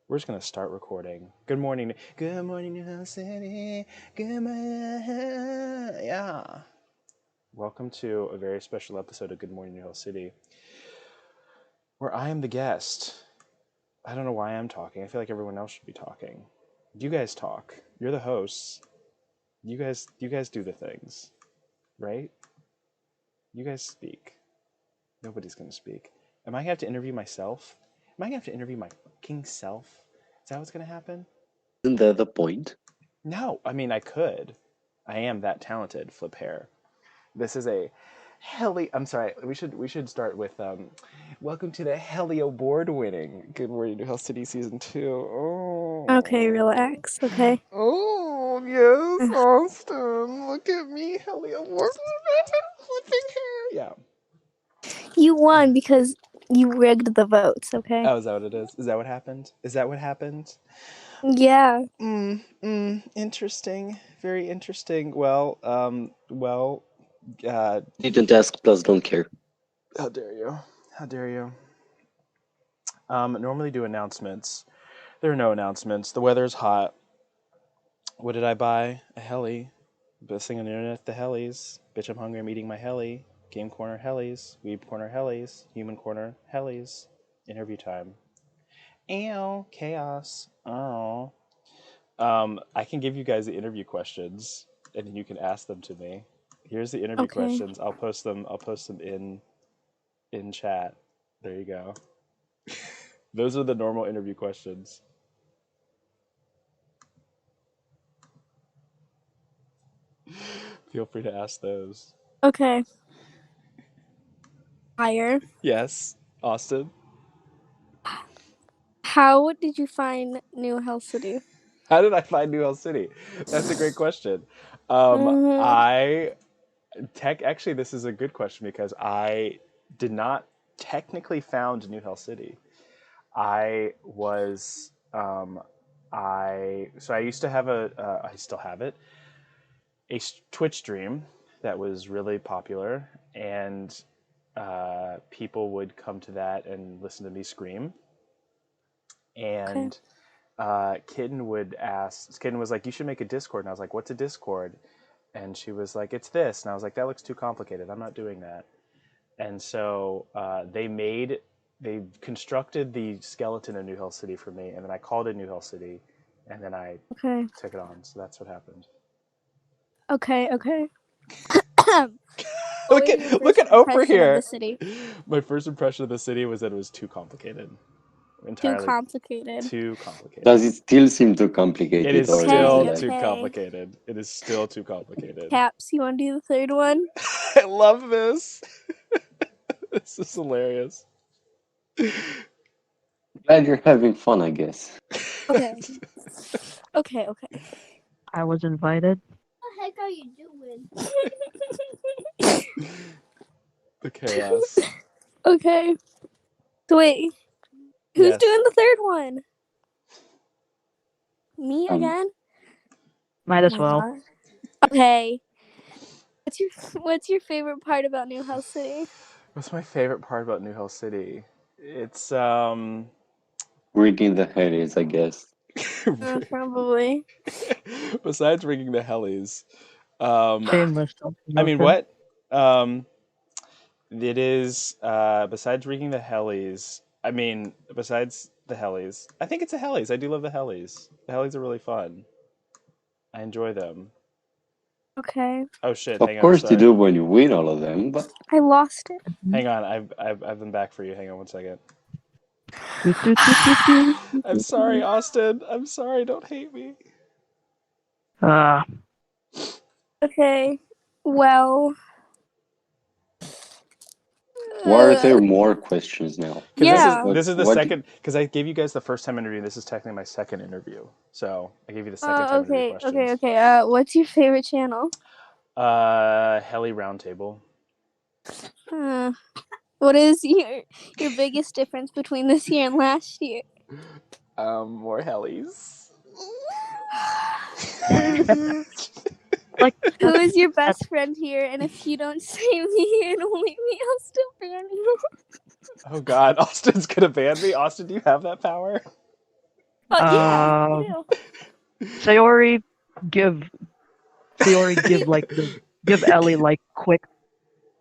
We're just gonna start recording. Good morning. Good morning, New York City. Good morning. Yeah. Welcome to a very special episode of Good Morning, New York City, where I am the guest. I don't know why I'm talking. I feel like everyone else should be talking. You guys talk. You're the hosts. You guys do the things, right? You guys speak. Nobody's gonna speak. Am I gonna have to interview myself? Am I gonna have to interview my fucking self? Is that what's gonna happen? Isn't that the point? No, I mean I could. I am that talented. Flip hair. This is a I'm sorry. We should start with welcome to the Heli Award winning Good Morning New Hell City season 2. Oh. Okay, relax. Okay. Oh yes, Austin. Look at me, Heli Award flipping hair. Yeah. You won because you rigged the votes, okay? Oh, is that what it is? Is that what happened? Is that what happened? Yeah. Interesting. Very interesting. Well, Didn't ask, plus don't care. how dare you? How dare you? Normally do announcements. There are no announcements. The weather is hot. What did I buy? A heli. Best thing on the internet, the helis. Bitch, I'm hungry, I'm eating my heli. Game corner helis. Weeb corner helis. Human corner helis. Interview time. Ew, chaos. Oh. I can give you guys the interview questions, and then you can ask them to me. Here's the interview Okay. questions. I'll post them in chat. There you go. Those are the normal interview questions. Feel free to ask those. Okay. Fire. Yes, Austin. How did you find New Hell City? How did I find New Hell City? That's a great question. Mhm. Actually, this is a good question because I did not technically found New Hell City. I was I used to have I still have it, a Twitch stream that was really popular, and people would come to that and listen to me scream. Okay. And Kitten was like, you should make a Discord. And I was like, what's a Discord? And she was like, it's this. And I was like, that looks too complicated. I'm not doing that. And so they constructed the skeleton of New Hell City for me. And then I called it New Hell City. And then I Okay. took it on. So that's what happened. Okay. look at Oprah here. Of the city? My first impression of the city was that it was too complicated. Entirely Too complicated. too complicated. Does it still seem too complicated? It is or still is it too Okay. complicated. It is still too complicated. Caps, you want to do the third one? I love this. This is hilarious. Glad you're having fun, I guess. Okay. Okay. I was invited. What the heck are you doing? The chaos. Okay. So wait, who's Yes. doing the third one? Me again? Might as well. Okay. What's your favorite part about New Hell City? What's my favorite part about New Hell City? It's Rigging the headies, I guess. Probably. besides rigging the helis. Shameless. I mean what? It is besides rigging the helis. I mean, besides the helis, I think it's the helis. I do love the helis. The helis are really fun. I enjoy them. Okay. Oh shit! Of hang course on, you do when you win all of them, but I lost it. Hang on, I've them back for you. Hang on one second. I'm sorry, Austin. I'm sorry. Don't hate me. Okay. Well. why are there more questions now? Yeah. This is the What- second, because I gave you guys the first time interview. This is technically my second interview, so I gave you the second time interview questions. Okay. What's your favorite channel? Heli Roundtable. What is your biggest difference between this year and last year? More helis. Who is your best friend here? And if you don't say me and only me, I'll still ban you. Oh God, Austin's gonna ban me. Austin, do you have that power? Oh yeah, I Um, do. Sayori, give Give give Ellie like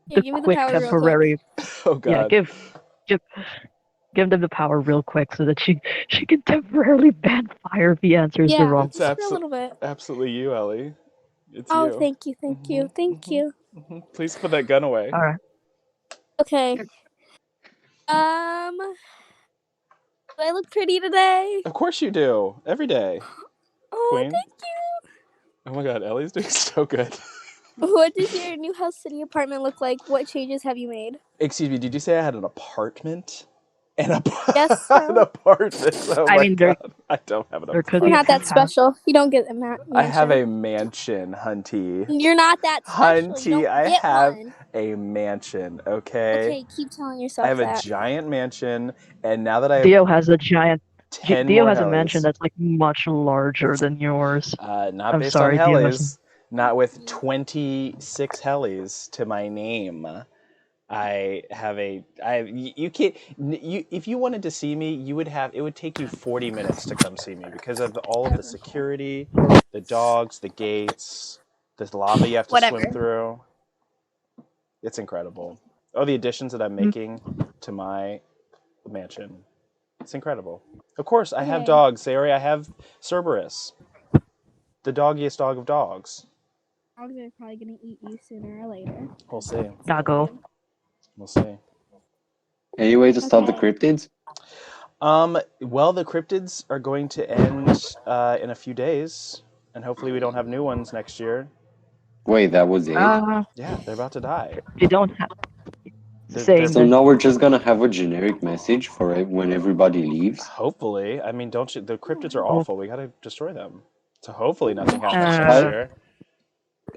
yeah, the give me the quick power real quick. temporary. Oh Yeah, God. give give them the power real quick so that she can temporarily ban fire if he answers the Yeah, wrong. It's just for a little bit. absolutely you, Ellie. It's Oh, you. thank you, thank you, thank you. Please put that gun away. All right. Okay. Do I look pretty today? Of course you do. Every day. Oh, Queen. thank you. Oh my God, Ellie's doing so good. What does your new house city apartment look like? What changes have you made? Excuse me, did you say I had an apartment? Yes, An so apartment. Oh I my mean, God. I don't have an there could you're be a apartment. not that penthouse. special. You don't get a I have mansion. a mansion, Hunty. You're not that special. You Hunty, don't I get have one. a mansion, okay? Okay, keep telling I yourself have a that. giant mansion, and now that I have Dio has a giant. 10 Dio more has a mansion helis, that's like much larger than yours. not I'm based on sorry, Dio has. helis, not with 26 helis to my name. I have a you can't you if you wanted to see me, it would take you 40 minutes to come see me because of all of the security, the dogs, the gates, the lava you have to Whatever. swim through. It's incredible. Oh, the additions that I'm making to my mansion. It's incredible. Of course, I have Okay. dogs, Sayori. I have Cerberus, the doggiest dog of dogs. Dogs are probably gonna eat you sooner or later. We'll see. Doggo. We'll see. Any way to stop the Okay. cryptids? Well, the cryptids are going to end in a few days, and hopefully we don't have new ones next year. Wait, that was it? Yeah, they're about to die. You don't have They're saying So that. now we're just gonna have a generic message for it when everybody leaves? hopefully. I mean, don't you? The cryptids are Oh, awful. We gotta destroy them. So hopefully nothing happens next uh, I year.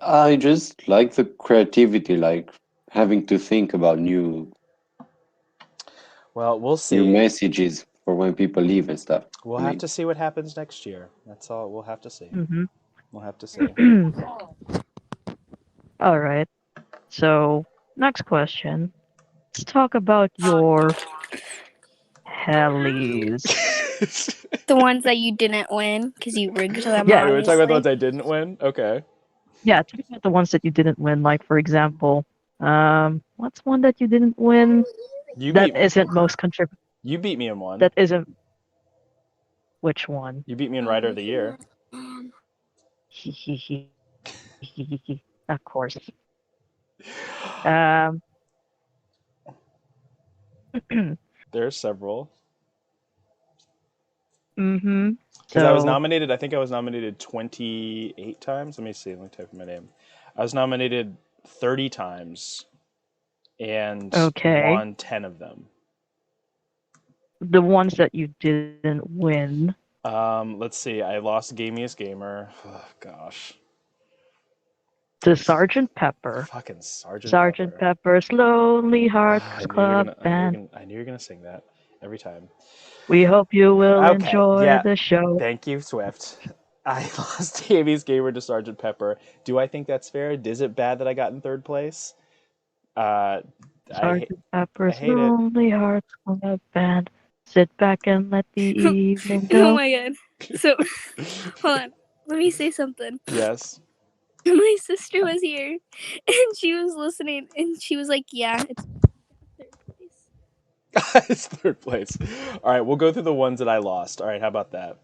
I just like the creativity, like having to think about Well, we'll new see. messages for when people leave and stuff. We'll I have mean, to see what happens next year. That's all. We'll have to see. mm-hmm. We'll have to see. All right. So next question. Let's talk about your helis. The ones that you didn't win because you rigged them, Yeah, Wait, we're talking about the obviously. ones I didn't win. Okay. yeah. Talk about the ones that you didn't win. Like for example, what's one that you didn't win You that beat. isn't most contrib? You beat me in one. That isn't which one? You beat me in Rider of the Year. Of course. Um. There's several. Mm-hmm. Because I was So nominated. I think I was nominated 28 times. Let me see. Let me type in my name. I was nominated 30 times and okay, won 10 of them. the ones that you didn't win. Let's see. I lost Gamiest Gamer. Oh, gosh. To Sergeant Pepper. Fucking Sergeant Sergeant Pepper. Pepper's Lonely Hearts I knew you were Club gonna. Band. I knew you were gonna sing that every time. We hope you will Okay. enjoy Yeah. the show. Thank you, Swift. I lost Gamiest Gamer to Sergeant Pepper. Do I think that's fair? Is it bad that I got in third place? I Sergeant Pepper's hate it. Lonely Hearts Club Band. Sit back and let the evening Oh go. my god. So, hold on. Let me say something. Yes. My sister was here and she was listening and she was like, yeah, it's third place. It's third place. All right, we'll go through the ones that I lost. All right, how about that?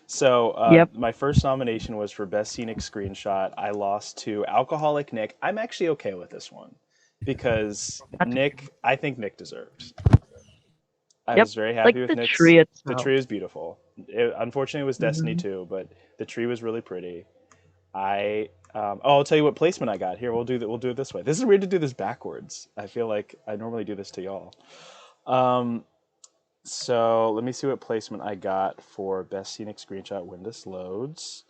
So Yep. my first nomination was for Best Scenic Screenshot. I lost to Alcoholic Nick. I'm actually okay with this one because I think Nick deserved. I Yep. was very Like happy with the Nick's. tree The itself. tree is beautiful. Unfortunately, it was Destiny Mhm. 2, but the tree was really pretty. I'll tell you what placement I got. Here, we'll do it this way. This is weird to do this backwards. I feel like I normally do this to y'all. So let me see what placement I got for Best Scenic Screenshot when this loads.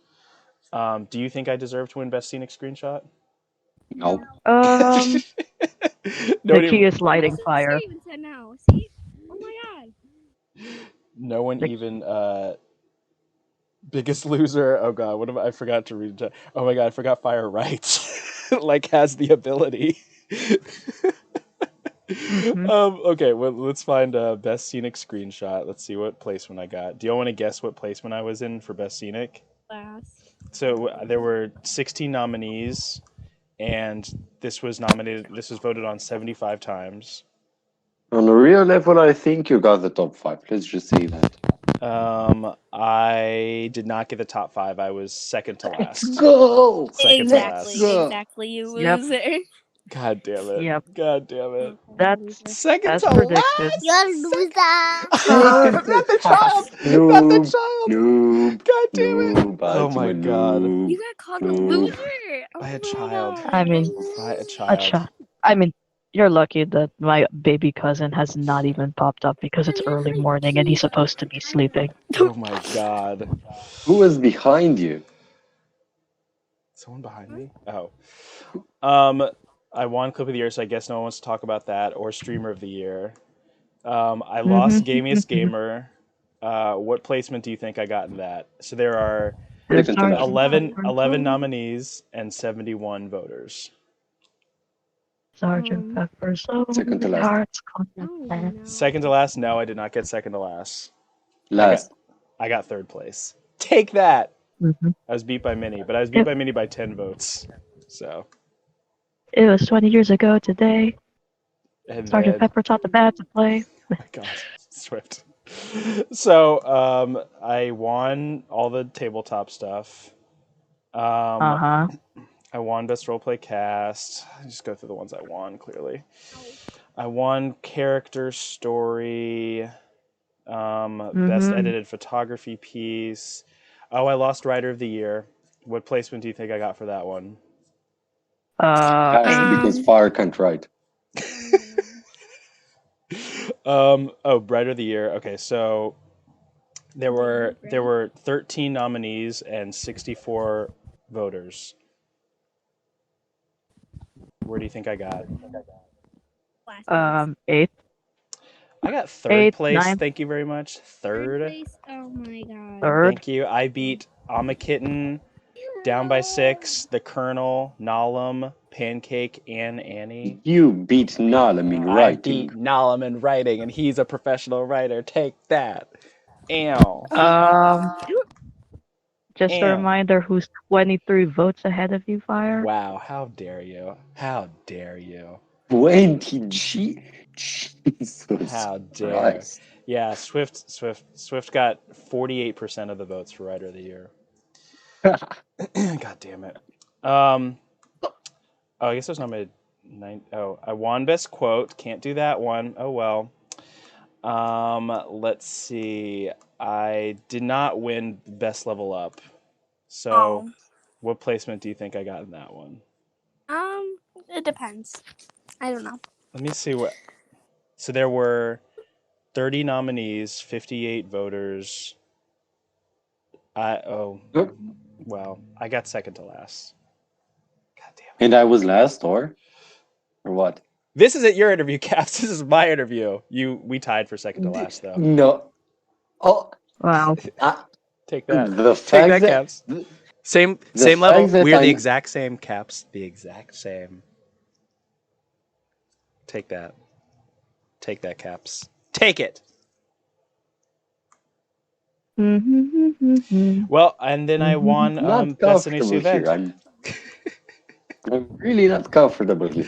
Do you think I deserve to win Best Scenic Screenshot? no. The Nobody, key is My lighting sister fire. even said no. See? Oh my god. no one The even. Biggest loser. Oh god, what am I forgot to read? Oh my god, I forgot Fire Rights. Like has the ability. Okay, well, let's find best scenic screenshot. Let's see what placement I got. Do y'all want to guess what placement I was in for best scenic? Last. So there were 16 nominees, and this was nominated. This was voted on 75 times. On a real level, I think you got the top 5. Let's just say that. I did not get the top 5. I was second to last. Go! Second to Exactly. last. go. Exactly. You Yep. loser. God damn it. Yep. God damn it. That's Second as to predicted. last. You're a loser. Second Not to the child. last. Not the Noob. child. Noob. God damn it. Noob. Oh my Ultimate god. noob. You got called a Noob. loser. Oh By a my child. God. I mean, By a a child. child. I mean, you're lucky that my baby cousin has not even popped up because it's early morning and he's supposed to be sleeping. Oh my god. Who was behind you? Someone behind me? Oh. I won Clip of the Year, so I guess no one wants to talk about that, or Streamer of the Year. I lost Gamiest Gamer. What placement do you think I got in that? So there are The Second to last. Sergeant 11 nominees and 71 voters. Sergeant Pepper, so Second to many last. hearts Oh, content. no. Second to last? No, I did not get second to last. Last. I got third place. Take that! Mhm. I was beat by many, but I was beat by many by 10 votes. So, It was 20 years ago today. and Sergeant then, Pepper taught the bad to play. oh my god, Swift. So, I won all the tabletop stuff. Uh-huh. I won Best Roleplay Cast. I just go through the ones I won, clearly. I won Character Story, Best Edited Photography Piece. Oh, I lost Writer of the Year. What placement do you think I got for that one? Pass, because fire can't write. Writer of the Year. Okay, so there were 13 nominees and 64 voters. Where do you think I got? 8. I got third Eighth, place. ninth. Thank you very much. Third. place? Oh my God. Third. Thank you. I beat Amakitten, Down by 6, The Colonel, Nalum, Pancake, and Annie. You beat Nalam in I writing. beat Nalum in writing, and he's a professional writer. Take that. Ow. Just a Ow. reminder, who's 23 votes ahead of you, Fire? Wow, how dare you? How dare you? 20G. Jesus How dare. Christ. Yeah, Swift got 48% of the votes for Writer of the Year. God damn it. I guess there's not my I won Best Quote. Can't do that one. Oh well. Let's see. I did not win Best Level Up. So, what placement do you think I got in that one? It depends. I don't know. Let me see what. So there were 30 nominees, 58 voters. Well, I got second to last. God damn it. And I was last, or what? This isn't your interview, Caps. This is my interview. We tied for second to last, though. No. Oh. Wow. Take that. The Take fact that, that Caps. Same fact level. that We are the I'm- exact same, Caps. The exact same. Take that. Take that, Caps. Take it. Well, and then I won not Best NHC comfortable event. here. I'm really not comfortable here.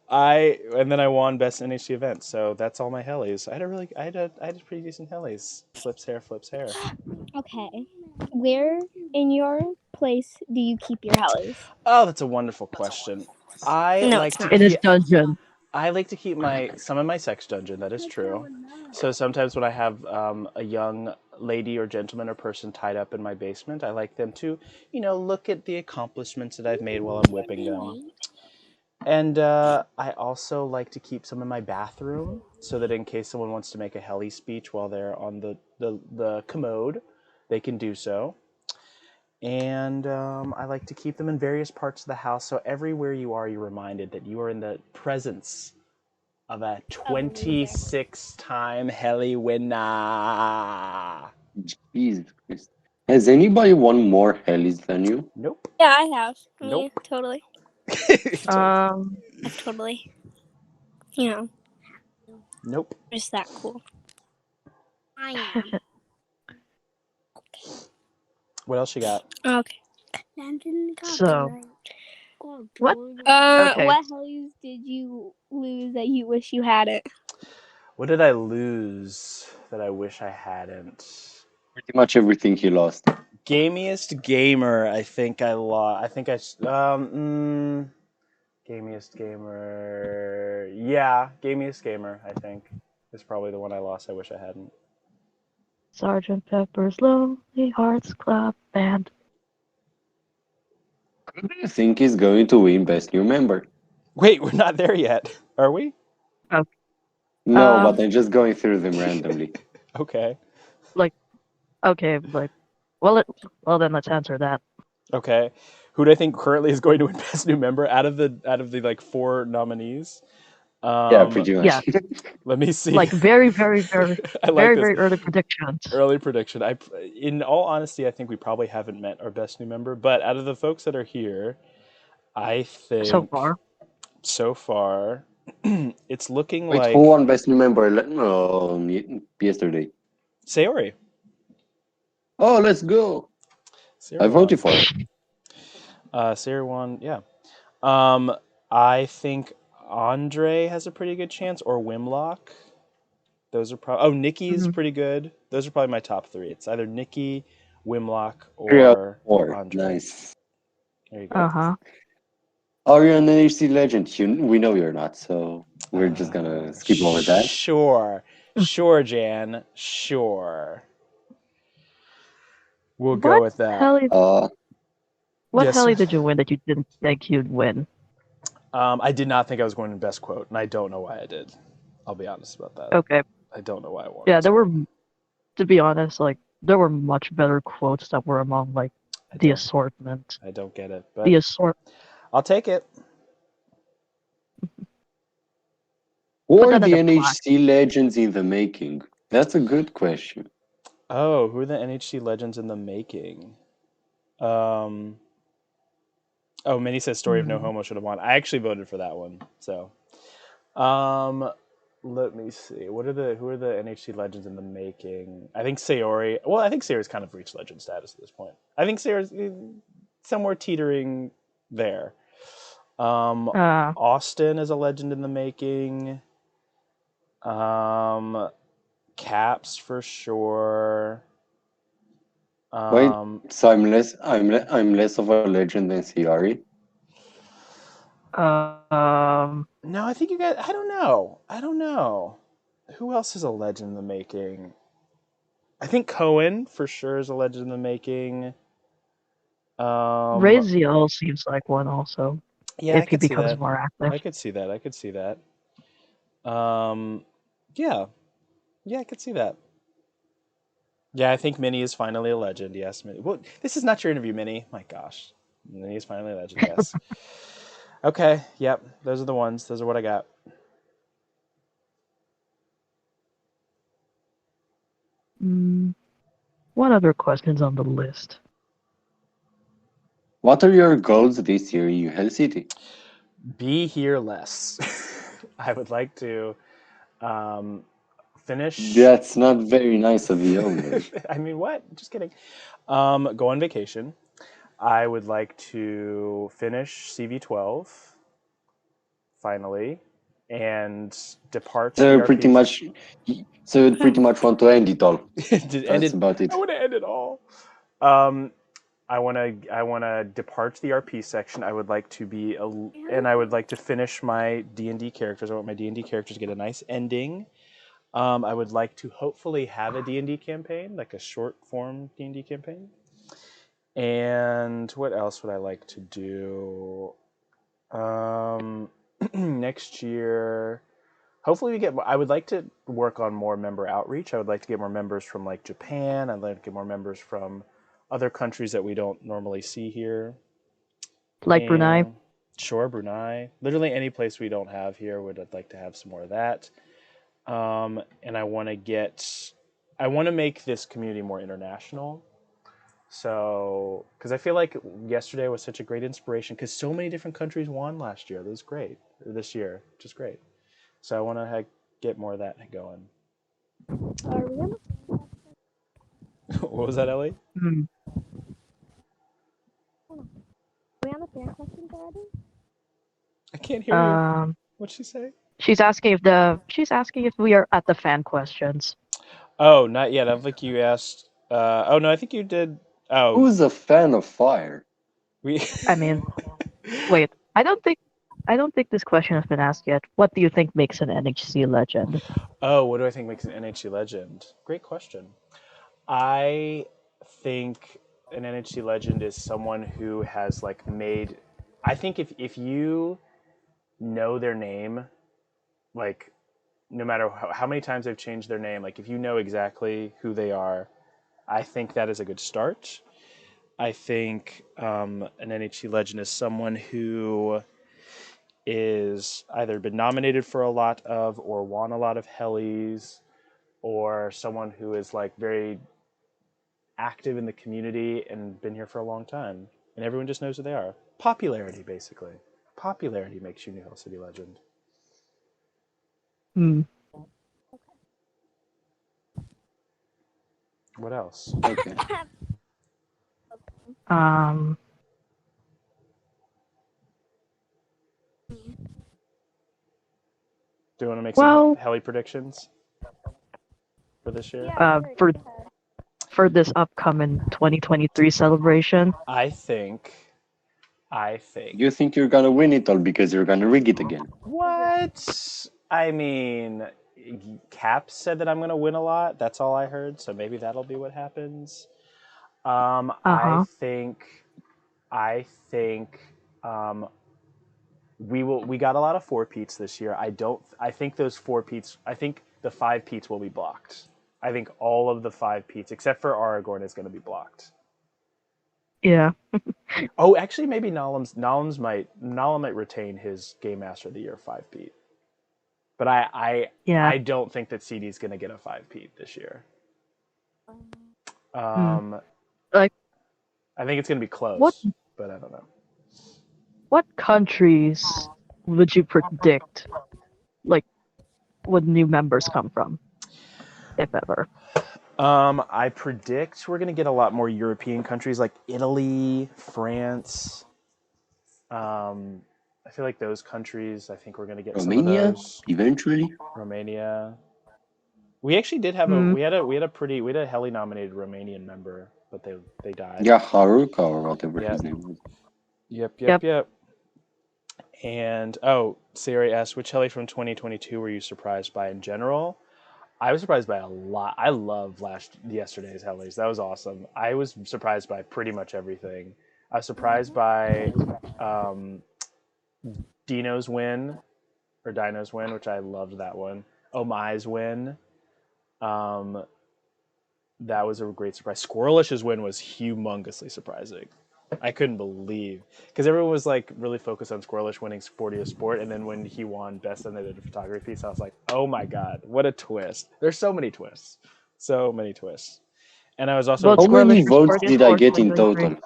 And then I won Best NHC event. So that's all my hellies. I had a pretty decent hellies. Flips hair. Okay. Where in your place do you keep your hellies? Oh, that's a wonderful question. I No, like it's to not. In his dungeon. I like to keep some in my sex dungeon. That is true. So sometimes when I have a young lady or gentleman or person tied up in my basement, I like them to, look at the accomplishments that I've made while I'm whipping them. And I also like to keep some in my bathroom so that in case someone wants to make a heli speech while they're on the commode, they can do so. And I like to keep them in various parts of the house, so everywhere you are, you're reminded that you are in the presence of a 26-time heli winner. Jesus Christ. Has anybody won more helis than you? Nope. Yeah, I have. Nope. Yeah, totally. Um, Totally. you know, Nope. just that cool. I am. What else you got? Okay. So, what? Okay. What hellies did you lose that you wish you hadn't? What did I lose that I wish I hadn't? Pretty much everything he lost. Gamiest gamer. I think I lost. I think Gamiest gamer. Yeah, gamiest gamer. I think is probably the one I lost. I wish I hadn't. Sergeant Pepper's Lonely Hearts Club Band. Who do you think is going to win Best New Member? Wait, we're not there yet, are we? Oh, No, Um, but I'm just going through them randomly. Okay. like, okay, like, well then let's answer that. Okay. Who do I think currently is going to win Best New Member out of the like 4 nominees? Yeah, pretty Yeah, much. Let me see. like very, very, very, I like very, this very early predictions. early prediction. In all honesty, I think we probably haven't met our Best New Member, but out of the folks that are here, I think So far. it's looking Wait, like who won Best New Member yesterday? Sayori. Oh, let's go. I Sayori voted won. for it. Sayori won. Yeah. I think Andre has a pretty good chance, or Wimlock. Those are probably. Oh, Nikki's Mhm. pretty good. Those are probably my top 3. It's either Nikki, Wimlock, 3 out of or 4. Andre. Nice. There you go. Uh-huh. Oh, you're an NHC legend. We know you're not, so we're just gonna skip over that. Sure. Sure, Jan. Sure. We'll go What with that. heli? What Yes, heli sir. did you win that you didn't think you'd win? I did not think I was going to best quote, and I don't know why I did. I'll be honest about that. Okay. I don't know why I won. Yeah, this there were, one. to be honest, like there were much better quotes that were among like the assortment. I don't get it, but The assort. I'll take it. Who Put are that in the the plaque. NHC legends in the making? That's a good question. Oh, who are the NHC legends in the making? Oh, Minnie says Story of No Homo should have won. I actually voted for that one. So, let me see. Who are the NHC legends in the making? I think Sayori. Well, I think Sayori's kind of reached legend status at this point. I think Sayori's somewhere teetering there. Austin is a legend in the making. Caps for sure. Wait, so I'm less of a legend than Ciari. No, I think you guys. I don't know. I don't know. Who else is a legend in the making? I think Cohen for sure is a legend in the making. Raziel seems like one also. Yeah, I If he could see becomes that. more active. I could see that. I could see that. Yeah, yeah, I could see that. Yeah, I think Minnie is finally a legend. Yes, Minnie. Well, this is not your interview, Minnie. My gosh, Minnie is finally a legend. Yes. Okay. Yep. Those are the ones. Those are what I got. What other questions on the list? What are your goals this year in Hell City? Be here less. I would like to finish. That's not very nice of you, Owen. I mean, what? Just kidding. Go on vacation. I would like to finish CV12 finally and depart So the pretty RP. much, so you pretty much want to end it all. End That's it. about it. I want to end it all. I want to depart the RP section. I would like to be and I would like to finish my D&D characters. I want my D&D characters to get a nice ending. I would like to hopefully have a D&D campaign, like a short form D&D campaign. And what else would I like to do? Next year, hopefully I would like to work on more member outreach. I would like to get more members from like Japan. I'd like to get more members from other countries that we don't normally see here. Like Brunei? Sure, Brunei. Literally any place we don't have here I'd like to have some more of that. And I want to make this community more international. So, because I feel like yesterday was such a great inspiration because so many different countries won last year. That was great. This year, just great. So I want to get more of that going. Are we on What was that, Ellie? Hmm. the fan questions already? I can't hear you. Um, What'd she say? she's asking if we are at the fan questions. Oh, not yet. I don't think you asked. Oh no, I think you did. Oh, Who's a fan of fire? we. I mean, wait, I don't think this question has been asked yet. What do you think makes an NHC legend? Oh, what do I think makes an NHC legend? Great question. I think an NHC legend is someone who has like made. I think if you know their name, like no matter how many times they've changed their name, like if you know exactly who they are, I think that is a good start. I think an NHC legend is someone who is either been nominated for a lot of or won a lot of Hellies, or someone who is like very active in the community and been here for a long time, and everyone just knows who they are. Popularity, basically. Popularity makes you New Hill City legend. Hmm. What else? Okay. Um. Do you want to make Well- some Helly predictions for this year? Yeah, For for this upcoming 2023 celebration. I think. You think you're gonna win it all because you're gonna rig it again? What? I mean, Cap said that I'm going to win a lot. That's all I heard. So maybe that'll be what happens. I Uh-huh. think. Um, we got a lot of 4-peats this year. I think those 4-peats. I think the 5-peats will be blocked. I think all of the 5-peats, except for Aragorn, is going to be blocked. Yeah. Oh, actually, maybe Nalum might retain his Game Master of the Year 5-peat. But Yeah. I don't think that CD's going to get a 5-peat this year. Like, I think it's going to be close, What- but I don't know. what countries would you predict, like, would new members come from, if ever? I predict we're going to get a lot more European countries like Italy, France. I feel like those countries. I think we're going to get some of Romania, those. eventually. Romania. We actually did have Hmm. we had a Helly nominated Romanian member, but they died. Yeah, Haruka or whatever Yeah. his name was. Yep. And Sari asked, which Helly from 2022 were you surprised by in general? I was surprised by a lot. I love yesterday's Hellies. That was awesome. I was surprised by pretty much everything. I was surprised by Dino's win, which I loved that one. Oh My's win. That was a great surprise. Squirrelish's win was humongously surprising. I couldn't believe, because everyone was like really focused on Squirrelish winning Sporty of Sport, and then when he won Best Animated Photography piece, I was like, oh my god, what a twist! There's so many twists, and I was also. Well, How many Squirrelish votes Sporty did I Sport get in 2023.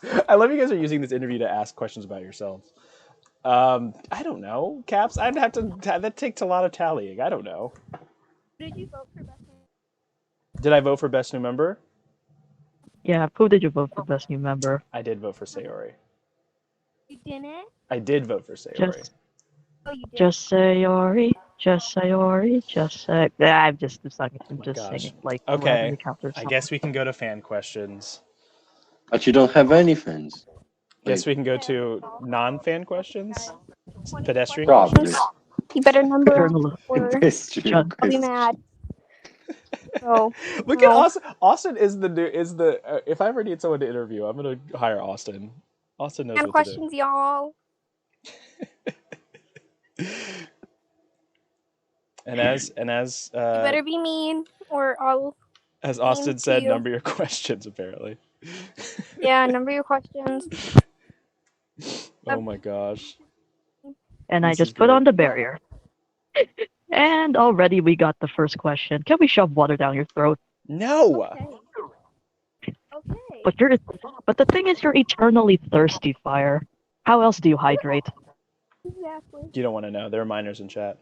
total? I love you guys are using this interview to ask questions about yourselves. I don't know, Caps. I'd have to. That takes a lot of tallying. I don't know. Did you vote for best? Did I vote for Best New Member? Yeah, who did you vote for best new member? I did vote for Sayori. You didn't? I did vote for Sayori. Just, Oh, you did. just Sayori, just Sayori, just say. I'm just singing. I'm just gosh. singing. Like, Okay, the counters. I guess we can go to fan questions. But you don't have any fans. Guess Wait, we can go to non-fan questions, pedestrian probably. questions. You better number Journal- or Pedestrian John- I'll be question. mad. So Look at Austin. Austin is the. If I ever need someone to interview, I'm gonna hire Austin. Austin knows fan what questions, y'all. to do. And as You better be mean, or I'll. as Austin to said, you. number your questions. Apparently. Yeah, number your questions. Oh my gosh. And I This is just put great. on the barrier. And already we got the first question. Can we shove water down your throat? No. Okay. Okay. But the thing is, you're eternally thirsty, Fire. How else do you hydrate? Exactly. You don't want to know. There are minors in chat.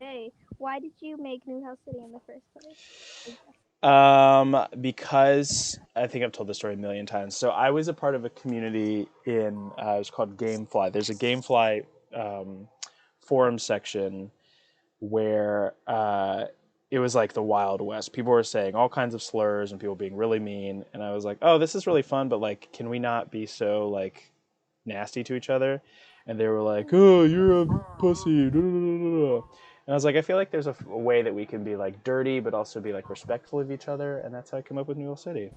Hey, why did you make Newhouse City in the first place? Because I think I've told this story a million times. So I was a part of a community in it was called GameFly. There's a GameFly forum section where it was like the Wild West. People were saying all kinds of slurs and people being really mean, and I was like, oh, this is really fun, but like, can we not be so like nasty to each other? And they were like, oh, you're a pussy. And I was like, I feel like there's a way that we can be like dirty, but also be like respectful of each other, and that's how I came up with New York City.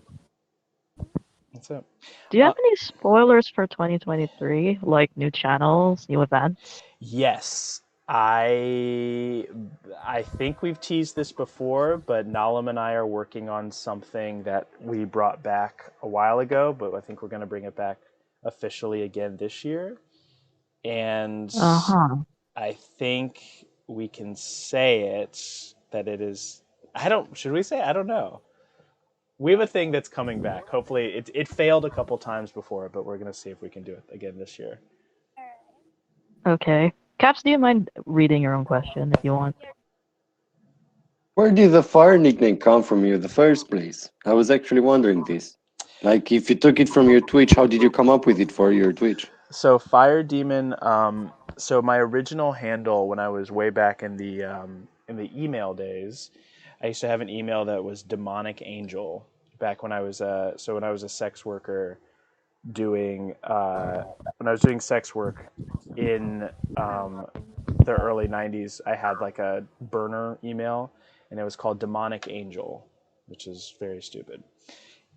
That's it. Do you have any spoilers for 2023? Like new channels, new events? Yes, I think we've teased this before, but Nalam and I are working on something that we brought back a while ago, but I think we're going to bring it back officially again this year. And Uh-huh. I think we can say it that it is. I don't. Should we say? I don't know. We have a thing that's coming back. Hopefully, it failed a couple times before, but we're gonna see if we can do it again this year. Okay. Caps, do you mind reading your own question if you want? Where did the fire nickname come from you in the first place? I was actually wondering this. Like, if you took it from your Twitch, how did you come up with it for your Twitch? So Firedemon. So my original handle when I was way back in the email days, I used to have an email that was Demonic Angel. Back when I was when I was a sex worker doing when I was doing sex work in the early '90s, I had like a burner email, and it was called Demonic Angel, which is very stupid.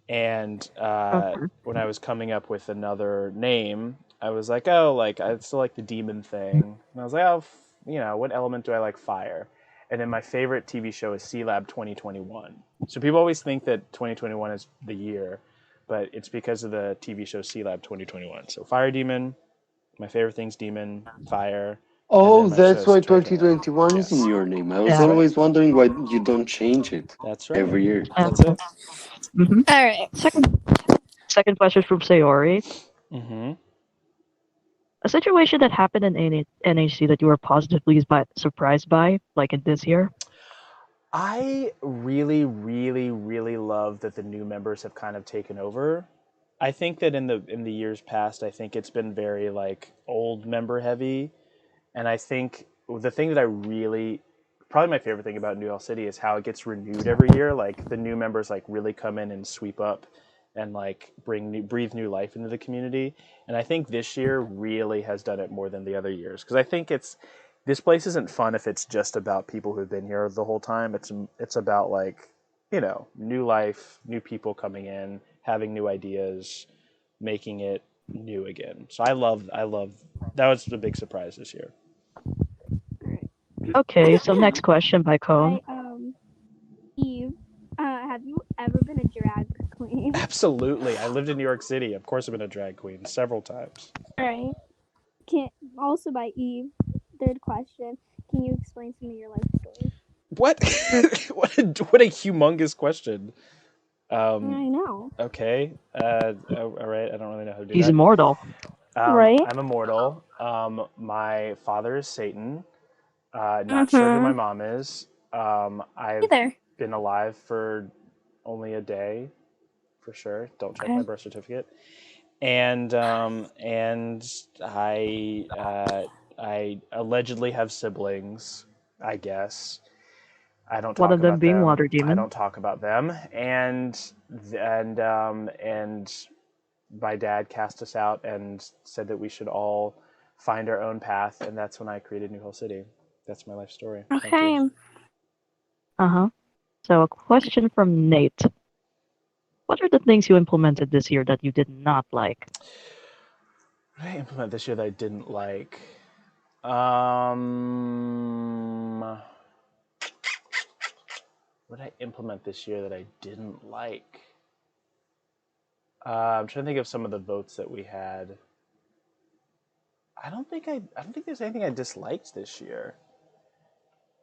And Okay. when I was coming up with another name, I was like, oh, like I still like the demon thing, and I was like, oh, what element do I like? Fire. And then my favorite TV show is C Lab 2021. So people always think that 2021 is the year, but it's because of the TV show C Lab 2021. So Fire Demon, my favorite thing's demon, fire, and Oh, then my that's show's why 2021. 2021 is in Yes, your name. I was that's Yeah. right. always wondering why you don't change it That's right. every year. That's it. Mm-hmm. All right. Second question from Sayori. Mm-hmm. A situation that happened in NHC that you were positively surprised by, like in this year? I really, really, really love that the new members have kind of taken over. I think that in the years past, I think it's been very like old member heavy, and I think the thing that I really probably my favorite thing about New York City is how it gets renewed every year. Like the new members like really come in and sweep up and like breathe new life into the community. And I think this year really has done it more than the other years because I think this place isn't fun if it's just about people who've been here the whole time. It's about like new life, new people coming in, having new ideas, making it new again. So I love that was a big surprise this year. Okay, so next question by Cone. Eve, have you ever been a drag queen? Absolutely. I lived in New York City. Of course I've been a drag queen several times. All right. Can also by Eve. Third question. Can you explain some of your life stories? What? what a humongous question. I know. Okay. All right. I don't really know how to do He's that. immortal. Right. I'm immortal. My father is Satan. Not sure who my mom is. I've Either. been alive for only a day, for sure. Don't check my birth certificate. And I allegedly have siblings. I guess I don't One talk of them about being them. Water I Demon. don't talk about them. And my dad cast us out and said that we should all find our own path, and that's when I created New Hill City. That's my life story. Thank you. Uh-huh. So a question from Nate. What are the things you implemented this year that you did not like? What did I implement this year that I didn't like? What did I implement this year that I didn't like? I'm trying to think of some of the votes that we had. I don't think there's anything I disliked this year.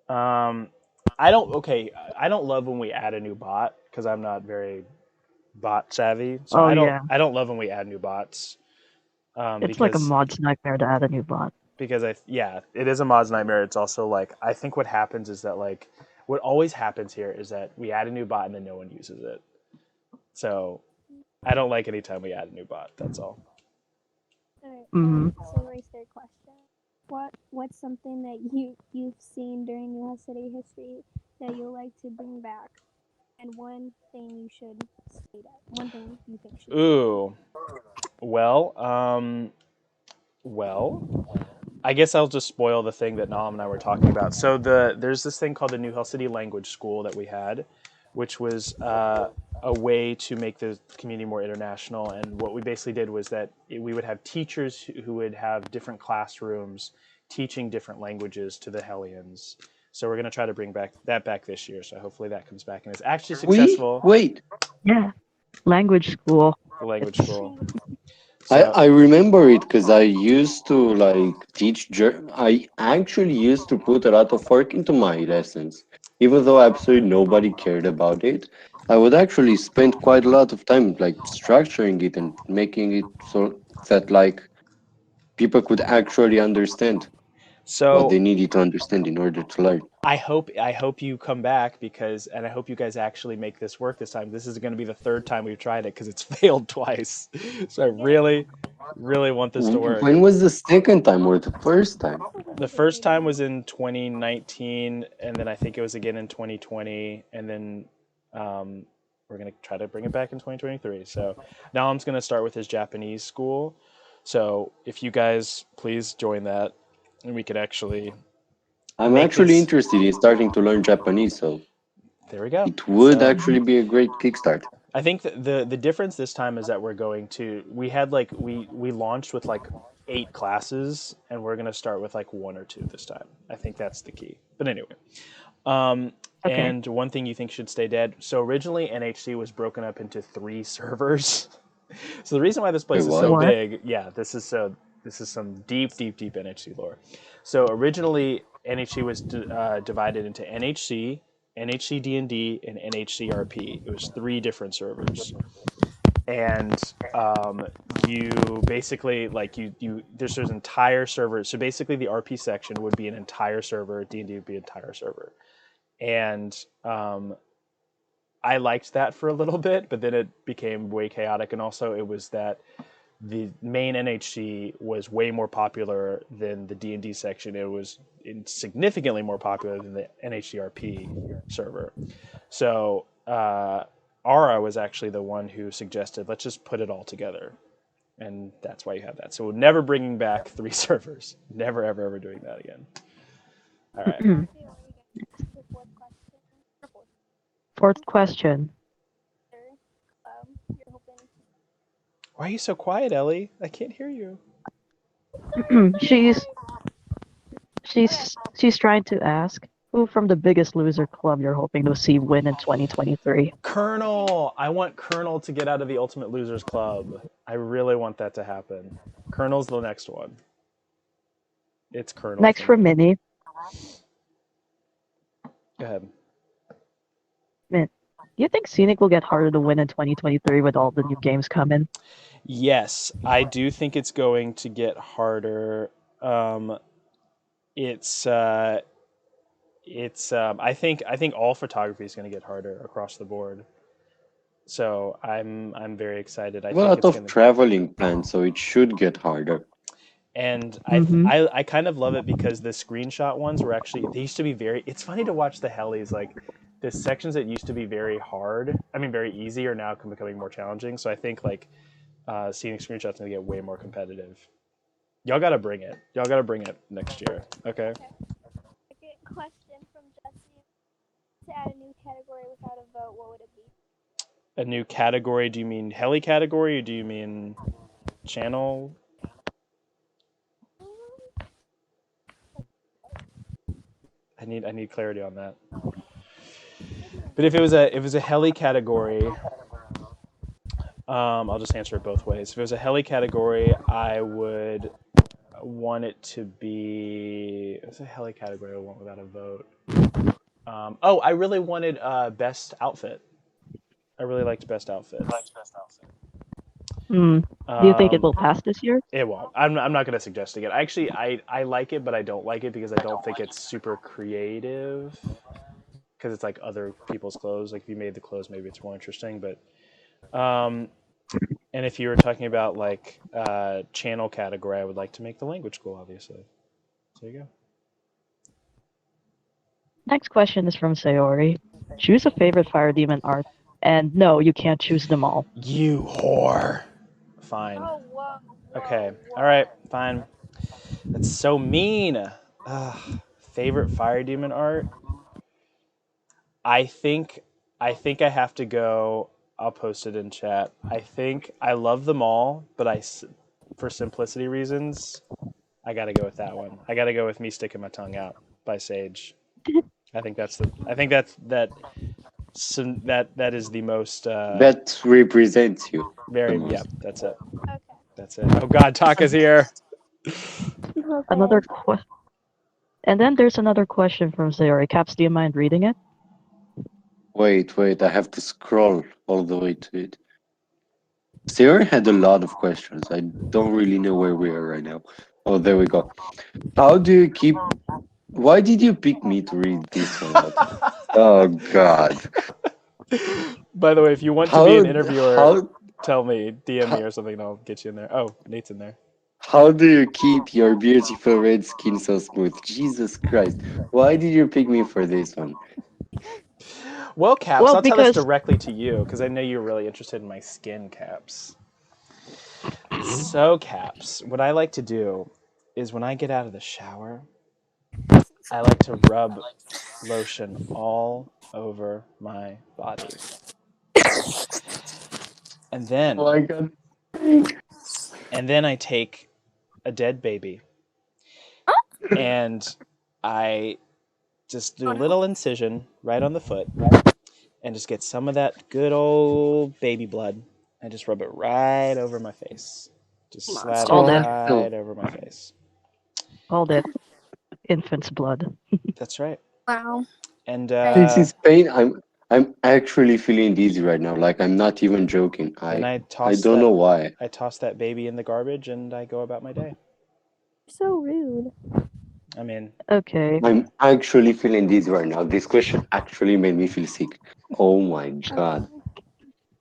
I don't. Okay, I don't love when we add a new bot because I'm not very bot savvy. So Oh yeah. I don't love when we add new bots. It's like a because mod's nightmare to add a new bot. yeah, it is a mod's nightmare. It's also like I think what happens is that like what always happens here is that we add a new bot and then no one uses it. So I don't like any time we add a new bot. That's all. Alright, Hmm. so race third question. What's something that you've seen during New York City history that you'll like to bring back, and one thing you should stay at. One thing you think should. Ooh, well, well, I guess I'll just spoil the thing that Nalam and I were talking about. So there's this thing called the New Hell City Language School that we had, which was a way to make the community more international. And what we basically did was that we would have teachers who would have different classrooms teaching different languages to the Hellions. So we're going to try to bring back this year. So hopefully that comes back and is actually We successful. wait. Yeah, language school. The language It's school. I So I remember it because I used to like teach. I actually used to put a lot of work into my lessons, even though absolutely nobody cared about it. I would actually spend quite a lot of time like structuring it and making it so that like people could actually understand what so they needed to understand in order to learn. I hope you come back and I hope you guys actually make this work this time. This is going to be the third time we've tried it because it's failed twice. So I really want this to work. When was the second time or the first time? The first time was in 2019, and then I think it was again in 2020, and then we're going to try to bring it back in 2023. So now I'm going to start with his Japanese school. So if you guys please join that, and we could actually I'm make actually this. interested in starting to learn Japanese, so There we go. it would So actually be a great kickstart. I think the difference this time is that we're going to we had like we launched with like 8 classes and we're going to start with like 1 or 2 this time. I think that's the key. But anyway, Okay. and one thing you think should stay dead. So originally NHC was broken up into 3 servers. So the reason why this Wait, place is so what? What? big, yeah, this is some deep NHC lore. So originally NHC was divided into NHC, NHC D&D, and NHC RP. It was 3 different servers, and you basically like there's entire server. So basically, the RP section would be an entire server. D&D would be an entire server, and I liked that for a little bit, but then it became way chaotic, and also it was that the main NHC was way more popular than the D&D section. It was significantly more popular than the NHCRP server. So Ara was actually the one who suggested, let's just put it all together. And that's why you have that. So we're never bringing back 3 servers. Never, ever, ever doing that again. All right. Fourth question. You're hoping. Why are you so quiet, Ellie? I can't hear you. she's she's trying to ask who from the Biggest Loser Club you're hoping to see win in 2023. Colonel! I want Colonel to get out of the Ultimate Losers Club. I really want that to happen. Colonel's the next one. It's Colonel Next for for me. Minnie. Go ahead. Min, do you think Scenic will get harder to win in 2023 with all the new games coming? Yes, I do think it's going to get harder. It's I think all photography is going to get harder across the board. So I'm very excited. I I have a think lot it's of going to, traveling plans, so it should get harder. and Mm-hmm. I kind of love it because the screenshot ones were actually they used to be very. It's funny to watch the helis like the sections that used to be very hard. I mean, very easy are now becoming more challenging. So I think like seeing screenshots going to get way more competitive. Y'all got to bring it. Y'all got to bring it next year. Okay. Second question from Jesse. To add a new category without a vote, what would it be? A new category? Do you mean heli category or do you mean channel? I need clarity on that. But if it was a heli category, I'll just answer it both ways. If it was a heli category, I would want it to be. It's a heli category I want without a vote. I really wanted best outfit. I really liked best outfit. Do you think it will pass this year? It won't. I'm not going to suggest it. Actually, I like it, but I don't like it because I don't think it's super creative. Because it's like other people's clothes. Like if you made the clothes, maybe it's more interesting. But and if you were talking about like channel category, I would like to make the language school, obviously. So there you go. Next question is from Sayori. Choose a favorite fire demon art. And no, you can't choose them all. You whore. Fine. Oh, whoa. Okay. All right. Fine. That's so mean. Favorite fire demon art? I think I have to go. I'll post it in chat. I think I love them all, but for simplicity reasons, I got to go with that one. I got to go with Me Sticking My Tongue Out by Sage. I think that's that is the most That represents you the very most. that's it. Okay. That's it. Oh God, Taka's here. Another Okay. question. And then there's another question from Sayori. Caps, do you mind reading it? Wait, I have to scroll all the way to it. Sarah had a lot of questions. I don't really know where we are right now. Oh, there we go. How do you keep. Why did you pick me to read this one out? Oh, God. By the way, if you want to be How, an interviewer, how, tell me, DM me how, or something, and I'll get you in there. Oh, Nate's in there. how do you keep your beautiful red skin so smooth? Jesus Christ. Why did you pick me for this one? Well, Caps, Well, I'll tell this because directly to you because I know you're really interested in my skin, Caps. So, Caps, what I like to do is when I get out of the shower, I like to rub lotion all over my body. And Oh, then my God. I take a dead baby and I just do a little incision right on the foot and just get some of that good old baby blood and just rub it right over my face. Just slather Called it it. right over my face. Called it infant's blood. That's right. Wow. And This is pain. I'm actually feeling dizzy right now. Like I'm not even joking. then I don't know why. I toss that baby in the garbage and I go about my day. So rude. I mean, Okay. I'm actually feeling dizzy right now. This question actually made me feel sick. Oh my God.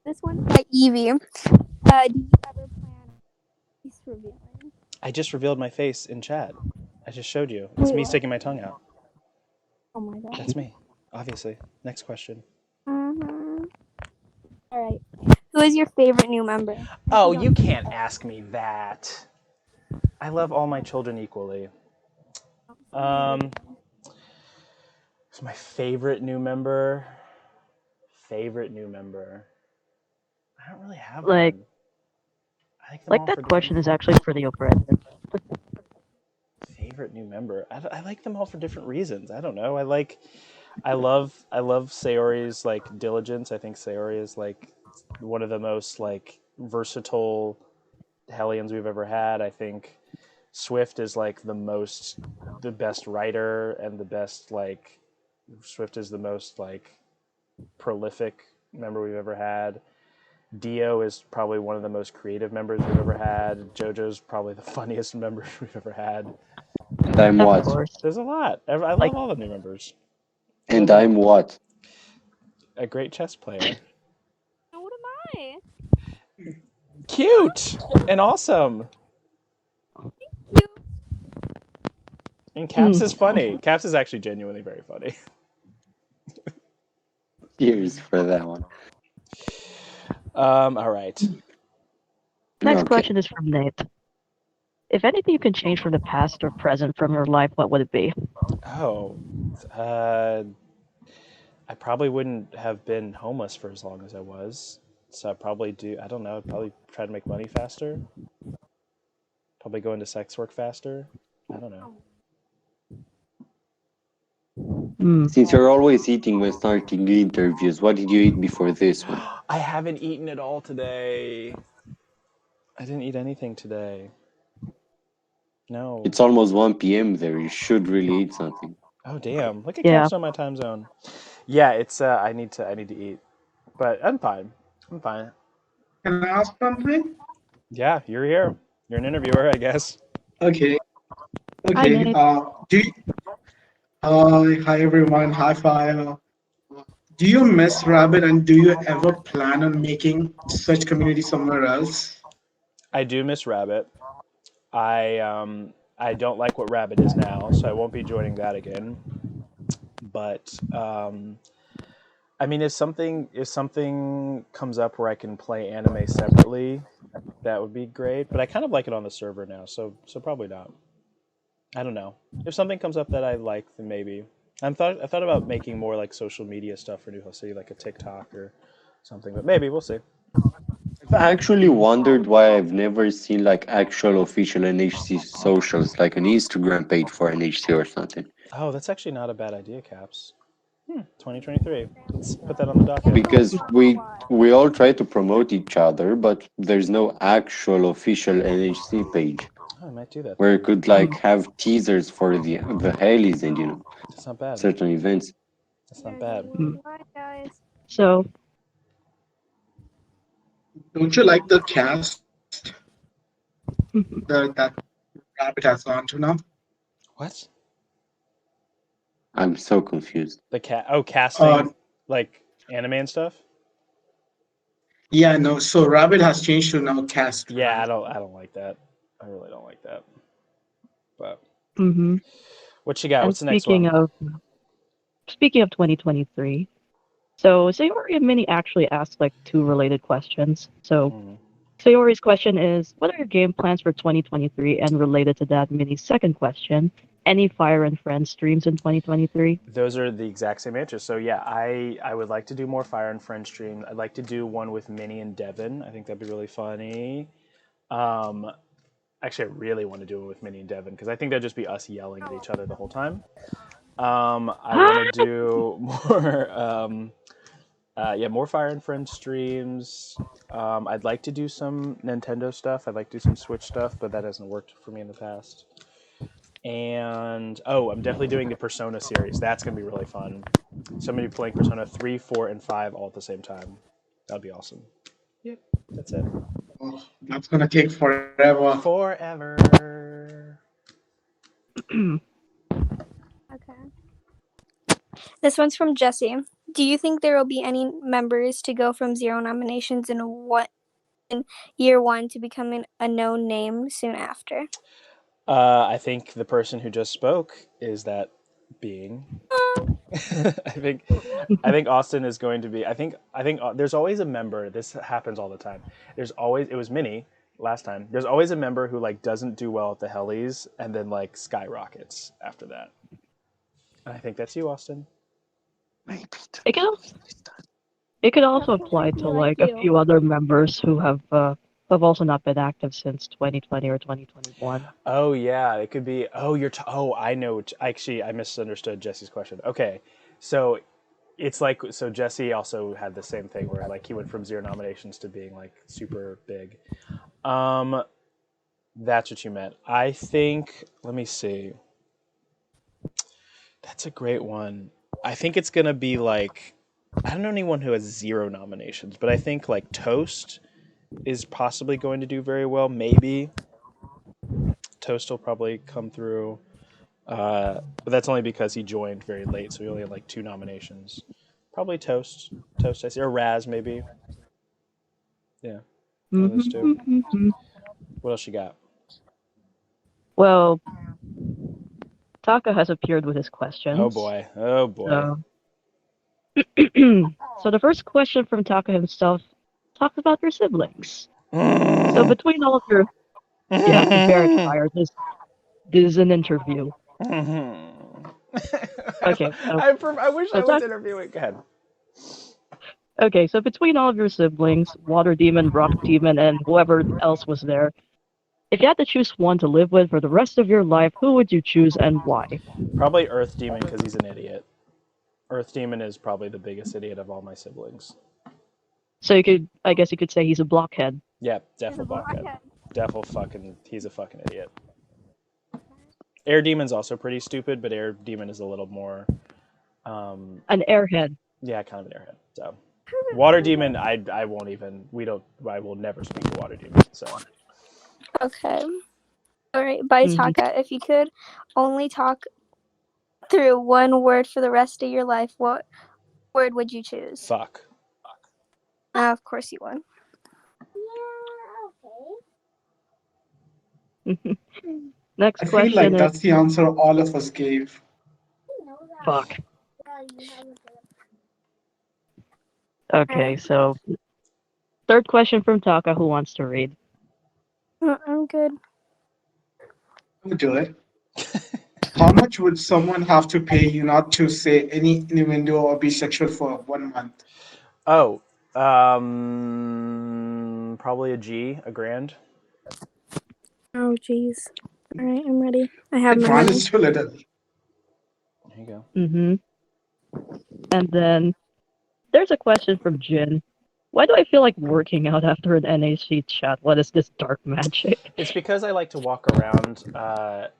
This one's by Evie. Do you ever plan face revealing? I just revealed my face in chat. I just showed you. It's Wait, me what? sticking my tongue out. Oh my god. That's me, obviously. Next question. Uh-huh. Alright. Who is your favorite new member? Oh, you can't ask me that. I love all my children equally. It's my favorite new member. Favorite new member. I don't really have Like, one. I like them all that for question is different. actually pretty open-ended. Favorite new member. I like them all for different reasons. I don't know. I love Sayori's like diligence. I think Sayori is like one of the most like versatile Hellions we've ever had. I think Swift is like the best writer and the best like Swift is the most like prolific member we've ever had. Dio is probably one of the most creative members we've ever had. JoJo's probably the funniest member we've ever had. And I'm Of what? course. There's a lot. I Like, love all the new members. And I'm what? A great chess player. What am I? Cute and awesome. You. And Caps is funny. Caps is actually genuinely very funny. Cheers for that one. All right. next Okay. question is from Nate. If anything you can change from the past or present from your life, what would it be? Oh, I probably wouldn't have been homeless for as long as I was. So I probably do. I don't know. I'd probably try to make money faster. Probably go into sex work faster. I don't know. Since you're always eating when starting the interviews, what did you eat before this one? I haven't eaten at all today. I didn't eat anything today. No. It's almost 1 p.m. there. You should really eat something. Oh damn! Look at Yeah. Caps on my time zone. Yeah, it's. I need to eat, but I'm fine. I'm fine. Can I ask something? Yeah, you're here. You're an interviewer, I guess. Okay, Hi, okay. Nick. Hi everyone. Hi Fire. Do you miss Rabbit and do you ever plan on making such community somewhere else? I do miss Rabbit. I don't like what Rabbit is now, so I won't be joining that again. But I mean, if something comes up where I can play anime separately, that would be great. But I kind of like it on the server now, so probably not. I don't know. If something comes up that I like, then maybe. I thought about making more like social media stuff for New Hill City, like a TikTok or something. But maybe we'll see. I've actually wondered why I've never seen like actual official NHC socials, like an Instagram page for NHC or something. Oh, that's actually not a bad idea, Caps. 2023. Let's put that on the docket. Because we all try to promote each other, but there's no actual official NHC page Oh, I might do that where it then. could like have teasers for the Haleys and That's not bad. certain events. That's not There's bad. only one line, guys. So, Don't you like the cast that Rabbit has gone to now? What? I'm so confused. The cat? Oh, Uh, casting like anime and stuff. yeah, no. So Rabbit has changed to now cast, Yeah, I right? don't. I don't like that. I really don't like that. But hmm what you got? and What's the next one? speaking of 2023, so Sayori and Minnie actually asked like two related questions. So Hmm. Sayori's question is, what are your game plans for 2023? And related to that, Minnie's second question, any Fire and Friends streams in 2023? Those are the exact same answers. So yeah, I would like to do more Fire and Friends stream. I'd like to do one with Minnie and Devin. I think that'd be really funny. Um, Actually, I really want to do it with Minnie and Devin because I think that'd just be us yelling at each other the whole time. I want to do more, yeah, more Fire and Friends streams. I'd like to do some Nintendo stuff. I'd like to do some Switch stuff, but that hasn't worked for me in the past. And oh, I'm definitely doing the Persona series. That's gonna be really fun. Somebody playing Persona 3, 4, and 5 all at the same time. That'd be awesome. Yep, that's it. Oh, that's gonna take forever. Forever. Okay. This one's from Jesse. Do you think there will be any members to go from 0 nominations in year 1 to becoming a known name soon after? I think the person who just spoke is that being. I think Austin is going to be. I think there's always a member. This happens all the time. It was Minnie last time. There's always a member who like doesn't do well at the Hellies and then like skyrockets after that. And I think that's you, Austin. Maybe It could, it could also apply to like like a you. few other members who have also not been active since 2020 or 2021. Oh yeah, it could be. Oh, oh, I know. Actually, I misunderstood Jesse's question. Okay, so it's like so Jesse also had the same thing where like he went from 0 nominations to being like super big. Um, that's what you meant. I think. Let me see. That's a great one. I think it's gonna be like I don't know anyone who has 0 nominations, but I think like Toast is possibly going to do very well. Maybe Toast will probably come through. But that's only because he joined very late, so he only had like 2 nominations. Probably Toast. Toast, I see. Or Raz, maybe. Yeah, one of those two. What else you got? Well, Taka has appeared with his Oh questions. boy. Oh boy. So, so the first question from Taka himself talks about your siblings. So between all of your, you have to bear it, Fire. This is an interview. Okay, so I wish so I was talk. interviewing. Go ahead. Okay, so between all of your siblings, Water Demon, Rock Demon, and whoever else was there, if you had to choose one to live with for the rest of your life, who would you choose and why? Probably Earth Demon because he's an idiot. Earth Demon is probably the biggest idiot of all my siblings. So I guess you could say he's a blockhead. Yeah, Defo Blockhead. Defo fucking, he's a fucking idiot. Air Demon's also pretty stupid, but Air Demon is a little more, An airhead. yeah, kind of an airhead. So, Water Demon, I won't even, I will never speak to Water Demon. So, Okay. All right. By Mhm. Taka, if you could only talk through one word for the rest of your life, what word would you choose? Fuck. Of course you won. Next I feel like question is that's the answer all of us gave. fuck. All Okay, right. so third question from Taka, who wants to read? I'm good. I'll do it. How much would someone have to pay you not to say any innuendo or be sexual for 1 month? Oh, probably a grand. Oh, jeez. All right, I'm ready. I have my Mine money. is too little. There you go. Mm-hmm. And then there's a question from Jin. Why do I feel like working out after an NHC chat? What is this dark magic? It's because I like to walk around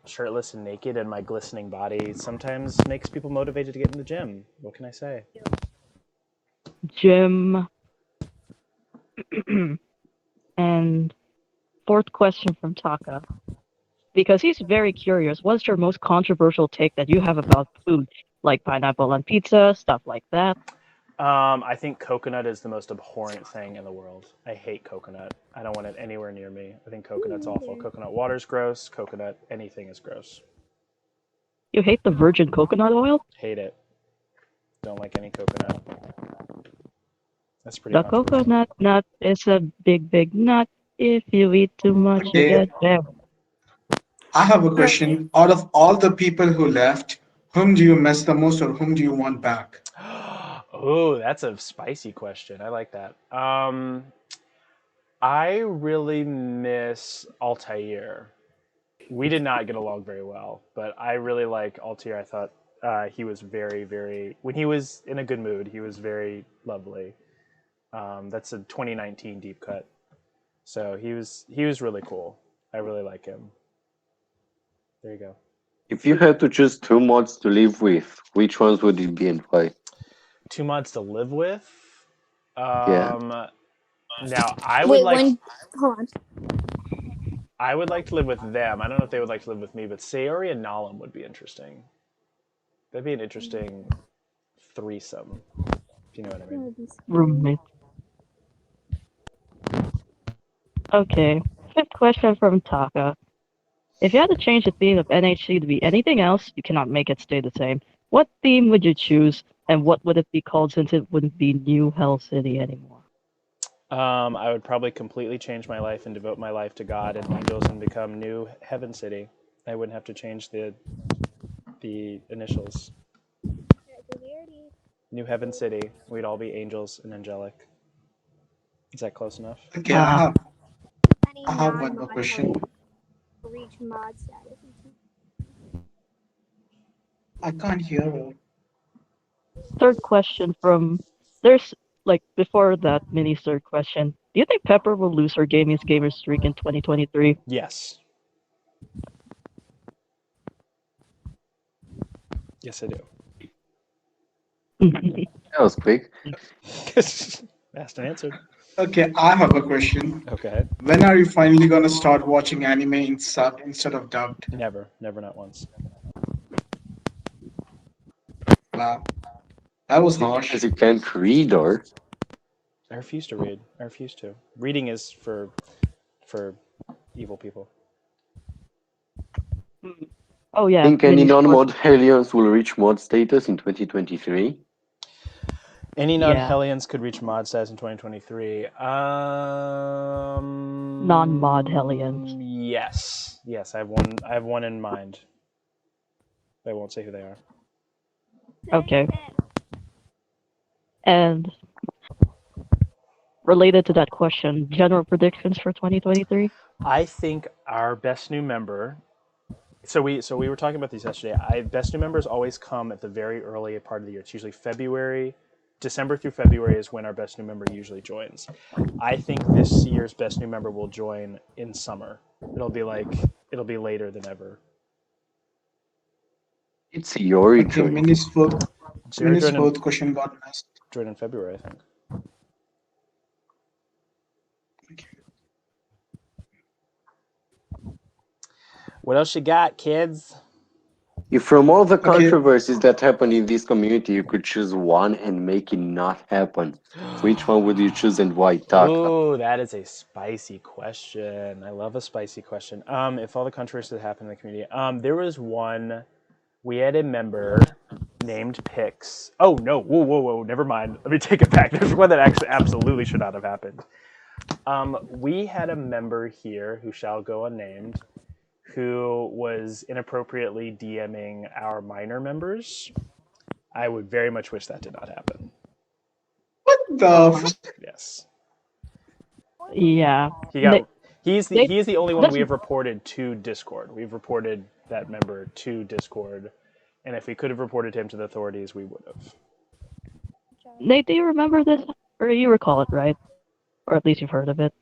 shirtless and naked, and my glistening body sometimes makes people motivated to get in the gym. What can I say? Jim. And fourth question from Taka. Because he's very curious, what's your most controversial take that you have about food? Like pineapple on pizza, stuff like that. I think coconut is the most abhorrent thing in the world. I hate coconut. I don't want it anywhere near me. I think coconut's awful. Coconut water's gross. Coconut anything is gross. You hate the virgin coconut oil? Hate it. Don't like any coconut. That's pretty The controversial. coconut nut is a big, big nut. If you eat too much, you Okay, get bad. I have a Okay. question. Out of all the people who left, whom do you miss the most or whom do you want back? Oh, that's a spicy question. I like that. I really miss Altair. We did not get along very well, but I really like Altair. I thought he was very, very. When he was in a good mood, he was very lovely. That's a 2019 deep cut. So he was really cool. I really like him. There you go. If you had to choose two mods to live with, which ones would it be and why? Two mods to live with. Yeah. Now I would Wait, like hold on. I would like to live with them. I don't know if they would like to live with me, but Sayori and Nalam would be interesting. That'd be an interesting threesome, if you know what I mean. Roommate. Okay. Fifth question from Taka. If you had to change the theme of NHC to be anything else, you cannot make it stay the same. What theme would you choose, and what would it be called since it wouldn't be New Hell City anymore? I would probably completely change my life and devote my life to God and angels and become New Heaven City. I wouldn't have to change the initials. New Heaven City. We'd all be angels and angelic. Is that close enough? Okay, Uh, I have one more question. Reach mod status. I can't hear her. Third question from there's like before that mini third question. Do you think Pepper will lose her gaming's gamer streak in 2023? Yes. Yes, I do. That was quick. Asked and answered. Okay, I have a question. Okay. When are you finally gonna start watching anime in sub instead of dubbed? Never. Never, not once. Wow, that was Is it because harsh. you can't read or? I refuse to read. I refuse to. Reading is for evil people. Oh yeah, Think any mini sports. non-mod Hellions will reach mod status in 2023? Any Yeah, non-Hellions could reach mod size in 2023. non-mod Hellions. Yes, yes. I have one. I have one in mind. I won't say who they are. Okay. And related to that question, general predictions for 2023? I think our best new member. So we were talking about these yesterday. Best new members always come at the very early part of the year. It's usually February. December through February is when our best new member usually joins. I think this year's best new member will join in summer. It'll be later than ever. It's Yori Okay, join. Zero Minnie's join in fourth question got missed. February, I think. What else you got, kids? If from all the Okay, controversies that happen in this community, you could choose one and make it not happen, which one would you choose and why, Taka? Ooh, that is a spicy question. I love a spicy question. If all the controversies that happened in the community, there was one. We had a member named Pix. Oh no! Whoa, whoa, whoa! Never mind. Let me take it back. There's one that actually absolutely should not have happened. We had a member here who shall go unnamed, who was inappropriately DMing our minor members. I would very much wish that did not happen. what the? Yes. Yeah. He They, got. He they, is the only one we doesn't have reported to Discord. We've reported that member to Discord, and if we could have reported him to the authorities, we would have. Nate, do you remember this? Or you recall it, right? Or at least you've heard of it.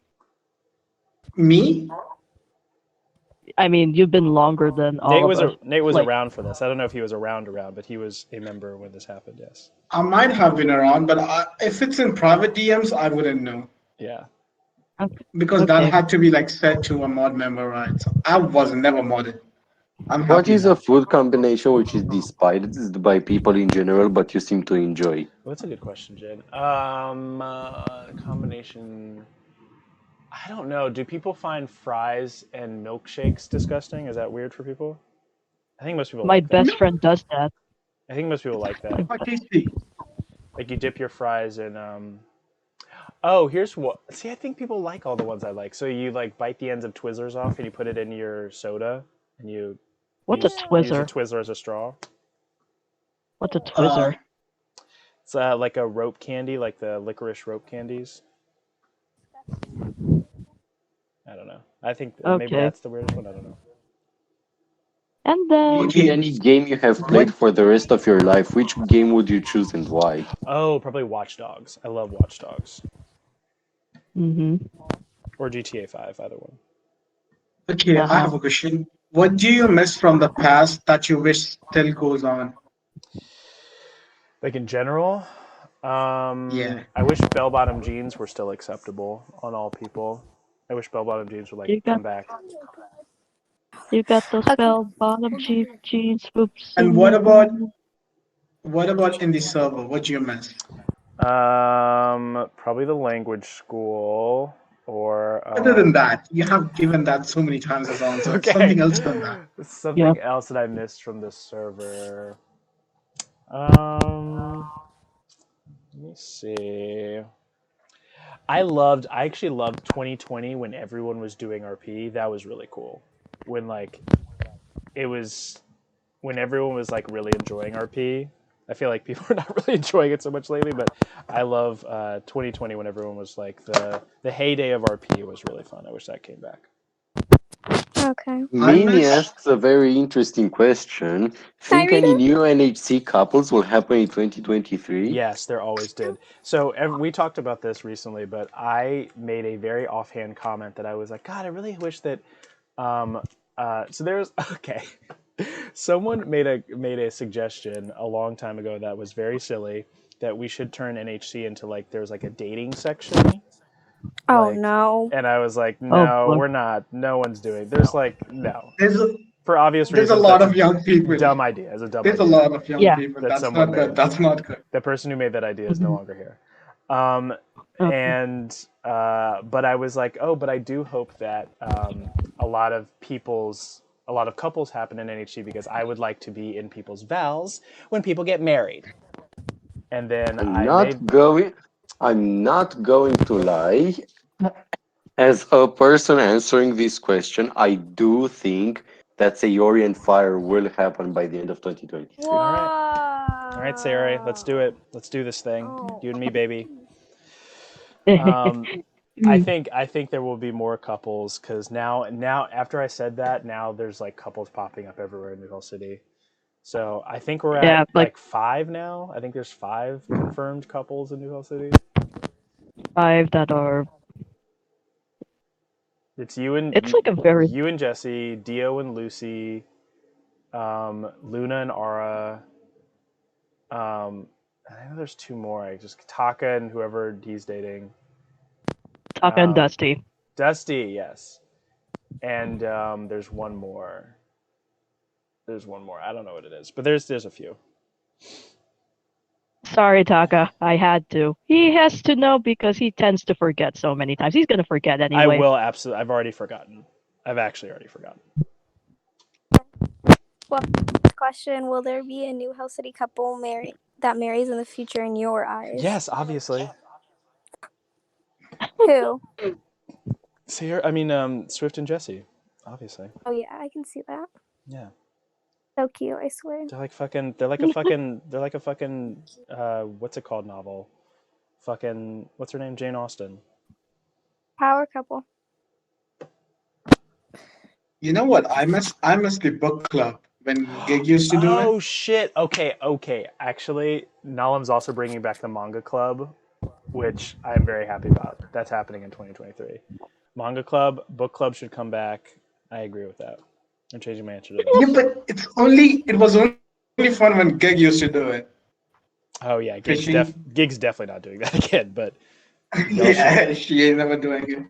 Me? I mean, you've been longer than all of us. Nate was Like, around for this. I don't know if he was around, but he was a member when this happened. Yes. I might have been around, but if it's in private DMs, I wouldn't know Yeah. because that okay. had to be like set to a mod member, right? So I was never modded. I'm What happy is a now. food combination which is despised by people in general, but you seem to enjoy? Well, that's a good question, Jen. Combination. I don't know. Do people find fries and milkshakes disgusting? Is that weird for people? I think most people My like that. best No, friend does that. I think most people like it's that. quite tasty. Like you dip your fries in. Oh, here's what. See, I think people like all the ones I like. So you like bite the ends of Twizzlers off and you put it in your soda and you What's a use a Twizzer? Twizzler as a straw. What's a Uh, Twizzer? It's like a rope candy, like the licorice rope candies. I don't know. I think maybe Okay. that's the weirdest one. I don't know. And then, If in okay, any game you have what? played for the rest of your life, which game would you choose and why? Oh, probably Watch Dogs. I love Watch Dogs mm-hmm. or GTA 5, either one. Okay, I Uh-huh. have a question. What do you miss from the past that you wish still goes on? Like in general, Yeah. I wish bell-bottom jeans were still acceptable on all people. I wish bell-bottom jeans would like You got come back. you got those Okay. bell bottom jeans, boops And in your boots. what about in the server? What do you miss? Probably the language school or Other than that, you have given that so many times as answer. okay. Something else than that. Yeah. Something else that I missed from the server. Let me see. I actually loved 2020 when everyone was doing RP. That was really cool. When like it was when everyone was like really enjoying RP. I feel like people are not really enjoying it so much lately, but I love 2020 when everyone was like the heyday of RP was really fun. I wish that came back. Okay. I Mini miss. asks a very interesting question. Hi, Think any Rita. new NHC couples will happen in 2023? Yes, there always did. So we talked about this recently, but I made a very offhand comment that I was like, God, I really wish that. Um, so there's okay. Someone made a suggestion a long time ago that was very silly that we should turn NHC into like there's like a dating section, Oh like, no. and I was like, Oh no, boy. we're not. No one's doing. There's like no, There's a, for obvious there's a reasons. lot That's a of young people. dumb idea. It's a dumb There's a idea lot of young Yeah. people. that That's someone not good. made. That's not good. The person who made that idea is no hmm longer here. Um, Okay. and but I was like, oh, but I do hope that a lot of couples happen in NHG because I would like to be in people's vows when people get married. And then I'm I not made going I'm not going to lie. As a person answering this question, I do think that Sayori and Fire will happen by the end of 2023. all right, Sarah, let's do Whoa. it. Let's do this thing, Oh. you and me, baby. Um, I think there will be more couples because now after I said that, now there's like couples popping up everywhere in New York City. So I think we're at Yeah, like like five now. I think there's five confirmed couples in New York City. 5 that are. It's It's like a very. you and Jesse, Dio and Lucy, Luna and Ara. I know there's two more. I just Taka and whoever he's dating. Taka and Dusty. Dusty, yes. and there's one more. There's one more. I don't know what it is, but there's a few. Sorry, Taka. I had to. He has to know because he tends to forget so many times. He's gonna forget I anyway. will absolutely. I've already forgotten. I've actually already forgotten. Well, question: will there be a new Hell City couple that marries in the future in your eyes? Yes, obviously. Who? Swift and Jesse, obviously. Oh yeah, I can see that. Yeah. So cute, I swear. They're like fucking. They're like a fucking. They're like a fucking. What's it called? Novel. Fucking. What's her name? Jane Austen. Power couple. You know what? I miss the book club when Gig used to do it. Oh shit. Okay. Actually, Nalam's also bringing back the manga club, which I'm very happy about. That's happening in 2023. Manga club, book club should come back. I agree with that. I'm changing my answer to Yeah, that. but it was only fun when Gig used to do it. Oh yeah, Fishing. Gig's definitely not doing that again. But Yeah, she ain't never doing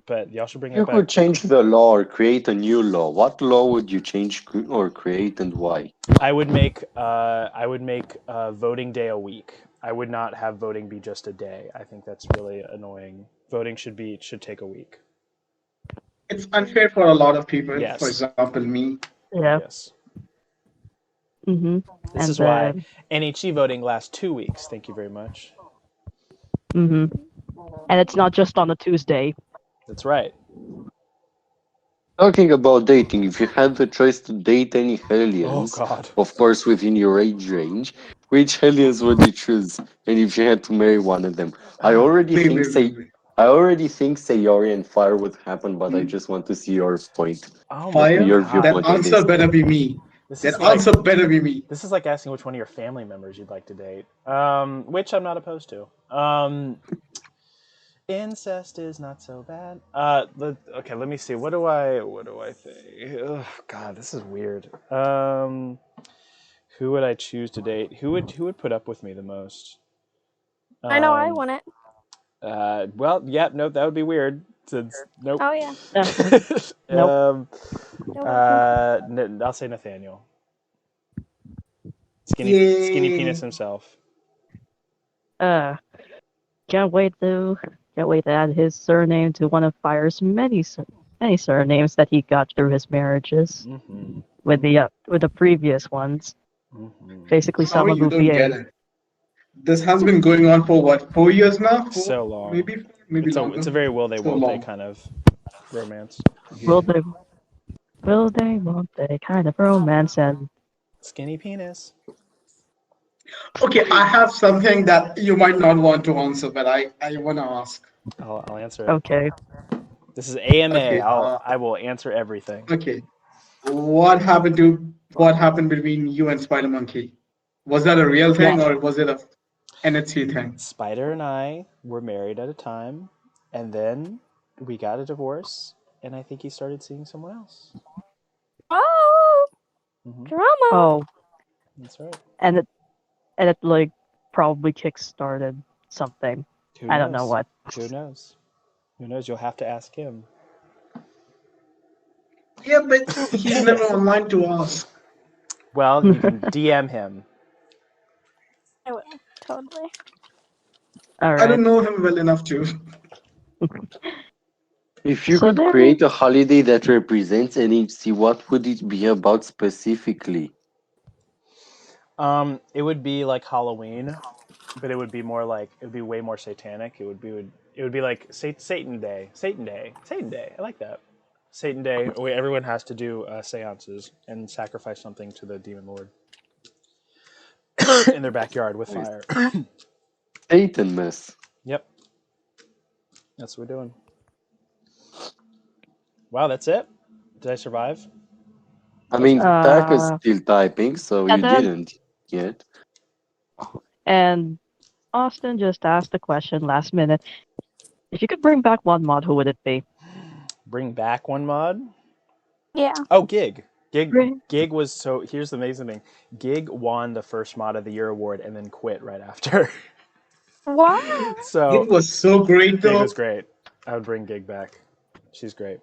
it. y'all should bring You it could back. change the law or create a new law. What law would you change or create and why? I would make voting day a week. I would not have voting be just a day. I think that's really annoying. Voting should take a week. It's unfair for a lot of people. For Yes. example, me. Yeah. Yes. Mm-hmm. This And is why NHE voting lasts 2 weeks. Thank you very much. Mm-hmm. And it's not just on a Tuesday. That's right. Talking about dating, if you had the choice to date any Oh Hellions, God. of course within your age range, which Hellions would you choose? And if you had to marry one of them, I already Wait, think wait, wait, wait. Sayori and Fire would happen, but I just want to see your point, Oh my Fire. your God. That viewpoint on answer this. better be me. This That is like answer better be me. this is like asking which one of your family members you'd like to date. Which I'm not opposed to. Incest is not so bad. Okay, let me see. What do I think? Ugh, God, this is weird. Who would I choose to date? Who would put up with me the most? I know I want it. Well, yeah, no, that would be weird. Nope. Oh yeah. Nope. I'll say Nathaniel. Skinny penis Yay. himself. Can't wait to add his surname to one of Fire's many surnames that he got through his marriages Mm-hmm. with the previous ones. Mm-hmm. Basically, some Sorry, of you don't get Bouvier. it. This has been going on for what, 4 years now? So long. Maybe It's longer. a very will they So won't they long. kind of romance. Will they, won't they kind of romance and Skinny penis. Okay, I have something that you might not want to answer, but I want to ask. I'll answer it. okay. This is AMA. Okay, I will answer everything. okay. What happened between you and Spider Monkey? Was that a real thing Yeah. or was it a NHC thing? Spider and I were married at a time, and then we got a divorce, and I think he started seeing someone else. Oh, Mhm. drama. Oh, That's right. and it like probably kick-started something. Who I don't know knows? what. Who knows? Who knows? You'll have to ask him. Yeah, but he's never online to ask. Well, you can DM him. I will totally. All I right. don't know him well enough to. If you So could there- create a holiday that represents NHC, what would it be about specifically? It would be like Halloween, but it would be way more satanic. It would be like Satan Day. Satan Day. Satan Day. I like that. Satan Day. Where everyone has to do seances and sacrifice something to the demon lord in their backyard with fire. Satan mess. Yep. That's what we're doing. Wow, that's it? Did I survive? I mean, Taka's Uh, still typing, so yeah, you that- didn't yet. and Austin just asked the question last minute. If you could bring back one mod, who would it be? Bring back one mod? Yeah. Oh, Gig. Bring- Gig was so. Here's the amazing thing. Gig won the first Mod of the Year award and then quit right after. What? It So was so great Gig though. was great. I would bring Gig back. She's great.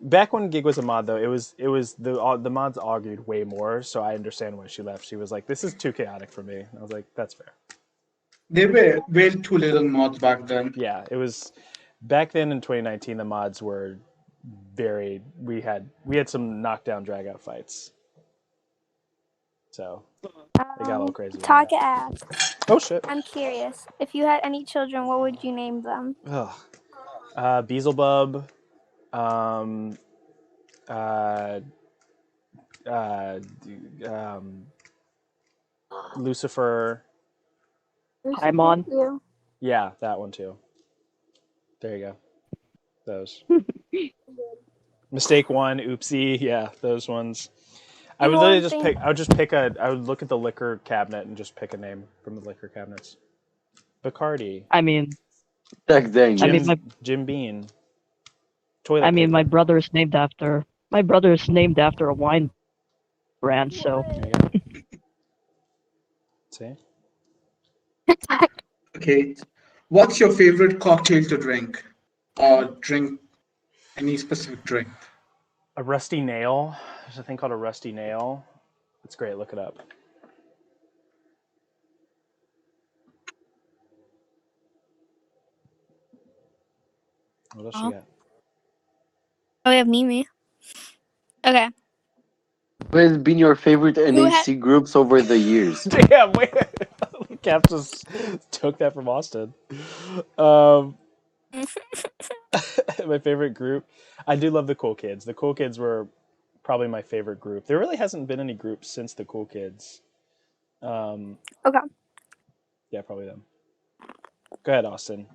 Back when Gig was a mod, though, it was the mods argued way more, so I understand why she left. She was like, "This is too chaotic for me." And I was like, "That's fair." There were way too little mods back then. Yeah, it was back then in 2019. The mods were very. We had some knockdown drag out fights, so it got a little crazy. Taka asks, Oh shit! I'm curious, if you had any children, what would you name them? Ugh. Beelzebub, um, uh, uh, um, Lucifer. Paimon. You. Yeah, that one too. There you go. Those. Mistake one, oopsie. Yeah, those ones. I would literally just pick. I would just pick a. I would look at the liquor cabinet and just pick a name from the liquor cabinets. Bacardi. I mean, Back then, I mean, yes. Jim Beam. Toilet paper. my brother's named after a wine brand. So There you go. See. Okay. What's your favorite cocktail to drink? Or drink any specific drink? A rusty nail. There's a thing called a rusty nail. It's great. Look it up. What else you got? Oh, we have Mimi. Okay. Who has been your favorite NHC groups over the years? Damn, wait. Cap just took that from Austin. My favorite group. I do love the Cool Kids. The Cool Kids were probably my favorite group. There really hasn't been any groups since the Cool Kids. Okay. Yeah, probably them. Go ahead, Austin.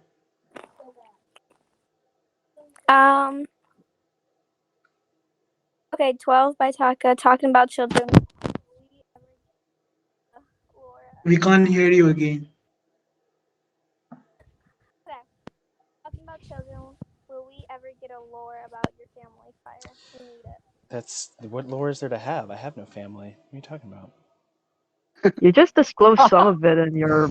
Okay, 12 by Taka, talking about children. We can't hear you again. Okay. Talking about children, will we ever get a lore about your family, Fire? We need it. That's what lore is there to have? I have no family. What are you talking about? you just disclosed some of it in your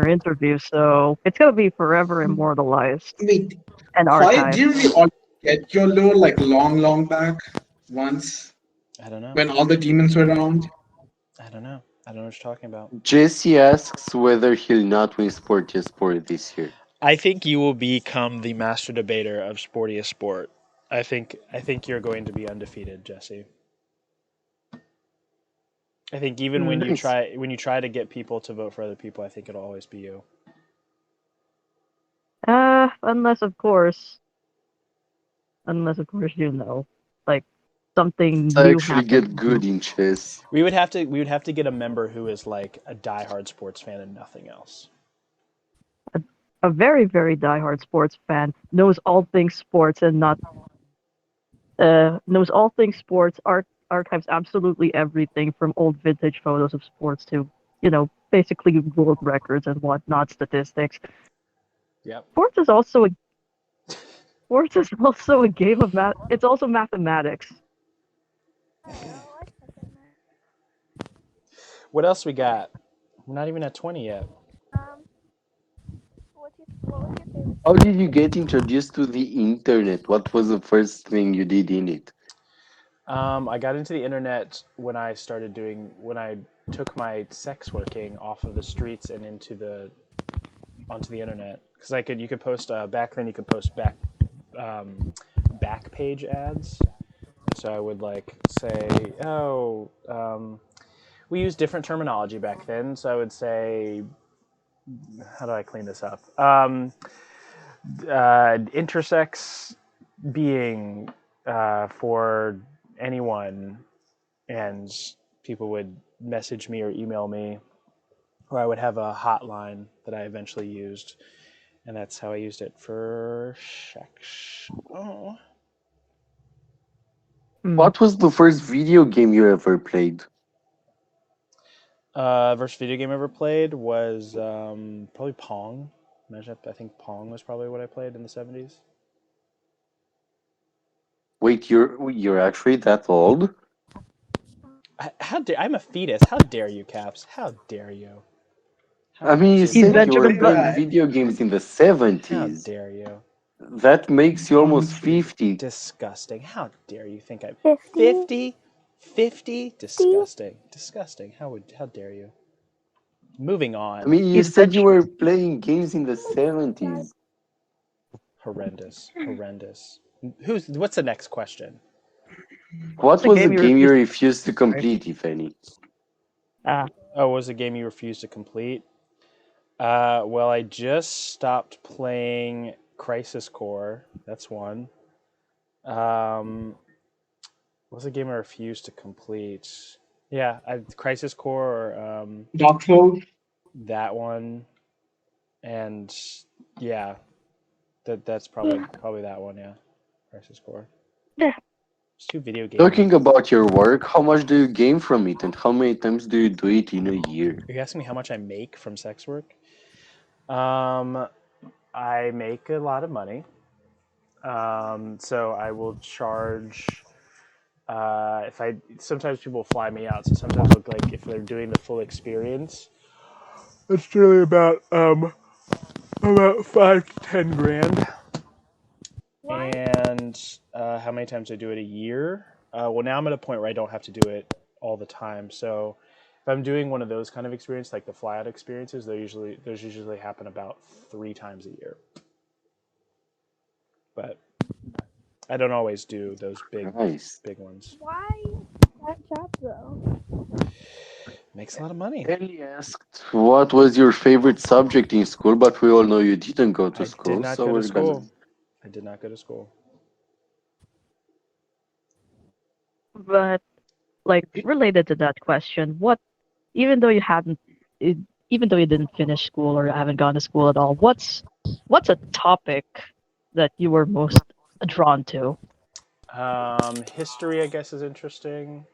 interview, so it's gonna be forever immortalized Wait, and why archived. didn't we all get your lore like long back once I don't know. when all the demons were around? I don't know. I don't know what you're talking about. Jesse asks whether he'll not win Sportiest Sport this year. I think you will become the master debater of Sportiest Sport. I think you're going to be undefeated, Jesse. I think even when you try to get people to vote for other people, I think it'll always be you. Unless of course, like something I new actually happens. get good in chess. We would have to get a member who is like a diehard sports fan and nothing else. A very, very diehard sports fan knows all things sports and not knows all things sports. Archives absolutely everything from old vintage photos of sports to basically world records and whatnot, statistics. Yep. Sports is also a game of math. It's also mathematics. What else we got? We're not even at 20 yet. What was your favorite? How did you get introduced to the internet? What was the first thing you did in it? I got into the internet when I took my sex working off of the streets and onto the internet, because you could post back then you could post back page ads. So I would like say, we use different terminology back then. So I would say, how do I clean this up? Intersex being for anyone, and people would message me or email me, or I would have a hotline that I eventually used, and that's how I used it for sex. Oh. What was the first video game you ever played? First video game I ever played was probably Pong. I think Pong was probably what I played in the 70s. Wait, you're actually that old? I'm a fetus. How dare you, Caps? How dare you? I mean, you He's said you were Benjamin playing Button. video games in the How 70s. dare you? That makes you almost Honestly. 50. Disgusting. How dare you think I'm 50? 50? 50? Disgusting. Disgusting. How dare you? Moving I on. mean, you said you Eventually, were playing games in the 70s. Horrendous. Horrendous. What's the next question? What the was the game you game you refused refused to to. complete, if any? Oh, what was a game you refused to complete? Well, I just stopped playing Crisis Core. That's one. Um, what was a game I refused to complete? Yeah, Crisis Core or Dark Souls. that one, and yeah, that's probably that one. Yeah, Crisis Core. Yeah. It's too video gamey. Talking about your work, how much do you gain from it and how many times do you do it in a year? Are you asking me how much I make from sex work? Um, I make a lot of money. So I will charge. If I sometimes people fly me out, so sometimes like if they're doing the full experience, it's really about 5 to 10 grand. What? And how many times I do it a year? Well, now I'm at a point where I don't have to do it all the time. So if I'm doing one of those kind of experiences, like the fly out experiences, those usually happen about 3 times a year. But I don't always do those Christ. big ones. Why that job though? Makes a lot of money. Ellie asked, what was your favorite subject in school? But we all know you didn't go to I did school, not so go to we're gonna. school. I did not go to school. But like related to that question, what even though you hadn't, it, even though you didn't finish school or haven't gone to school at all, what's a topic that you were most drawn to? History, I guess, is interesting.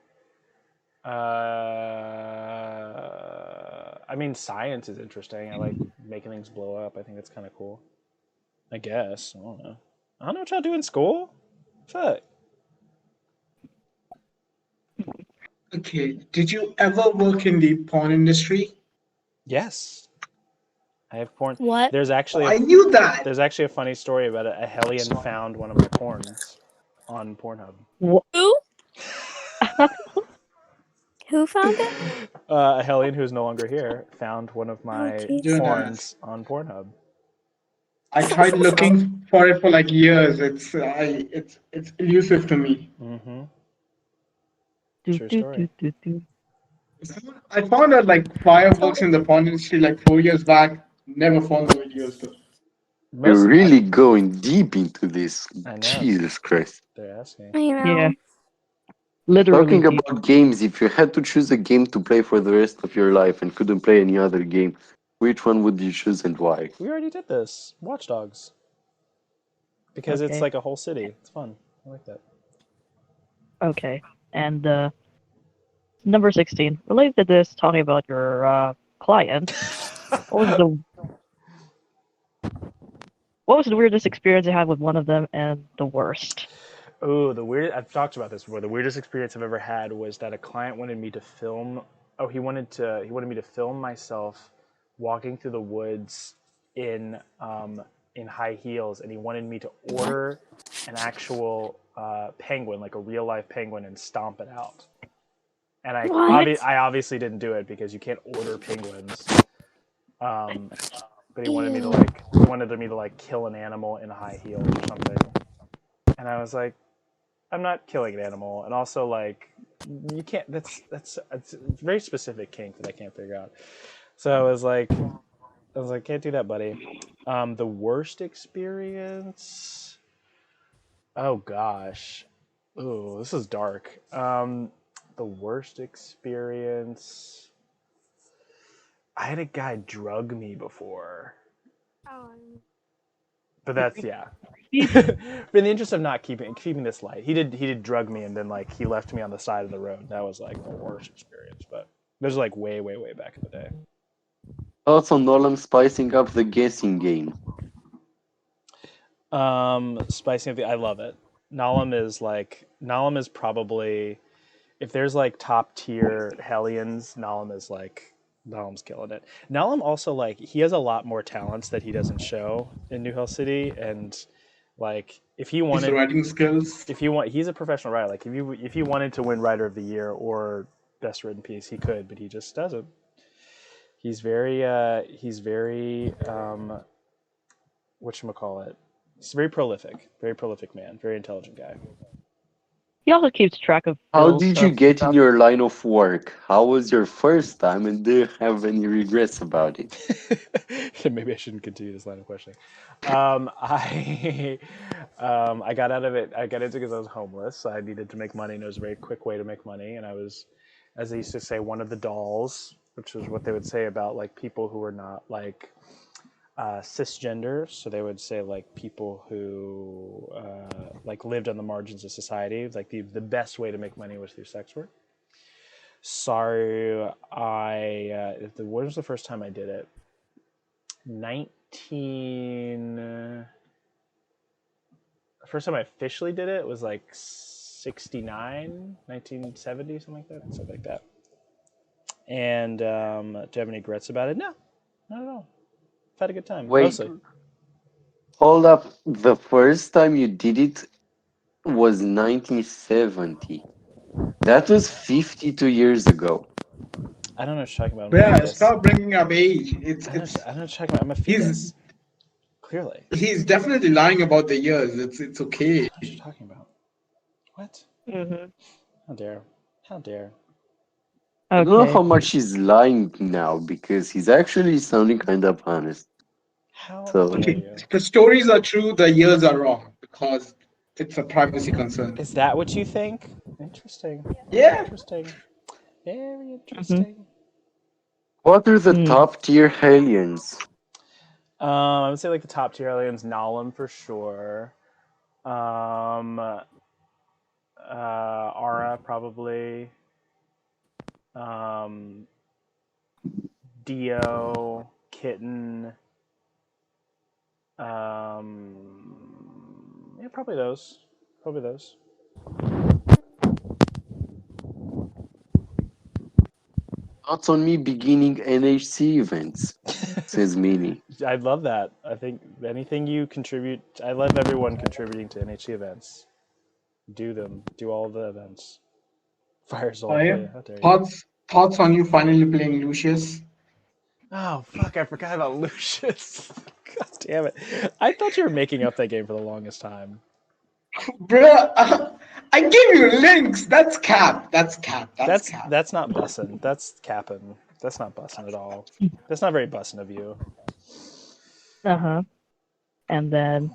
I mean, science is interesting. I like making things blow up. I think that's kind of cool. I guess. I don't know. I don't know what y'all do in school. Fuck. Okay. Did you ever work in the porn industry? Yes, I have porn. What? There's Oh, actually a I knew that. there's actually a funny story about it. A hellion found one of my porns on Pornhub. Wh- Who? Who found it? A hellion who's no longer here found one of Oh my Don't Jesus. ask. porns on Pornhub. I tried oh, looking for it for like years. It's elusive to me. Mm-hmm. do, True do, do, story. do, do. I found out like fireworks in the porn industry like 4 years back. Never found the videos though. You're Most really going deep into this. I know Jesus Christ. they're asking. I Yeah, know. literally Talking deep. about games, if you had to choose a game to play for the rest of your life and couldn't play any other game, which one would you choose and why? We already did this. Watch Dogs. Because it's Okay, like a whole city. It's fun. I like that. okay. And number 16, related to this, talking about your client. What was the what was the weirdest experience you had with one of them, and the worst? Oh, the weird. I've talked about this before. The weirdest experience I've ever had was that a client wanted me to film. Oh, he wanted me to film myself walking through the woods in high heels, and he wanted me to order an actual penguin, like a real life penguin, and stomp it out. And What? I obviously didn't do it because you can't order penguins. Um, but Ew. he wanted me to like kill an animal in high heels or something. And I was like, I'm not killing an animal, and also like you can't. That's it's a very specific kink that I can't figure out. So I was like, can't do that, buddy. The worst experience. Oh gosh. Ooh, this is dark. The worst experience. I had a guy drug me before, Um, but that's yeah. In the interest of not keeping this light, he did drug me and then like he left me on the side of the road. That was like the worst experience. But this was like way back in the day. Also, Nolan spicing up the guessing game. Spicing up I love it. Nalam is probably if there's like top tier Hellions, Nalam's killing it. Nalam also like he has a lot more talents that he doesn't show in New Hell City, and Like if he His wanted, writing skills. he's a professional writer. Like if he wanted to win Writer of the Year or Best Written Piece, he could, but he just doesn't. He's very whatchamacallit. He's very prolific man, very intelligent guy. He also keeps track of How Bill's did you stuff. get in your line of work? How was your first time, and do you have any regrets about it? Maybe I shouldn't continue this line of questioning. I I got out of it. I got into it because I was homeless. So I needed to make money, and it was a very quick way to make money. And I was, as they used to say, one of the dolls, which was what they would say about like people who were not like cisgender. So they would say like people who like lived on the margins of society. Like the best way to make money was through sex work. So when was the first time I did it? 19 First time I officially did it was like 69, 1970, something like that. And do you have any regrets about it? No, not at all. I've had a good time, Wait, mostly. hold up. The first time you did it was 1970. That was 52 years ago. I don't know what you're talking about. I'm a Yeah, fetus. stop bringing up age. I don't know what you're talking about. I'm a He's fetus. Clearly. he's definitely lying about the years. It's I don't okay. know what you're talking about. What? Hmm. How dare? How dare? I don't know Okay. how much he's lying now because he's actually sounding kind of honest. How So, dare Okay, you? the stories are true, the years are wrong because it's a privacy concern. Is that what you think? Interesting. Yeah. Interesting. Very Hmm. interesting. what are the Hmm. top tier aliens? I would say like the top tier aliens, Nalum for sure. Aura probably. Um, Dio, Kitten. Yeah, probably those. Probably those. Thoughts on me beginning NHC events, says Mini. I love that. I think anything you contribute, I love everyone contributing to NHC events. Do them. Do all the events. Fire Oh, Soul. Oh yeah. yeah, how dare you? Thoughts on you finally playing Lucius? Oh fuck! I forgot about Lucius. God damn it! I thought you were making up that game for the longest time. Bruh, I gave you links. That's cap. That's cap. That's cap. That's not bussin'. That's capping. That's not bussin' at all. That's not very bussin' of you. Uh-huh. And then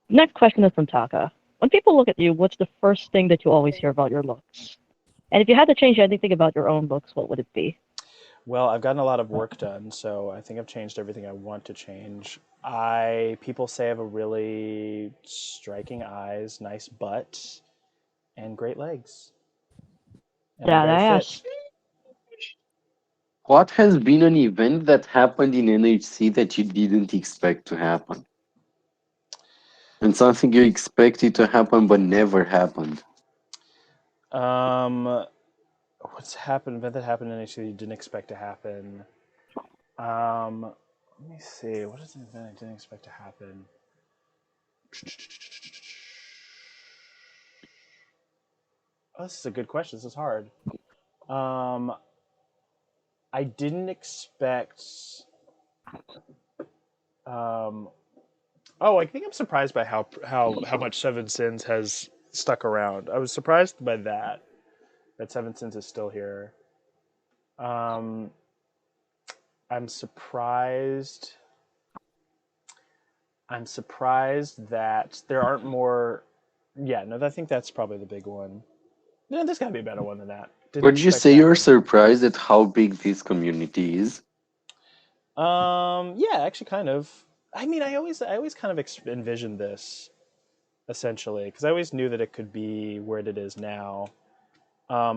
next question is from Taka. When people look at you, what's the first thing that you always hear about your looks? And if you had to change anything about your own looks, what would it be? Well, I've gotten a lot of work done, so I think I've changed everything I want to change. People say I have a really striking eyes, nice butt, and great legs, and I'm That very fit. ass. What has been an event that happened in NHC that you didn't expect to happen? And something you expected to happen but never happened? Um, what's happened? Event that happened in actually you didn't expect to happen. Let me see. What is an event I didn't expect to happen? Oh, this is a good question. This is hard. Um, I didn't expect. Um, oh, I think I'm surprised by how much Seven Sins has stuck around. I was surprised by that. That Seven Sins is still here. Um, I'm surprised. I'm surprised that there aren't more. Yeah, no, I think that's probably the big one. No, there's got to be a better one than that. Didn't Would you expect to say you're happen. surprised at how big this community is? Yeah, actually, kind of. I mean, I always kind of envisioned this essentially because I always knew that it could be where it is now.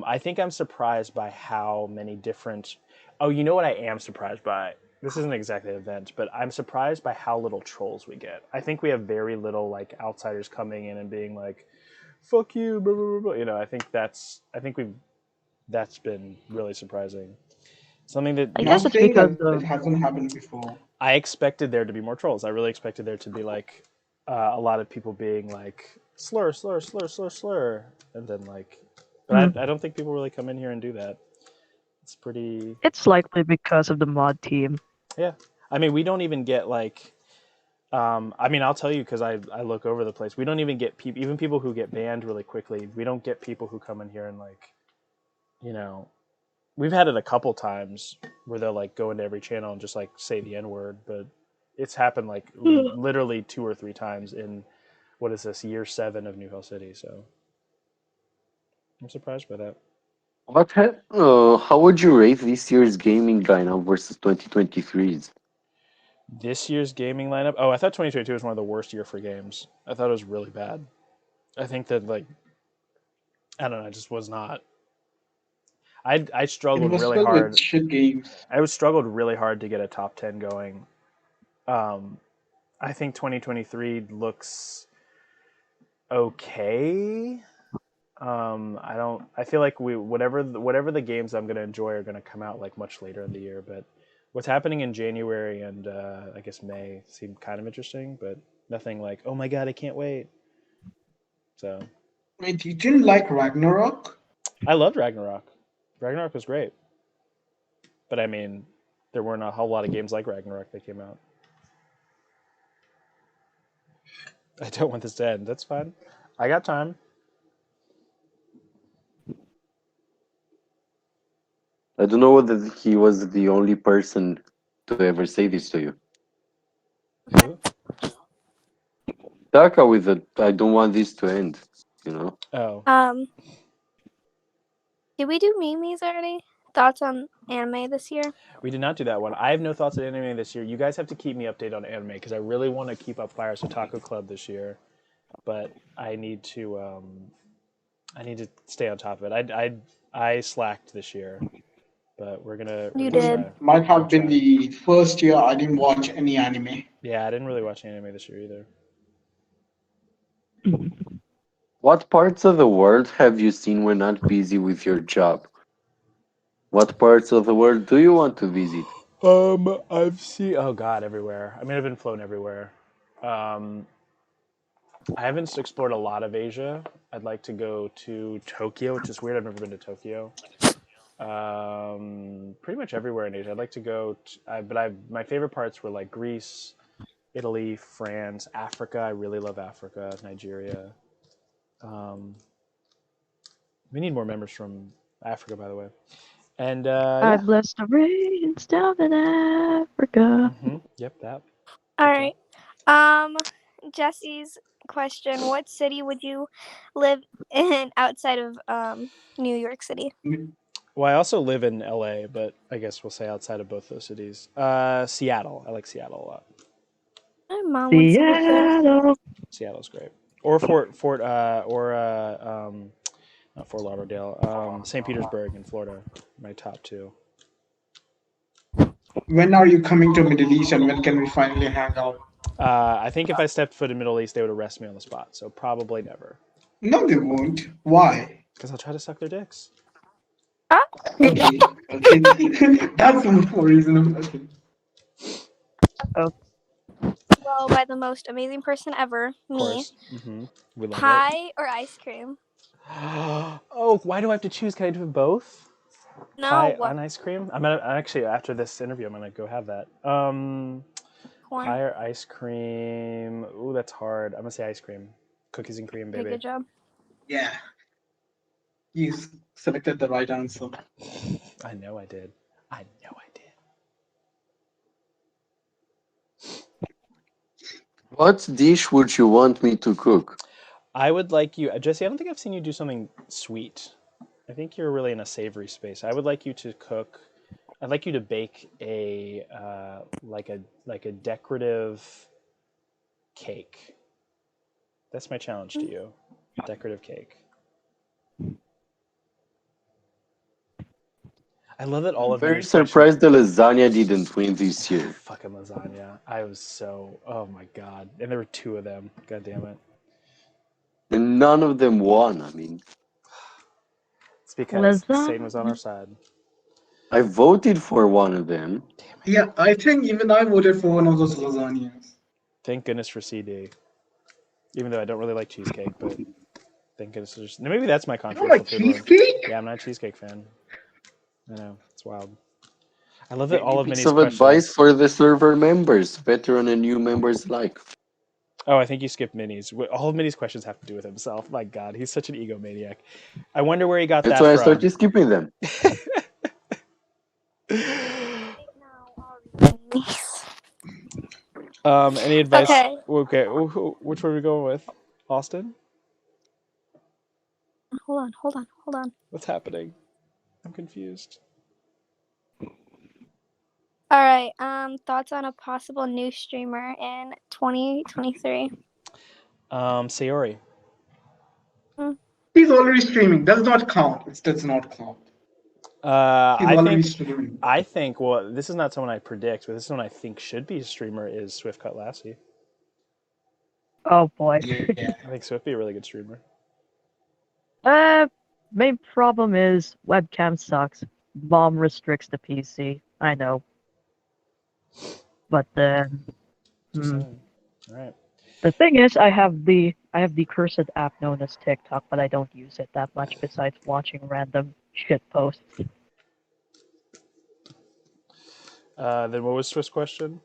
I think I'm surprised by how many different. Oh, you know what I am surprised by? This isn't exactly an event, but I'm surprised by how little trolls we get. I think we have very little like outsiders coming in and being like, "Fuck you," blah, blah, blah, blah. You know. I think we've. That's been really surprising. Something that I guess Not it's saying because that it of hasn't happened before. I expected there to be more trolls. I really expected there to be like a lot of people being like slur, slur, slur, slur, slur, and then like, Hmm. but I don't think people really come in here and do that. It's pretty, It's likely because of the mod team. yeah. I mean, we don't even get like, I mean, I'll tell you because I look over the place. We don't even get people, even people who get banned really quickly. We don't get people who come in here and like, you know, we've had it a couple times where they'll like go into every channel and just like say the N word, but it's happened like literally 2 or 3 times in what is this year 7 of New Hell City. So I'm surprised by that. How would you rate this year's gaming lineup versus 2023's? This year's gaming lineup. Oh, I thought 2022 was one of the worst year for games. I thought it was really bad. I think that like I don't know, I just was not. I It struggled was really filled with hard. shit games. I was struggled really hard to get a top 10 going. Um, I think 2023 looks okay. I don't. I feel like we whatever the games I'm gonna enjoy are gonna come out like much later in the year. But what's happening in January and I guess May seem kind of interesting, but nothing like oh my god I can't wait. So Wait, you didn't like Ragnarok? I loved Ragnarok. Ragnarok was great, but I mean there weren't a whole lot of games like Ragnarok that came out. I don't want this to end. That's fine. I got time. I don't know whether he was the only person to ever say this to you. Who? Taka with the I don't want this to end, you know? Oh, Did we do memes already? Thoughts on anime this year? we did not do that one. I have no thoughts on anime this year. You guys have to keep me updated on anime because I really want to keep up Fire Otaku Club this year, but I need to stay on top of it. I slacked this year, but we're You gonna This did. try. might We're gonna have been try. the first year I didn't watch any anime. Yeah, I didn't really watch anime this year either. What parts of the world have you seen when not busy with your job? What parts of the world do you want to visit? I've seen oh god everywhere. I mean, I've been flown everywhere. Um, I haven't explored a lot of Asia. I'd like to go to Tokyo, which is weird. I've never been to Tokyo. Pretty much everywhere in Asia. I'd like to go, but my favorite parts were like Greece, Italy, France, Africa. I really love Africa, Nigeria. Um, we need more members from Africa, by the way. And I yeah, bless the rains down in Africa. yep, that. All Good job. right. Jesse's question: what city would you live in outside of New York City? Well, I also live in LA, but I guess we'll say outside of both those cities. Seattle. I like Seattle a lot. My mom wants to live there. Seattle. Seattle's great. Or not Fort Lauderdale, St. Petersburg in Florida. My top two. When are you coming to Middle East and when can we finally hang out? I think if I stepped foot in Middle East, they would arrest me on the spot. So probably never, No, they won't. Why? because I'll try to suck their dicks. Ah, Okay, okay. That's more reasonable. Okay. well, by the most amazing person ever, Of me. course. We love Pie or ice cream? it. Oh, why do I have to choose? Can I do both? Pie No. and ice cream. I'm actually after this interview. I'm gonna go have that. Corn. Pie or ice cream? Ooh, that's hard. I'm gonna say ice cream. Cookies and cream, Okay, baby. good job. Yeah, you selected the right answer. I know I did. I know I did. What dish would you want me to cook? I would like you, Jesse. I don't think I've seen you do something sweet. I think you're really in a savory space. I would like you to cook. I'd like you to bake a like a decorative cake. That's my challenge to you. Decorative cake. I love that all of Very May's questions. surprised the lasagna didn't win this year. Fucking lasagna. I was so. Oh my god. And there were 2 of them. God damn it. And none of them won. I mean, It's because Lasagna. Satan was on our side. I voted for one of them. Yeah, I think even I voted for one of those lasagnas. Thank goodness for CD. Even though I don't really like cheesecake, but I think it's just maybe that's my You don't controversial like food one. cheesecake? Yeah, I'm not a cheesecake fan. I know it's wild. I love that Any all of piece Minnie's of advice questions. for the server members, veteran and new members alike? Oh, I think you skipped Minnie's. All of Minnie's questions have to do with himself. My God, he's such an egomaniac. I wonder where he got That's that why I from. started skipping them. Any advice? Okay, Okay, which one are we going with? Austin? hold on. What's happening? I'm confused. All right. Thoughts on a possible new streamer in 2023? Sayori. He's already streaming. Does not count. It does not count. He's I already think streaming. well, this is not someone I predict, but this is someone I think should be a streamer is Swift Cut Lassie. Oh boy. Yeah. I think Swift be a really good streamer. Main problem is webcam sucks. Mom restricts the PC. I know. But then Just saying. All right. the thing is I have the cursed app known as TikTok, but I don't use it that much besides watching random shit posts. Then what was Swift's question?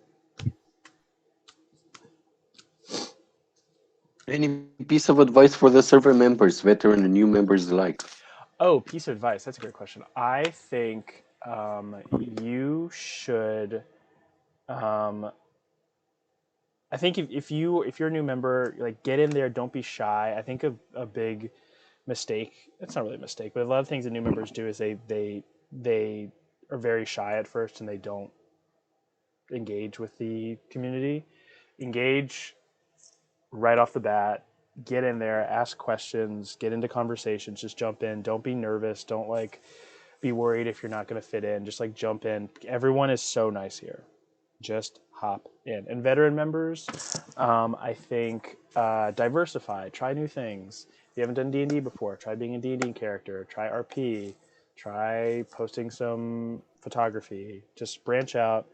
Any piece of advice for the server members, veteran and new members alike? Oh, piece of advice. That's a great question. I think you should. I think if you're a new member, like get in there. Don't be shy. I think a big mistake. It's not really a mistake, but a lot of things that new members do is they are very shy at first and they don't engage with the community. Engage right off the bat. Get in there, ask questions, get into conversations, just jump in. Don't be nervous. Don't like be worried if you're not going to fit in. Just like jump in. Everyone is so nice here. Just hop in. And veteran members, I think diversify. Try new things. If you haven't done D&D before, try being a D&D character. Try RP. Try posting some photography. Just branch out.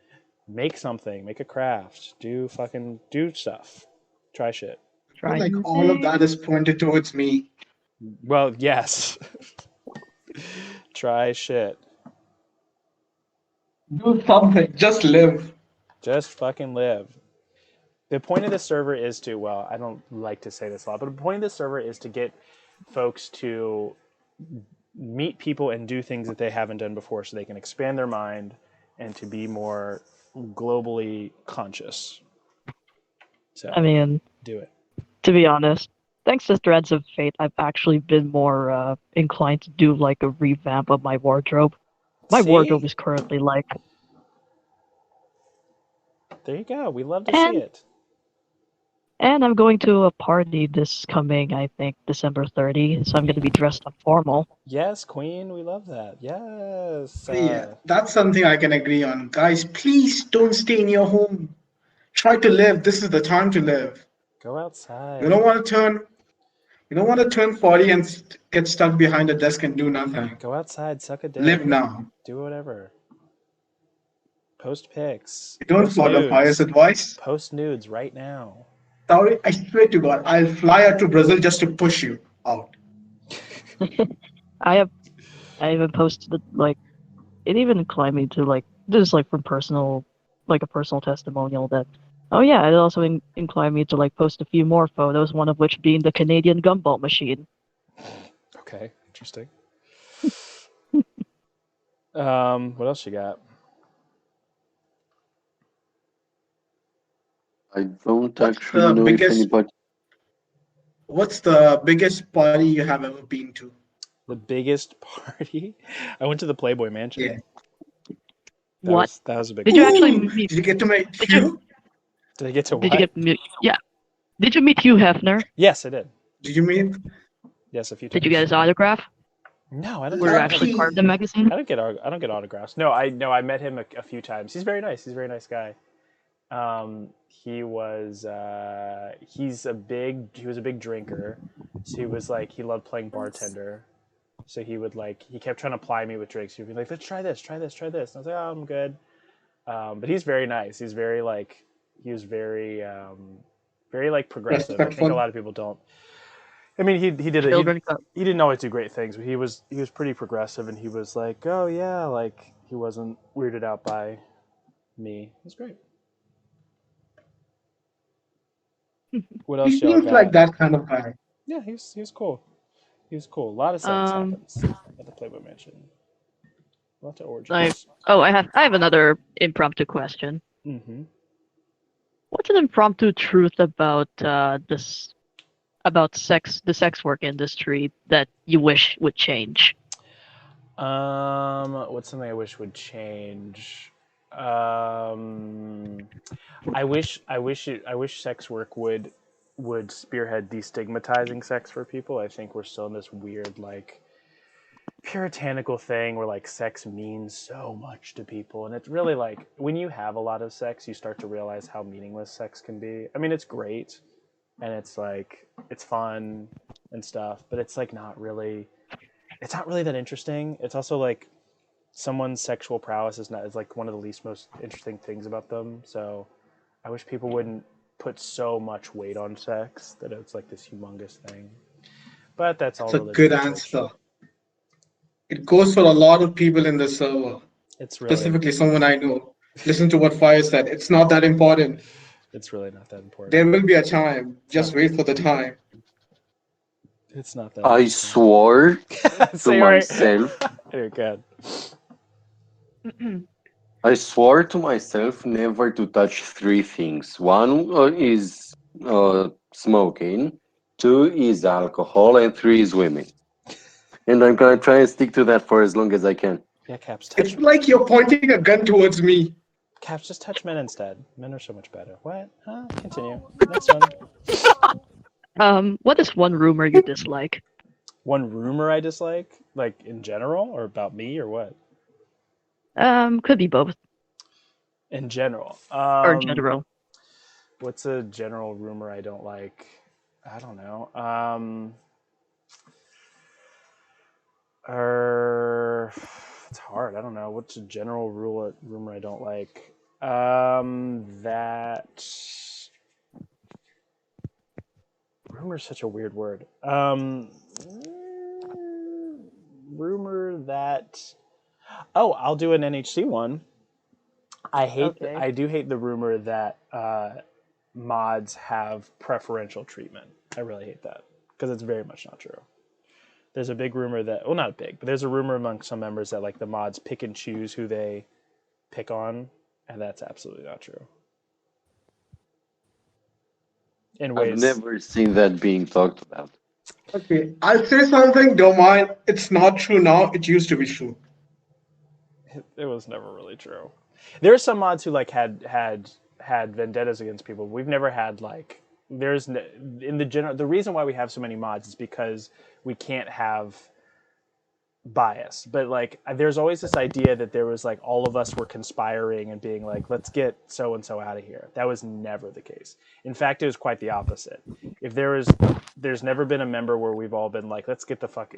Make something. Make a craft. Do stuff. Try shit. Try Like new all of things. that is pointed towards me. Well, yes. Try shit. Do something. Just live. Just fucking live. The point of this server is to, well, I don't like to say this a lot, but the point of this server is to get folks to meet people and do things that they haven't done before so they can expand their mind and to be more globally conscious. So, I mean, do it. to be honest, thanks to Threads of Fate, I've actually been more inclined to do like a revamp of my wardrobe. My wardrobe See? is currently like, There you go. We love to see it. and I'm going to a party this coming, I think, December 30, so I'm going to be dressed up formal. Yes, Queen. We love that. Yes. Yeah, that's something I can agree on. Guys, please don't stay in your home. Try to live. This is the time to live. Go outside. You don't want to turn. You don't want to turn 40 and get stuck behind a desk and do nothing. Go outside. Suck a dick. Live now. Do whatever. Post pics. Don't Post follow Fire's nudes. advice. Post nudes right now. Sorry, I swear to God, I'll fly out to Brazil just to push you out. I even posted like it even inclined me to like this is like from personal like a personal testimonial that oh yeah it also inclined me to like post a few more photos, one of which being the Canadian gumball machine. Okay, interesting. What else you got? I don't What's actually the know if biggest? anybody. What's the biggest party you have ever been to? The biggest party? I went to the Playboy Mansion. Yeah. What? That was a big Did party. you actually Ooh, meet? did you get to meet Did you Hugh? Did I get to did what? you get yeah? Did you meet Hugh Hefner? Yes, I did. Did you meet? Yes, a few times. Did you get his autograph? No, I don't. We're get actually Lucky. part of the magazine. I don't get autographs. No, I met him a few times. He's very nice. He's a very nice guy. He was he was a big drinker. So he loved playing bartender. So he kept trying to ply me with drinks. He'd be like, let's try this, try this, try this. And I was like, oh, I'm good. But he's very nice. He was very very like progressive. I think a Respectful. lot of people don't. I mean, he did it. Children cut. He didn't always do great things, but he was pretty progressive, and he was like, oh yeah, like he wasn't weirded out by me. It was great. What He else y'all seems like got? that kind of guy. Yeah, he was cool. He was cool. A lot of sex Um, happens at the Playboy Mansion. Lots of I orgies. I have another impromptu question. Mm-hmm. What's an impromptu truth about this about the sex work industry that you wish would change? What's something I wish would change? Um, I wish sex work would spearhead destigmatizing sex for people. I think we're still in this weird like puritanical thing where like sex means so much to people, and it's really like when you have a lot of sex, you start to realize how meaningless sex can be. I mean, it's great and it's like it's fun and stuff, but it's like it's not really that interesting. It's also like someone's sexual prowess is like one of the least most interesting things about them. So I wish people wouldn't put so much weight on sex that it's like this humongous thing. But that's all That's a religion good and church. answer. It goes for a lot of people in the server, It's really specifically someone I know. Listen to what Fire said. It's not that important. it's really not that important. There will be a time. It's Just not wait for the time. it's not that I interesting. swore to Say right. myself. You're good. I swore to myself never to touch three things. One is smoking, two is alcohol, and three is women. And I'm gonna try and stick to that for as long as I can. Yeah, Caps, It's like you're pointing a gun towards me. Caps, just touch men instead. Men are so much better. What? Huh? Continue. No, Next one. What is one rumor you dislike? One rumor I dislike, like in general, or about me, or what? Could be both In general. or general. What's a general rumor I don't like? I don't know. It's hard. I don't know. What's a general rumor I don't like? That rumor is such a weird word. Rumor that I'll do an NHC one. Okay. I do hate the rumor that mods have preferential treatment. I really hate that because it's very much not true. There's a big rumor that, well, not big, but there's a rumor among some members that like the mods pick and choose who they pick on, and that's absolutely not true. In I've ways, never seen that being talked about. Okay, I'll say something. Don't mind. It's not true now. It used to be true. it was never really true. There are some mods who like had vendettas against people. We've never had like in the general. The reason why we have so many mods is because we can't have bias, but like there's always this idea that there was like all of us were conspiring and being like, let's get so and so out of here. That was never the case. In fact, it was quite the opposite. If there's never been a member where we've all been like, let's get the fuck,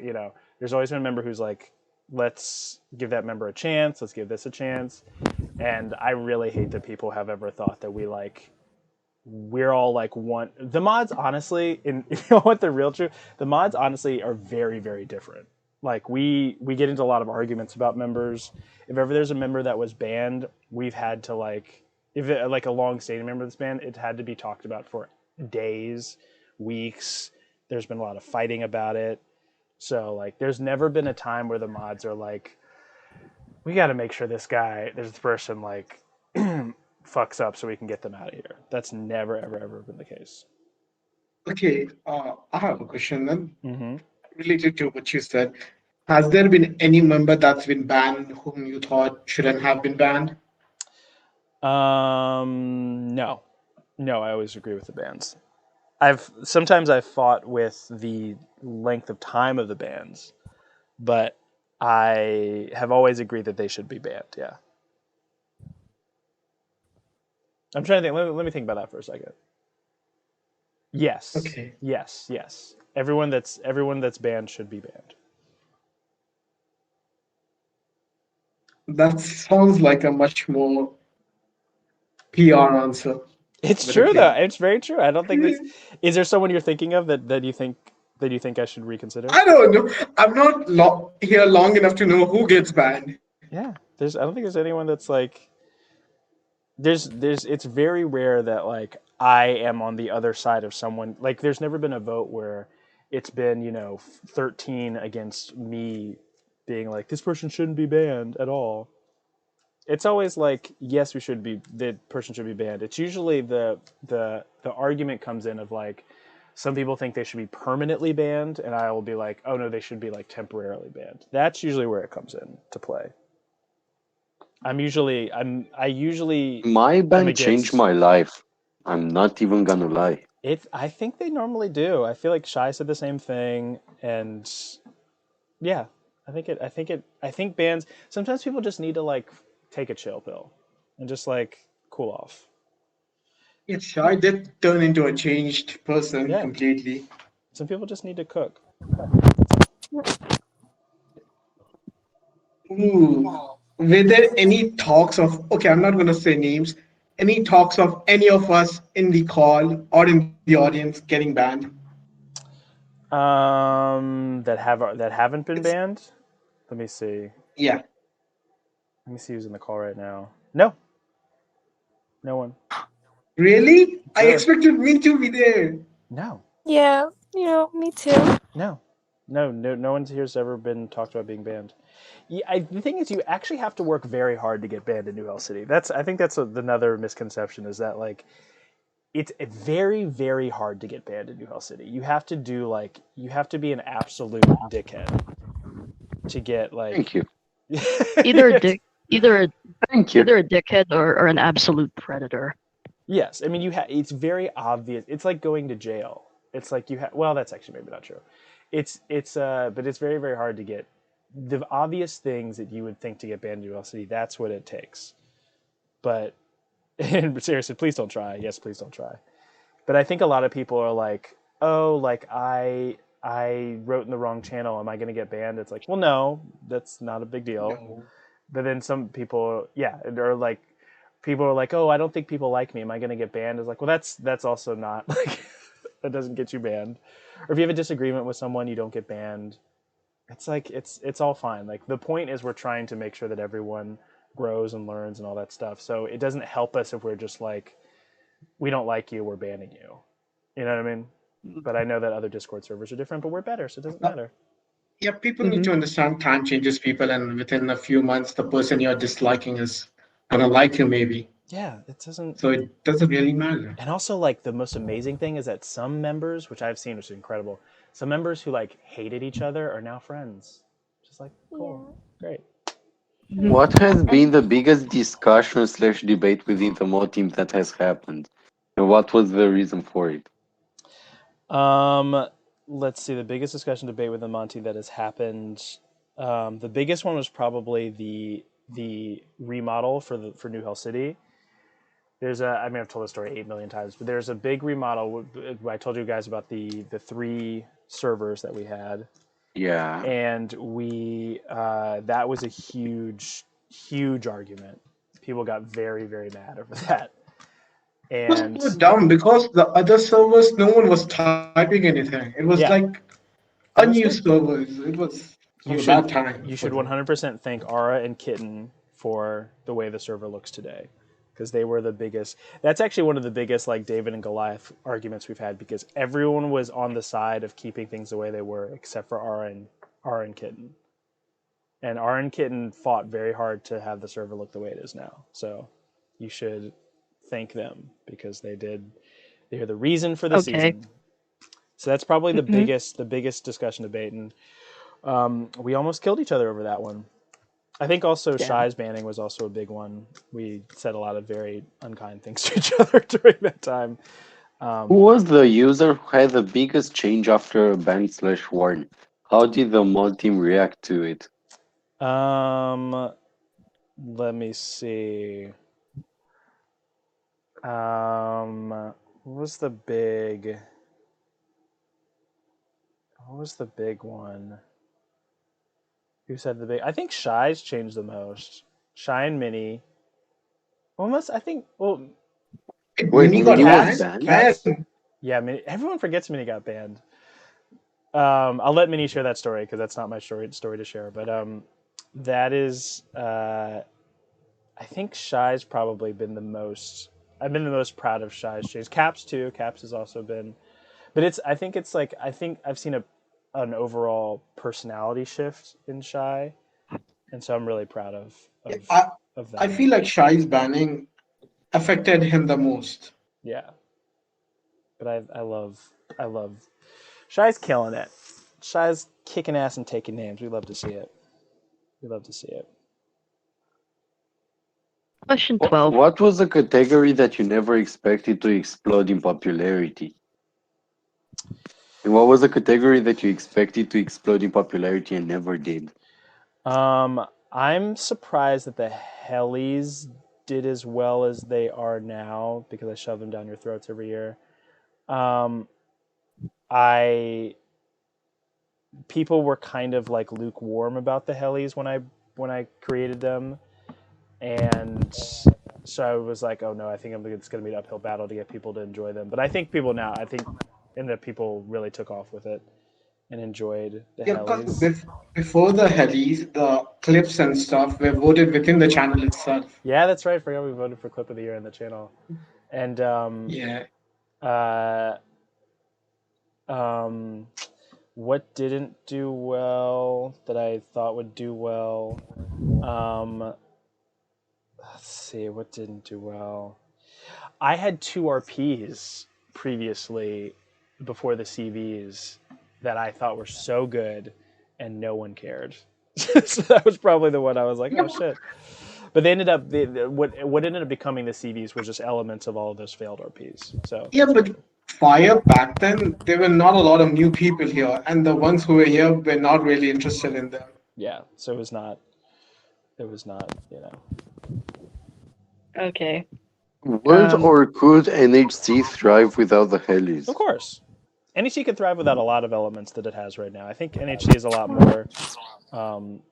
there's always been a member who's like, let's give that member a chance, let's give this a chance. And I really hate that people have ever thought that we're all like one. The mods honestly, and you know what the real truth, the mods honestly are very, very different. Like we get into a lot of arguments about members. If ever there's a member that was banned, we've had to like, if it, like a long-standing member that's banned, it had to be talked about for days, weeks. There's been a lot of fighting about it. So like, there's never been a time where the mods are like, we got to make sure this person like fucks up so we can get them out of here. That's never ever ever been the case. Okay, I have a question then Mm-hmm. related to what you said. Has there been any member that's been banned whom you thought shouldn't have been banned? No, I always agree with the bans. I've fought with the length of time of the bans, but I have always agreed that they should be banned. Yeah, I'm trying to think. Let me think about that for a second. Yes, Okay, yes. Everyone that's banned should be banned. that sounds like a much more PR answer. It's But true though. okay. It's very true. I don't think this. Is there someone you're thinking of that you think I should reconsider? I don't know. I'm not here long enough to know who gets banned. Yeah, there's. I don't think there's anyone that's like. There's. It's very rare that like I am on the other side of someone. Like, there's never been a vote where it's been 13 against me being like this person shouldn't be banned at all. It's always like yes, we should be. The person should be banned. It's usually the argument comes in of like some people think they should be permanently banned, and I will be like, oh no, they should be like temporarily banned. That's usually where it comes in to play. I usually My am ban changed against my life. I'm not even gonna lie. it. I think they normally do. I feel like Shy said the same thing, and yeah, I think bands sometimes people just need to like take a chill pill and just like cool off. Yes, I did turn into a changed person Yeah, completely. some people just need to cook. Ooh. Were there any talks of, okay, I'm not going to say names, any talks of any of us in the call or in the audience getting banned? That haven't been It's, banned. Let me see. yeah. Let me see who's in the call right now. No, no one. Really? I Really? expected me to be there. No, Yeah, me too. no, no one's here's ever been talked about being banned. Yeah, the thing is, you actually have to work very hard to get banned in New Hell City. I think that's another misconception is that like it's very very hard to get banned in New Hell City. You have to be an absolute dickhead to get Thank like. you. Either a Yes. dick, either a, Thank you. either a dickhead or an absolute predator. Yes, I mean it's very obvious. It's like going to jail. It's like you have. Well, that's actually maybe not true. But it's very very hard to get the obvious things that you would think to get banned in New Hell City. That's what it takes. But and seriously, please don't try. Yes, please don't try. But I think a lot of people are like, oh, like I wrote in the wrong channel. Am I going to get banned? It's like, well, no, that's not a big deal. No. But then some people, yeah, or like people are like, oh, I don't think people like me. Am I going to get banned? It's like, well, that's also not like that doesn't get you banned. Or if you have a disagreement with someone, you don't get banned. It's like it's all fine. Like the point is we're trying to make sure that everyone grows and learns and all that stuff. So it doesn't help us if we're just like we don't like you, we're banning you. You know what I mean? But I know that other Discord servers are different, but we're better, so it doesn't matter. Yeah, people need Hmm. to understand time changes people, and within a few months, the person you're disliking is going to like you, maybe. Yeah, it doesn't. So it doesn't really matter. And also, like the most amazing thing is that some members, which I've seen, which is incredible, some members who like hated each other are now friends. Just like cool, Yeah. great. Hmm. What has been the biggest discussion slash debate within the mod team that has happened? And what was the reason for it? Um, let's see. The biggest discussion debate with the Monty that has happened. The biggest one was probably the remodel for New Hell City. I mean I've told the story 8 million times, but there's a big remodel. I told you guys about the three servers that we had, Yeah. and we that was a huge argument. People got very very mad over that, It was and so dumb because the other servers, no one was typing anything. It was like yeah, it was unused good. servers. It was You a bad should time you for should them. 100% thank Ara and Kitten for the way the server looks today, because they were the biggest. That's actually one of the biggest like David and Goliath arguments we've had because everyone was on the side of keeping things the way they were except for Ara and Kitten. And Ara and Kitten fought very hard to have the server look the way it is now. So you should thank them because they're the reason for the Okay. season. So that's probably Hmm. the biggest discussion debate, and we almost killed each other over that one. I think also Yeah. Shy's banning was also a big one. We said a lot of very unkind things to each other during that time. Who was the user who had the biggest change after a ban slash warn? How did the mod team react to it? Um, let me see. What was the big? What was the big one? Who said the big? I think Shy's changed the most. Shy and Minnie. Almost, I think. Well, Wait, Mini got Mini was Cats, banned? banned? Man, cats. Yeah, everyone forgets Minnie got banned. I'll let Minnie share that story because that's not my story to share. But that is, I think Shy's probably been the most. I've been the most proud of Shy's change. Caps too. Caps has also been, but it's. I think it's like I think I've seen an overall personality shift in Shy, and so I'm really proud I, of I that. feel like Shai's banning affected him the most. Yeah, but I love Shy's killing it. Shy's kicking ass and taking names. We love to see it. We love to see it. Question What 12. what was a category that you never expected to explode in popularity? And what was a category that you expected to explode in popularity and never did? I'm surprised that the Hellies did as well as they are now because I shove them down your throats every year. Um, I People were kind of like lukewarm about the Hellies when I created them, and so I was like, oh no, I think it's going to be an uphill battle to get people to enjoy them. But I think people now, I think, and that people really took off with it and enjoyed the Yeah, because Hellies. before the headies, the clips and stuff were voted within the channel itself. Yeah, that's right. I forgot we voted for Clip of the Year on the channel, and Yeah. uh, um, what didn't do well that I thought would do well. Um, let's see, what didn't do well. I had two RPs previously before the CVs that I thought were so good, and no one cared. So that was probably the one I was like, oh shit. But they ended up what ended up becoming the CVs was just elements of all of those failed RPs. So Yeah, that's but good. Fire back then, there were not a lot of new people here, and the ones who were here were not really interested in them. Yeah. So it was not, you know. Okay. Would Um, or could NHC thrive without the Of Hellies? course. NHC could thrive without a lot of elements that it has right now. I think NHC is a lot more um,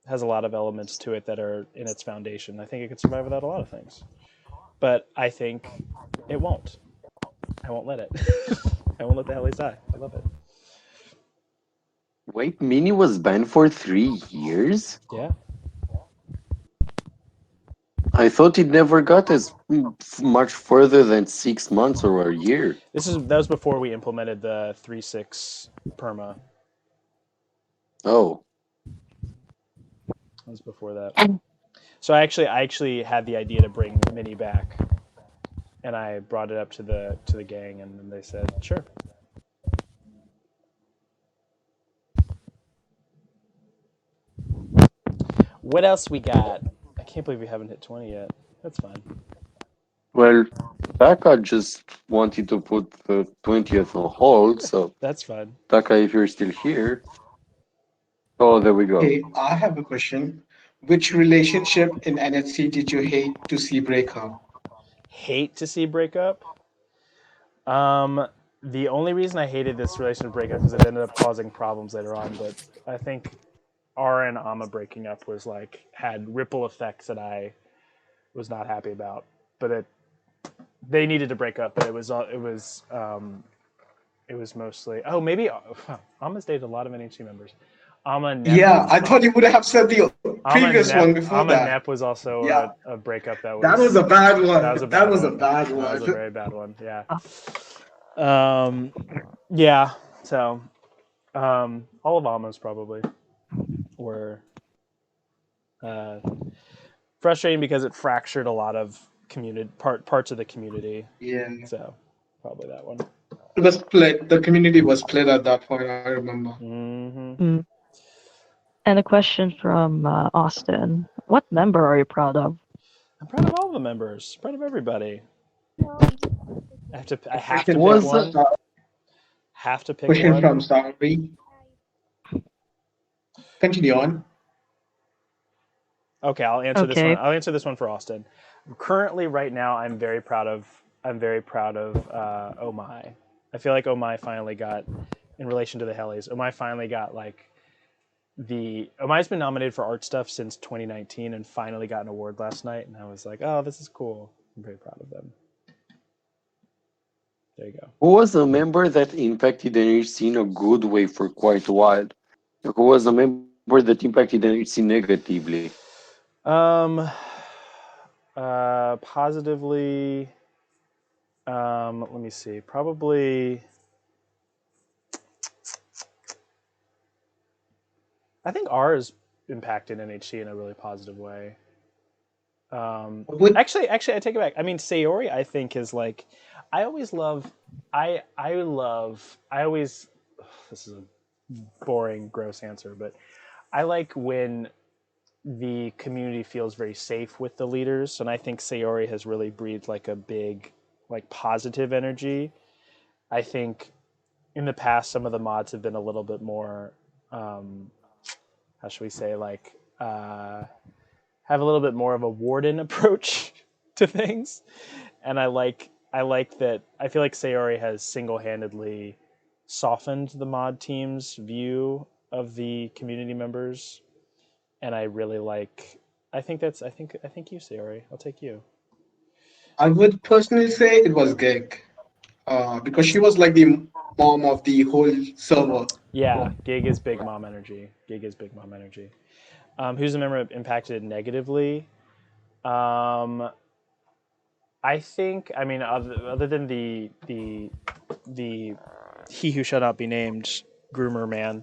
has a lot of elements to it that are in its foundation. I think it could survive without a lot of things. But I think it won't. I won't let it. I won't let the Hellies die. I love it. Wait, Mini was banned for 3 years? Yeah. I thought it never got as much further than 6 months or a year. That was before we implemented the 3-6 perma. Oh, That was before that. So I actually had the idea to bring Mini back, and I brought it up to the gang, and then they said sure. What else we got? I can't believe we haven't hit 20 yet. That's fine. well, Taka just wanted to put the 20th on hold, so That's fine. Taka, if you're still here. Oh, there we go. Okay, I have a question. Which relationship in NHC did you hate to see break up? Hate to see breakup. Um, the only reason I hated this relationship breakup because it ended up causing problems later on. But I think Ara and Ama breaking up was like had ripple effects that I was not happy about. But they needed to break up. But it was mostly maybe Ama's dated a lot of NHC members. Ama Nep Yeah, I thought you would have said the previous one before Ama that. Nep was also Yeah, a breakup that was a bad that was a one. That bad was a one. bad That was a one. very bad one. Yeah. Um, yeah. So all of Ama's probably were uh, frustrating because it fractured a lot of parts of the community. Yeah, So probably that one. it was split. The community was split at that point. I remember. Hmm. mm. And a question from Austin. What member are you proud of? I'm proud of all the members. Proud of everybody. No, A I have to question pick from Was one. Have to pick question one. from Sari. Continue on. Okay, I'll answer this one. Okay. I'll answer this one for Austin. Currently, right now, I'm very proud of Oh My. I feel like Oh My finally got, in relation to the Hellies, Oh My finally got like Oh My's been nominated for art stuff since 2019 and finally got an award last night, and I was like, oh, this is cool. I'm very proud of them. There you go. Who was a member that impacted NHC in a good way for quite a while? Who was a member that impacted NHC negatively? Um, positively. Let me see. Probably. I think ours impacted NHC in a really positive way. Would Actually, I take it back. I mean, Sayori, I think is like, I always love, I love, I always. This is a boring, gross answer, but I like when the community feels very safe with the leaders, and I think Sayori has really breathed like a big, like positive energy. I think in the past, some of the mods have been a little bit more, um, how should we say, like have a little bit more of a warden approach to things, and I like that. I feel like Sayori has single-handedly softened the mod team's view of the community members, and I really like. I think you, Sayori. I'll take you. I would personally say it was Gig, because she was like the mom of the whole server. Yeah, Gig is big mom energy. Gig is big mom energy. Who's a member impacted negatively? Um, I think. I mean, other than the he who shall not be named groomer man.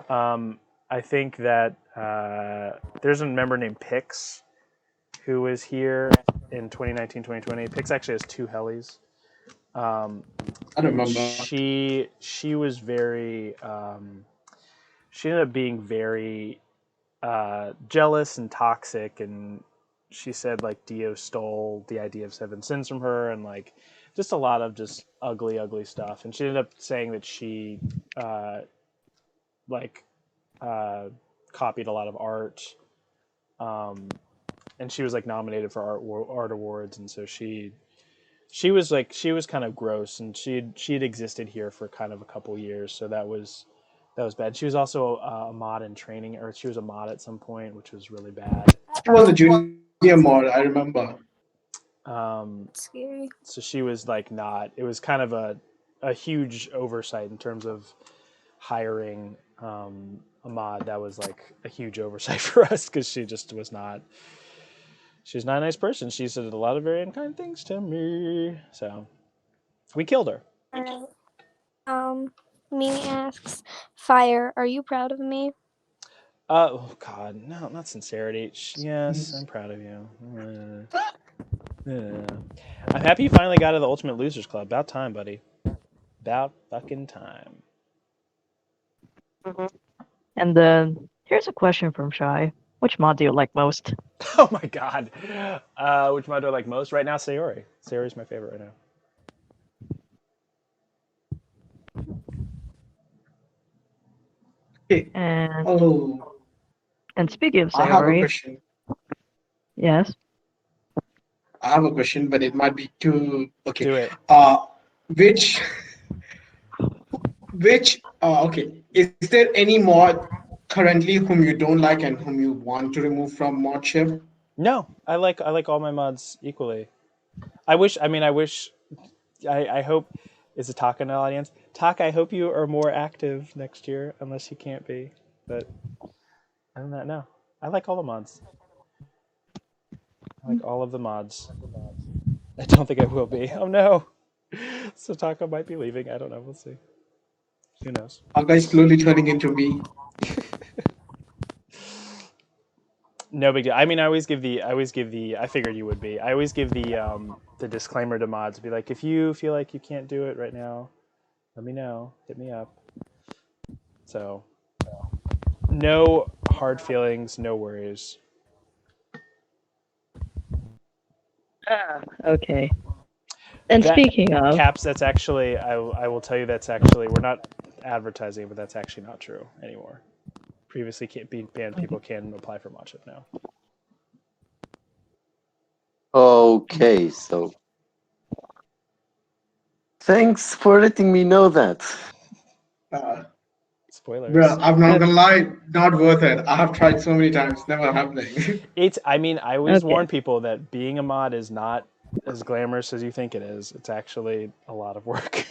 I think that there's a member named Pix who was here in 2019, 2020. Pix actually has two helis. I And remember. she was very she ended up being very jealous and toxic, and she said like Dio stole the idea of seven sins from her, and like just a lot of just ugly stuff. And she ended up saying that she uh, like uh, copied a lot of art, um, and she was like nominated for art awards, and so she was kind of gross, and she had existed here for kind of a couple years, so that was bad. She was also a mod in training, or she was a mod at some point, which was really bad. She was a junior mod, I remember. Scary. So she was like not. It was kind of a huge oversight in terms of hiring a mod. That was like a huge oversight for us because she just was not. She's not a nice person. She said a lot of very unkind things to me. So we killed her. Alright. Mimi asks, Fire, are you proud of me? Oh God, no, not sincerity. Yes, I'm proud of you. I'm happy you finally got out of the Ultimate Losers Club. About time, buddy. About fucking time. And then here's a question from Shy. Which mod do you like most? Oh my God. Which mod do I like most right now? Sayori. Sayori's my favorite right now. Okay. And Oh, speaking of I have a Sayori, question. yes. I have a question, but it might be too okay. Do it. Which okay, is there any mod currently whom you don't like and whom you want to remove from modship? No, I like all my mods equally. I wish. I mean, I wish. I hope. Is a Taka in the audience? Taka, I hope you are more active next year, unless you can't be. But other than that, no. I like all the mods. I like all of the mods. I don't think I will be. Oh no. So Taka might be leaving. I don't know. We'll see. Who knows? Are guys slowly turning into me? No big deal. I mean, I always give the. I figured you would be. I always give the disclaimer to mods. Be like, if you feel like you can't do it right now, let me know. Hit me up. So, no hard feelings, no worries. Okay. And That speaking of, Caps. That's actually. I will tell you. That's actually. We're not advertising, but that's actually not true anymore. Previously, can't be banned. People can apply for mod ship now. Okay, so thanks for letting me know that. Uh, Spoilers. Bro, I'm not gonna lie, not worth it. I have tried so many times, never happening. It's. I mean, I always okay, warn people that being a mod is not as glamorous as you think it is. It's actually a lot of work.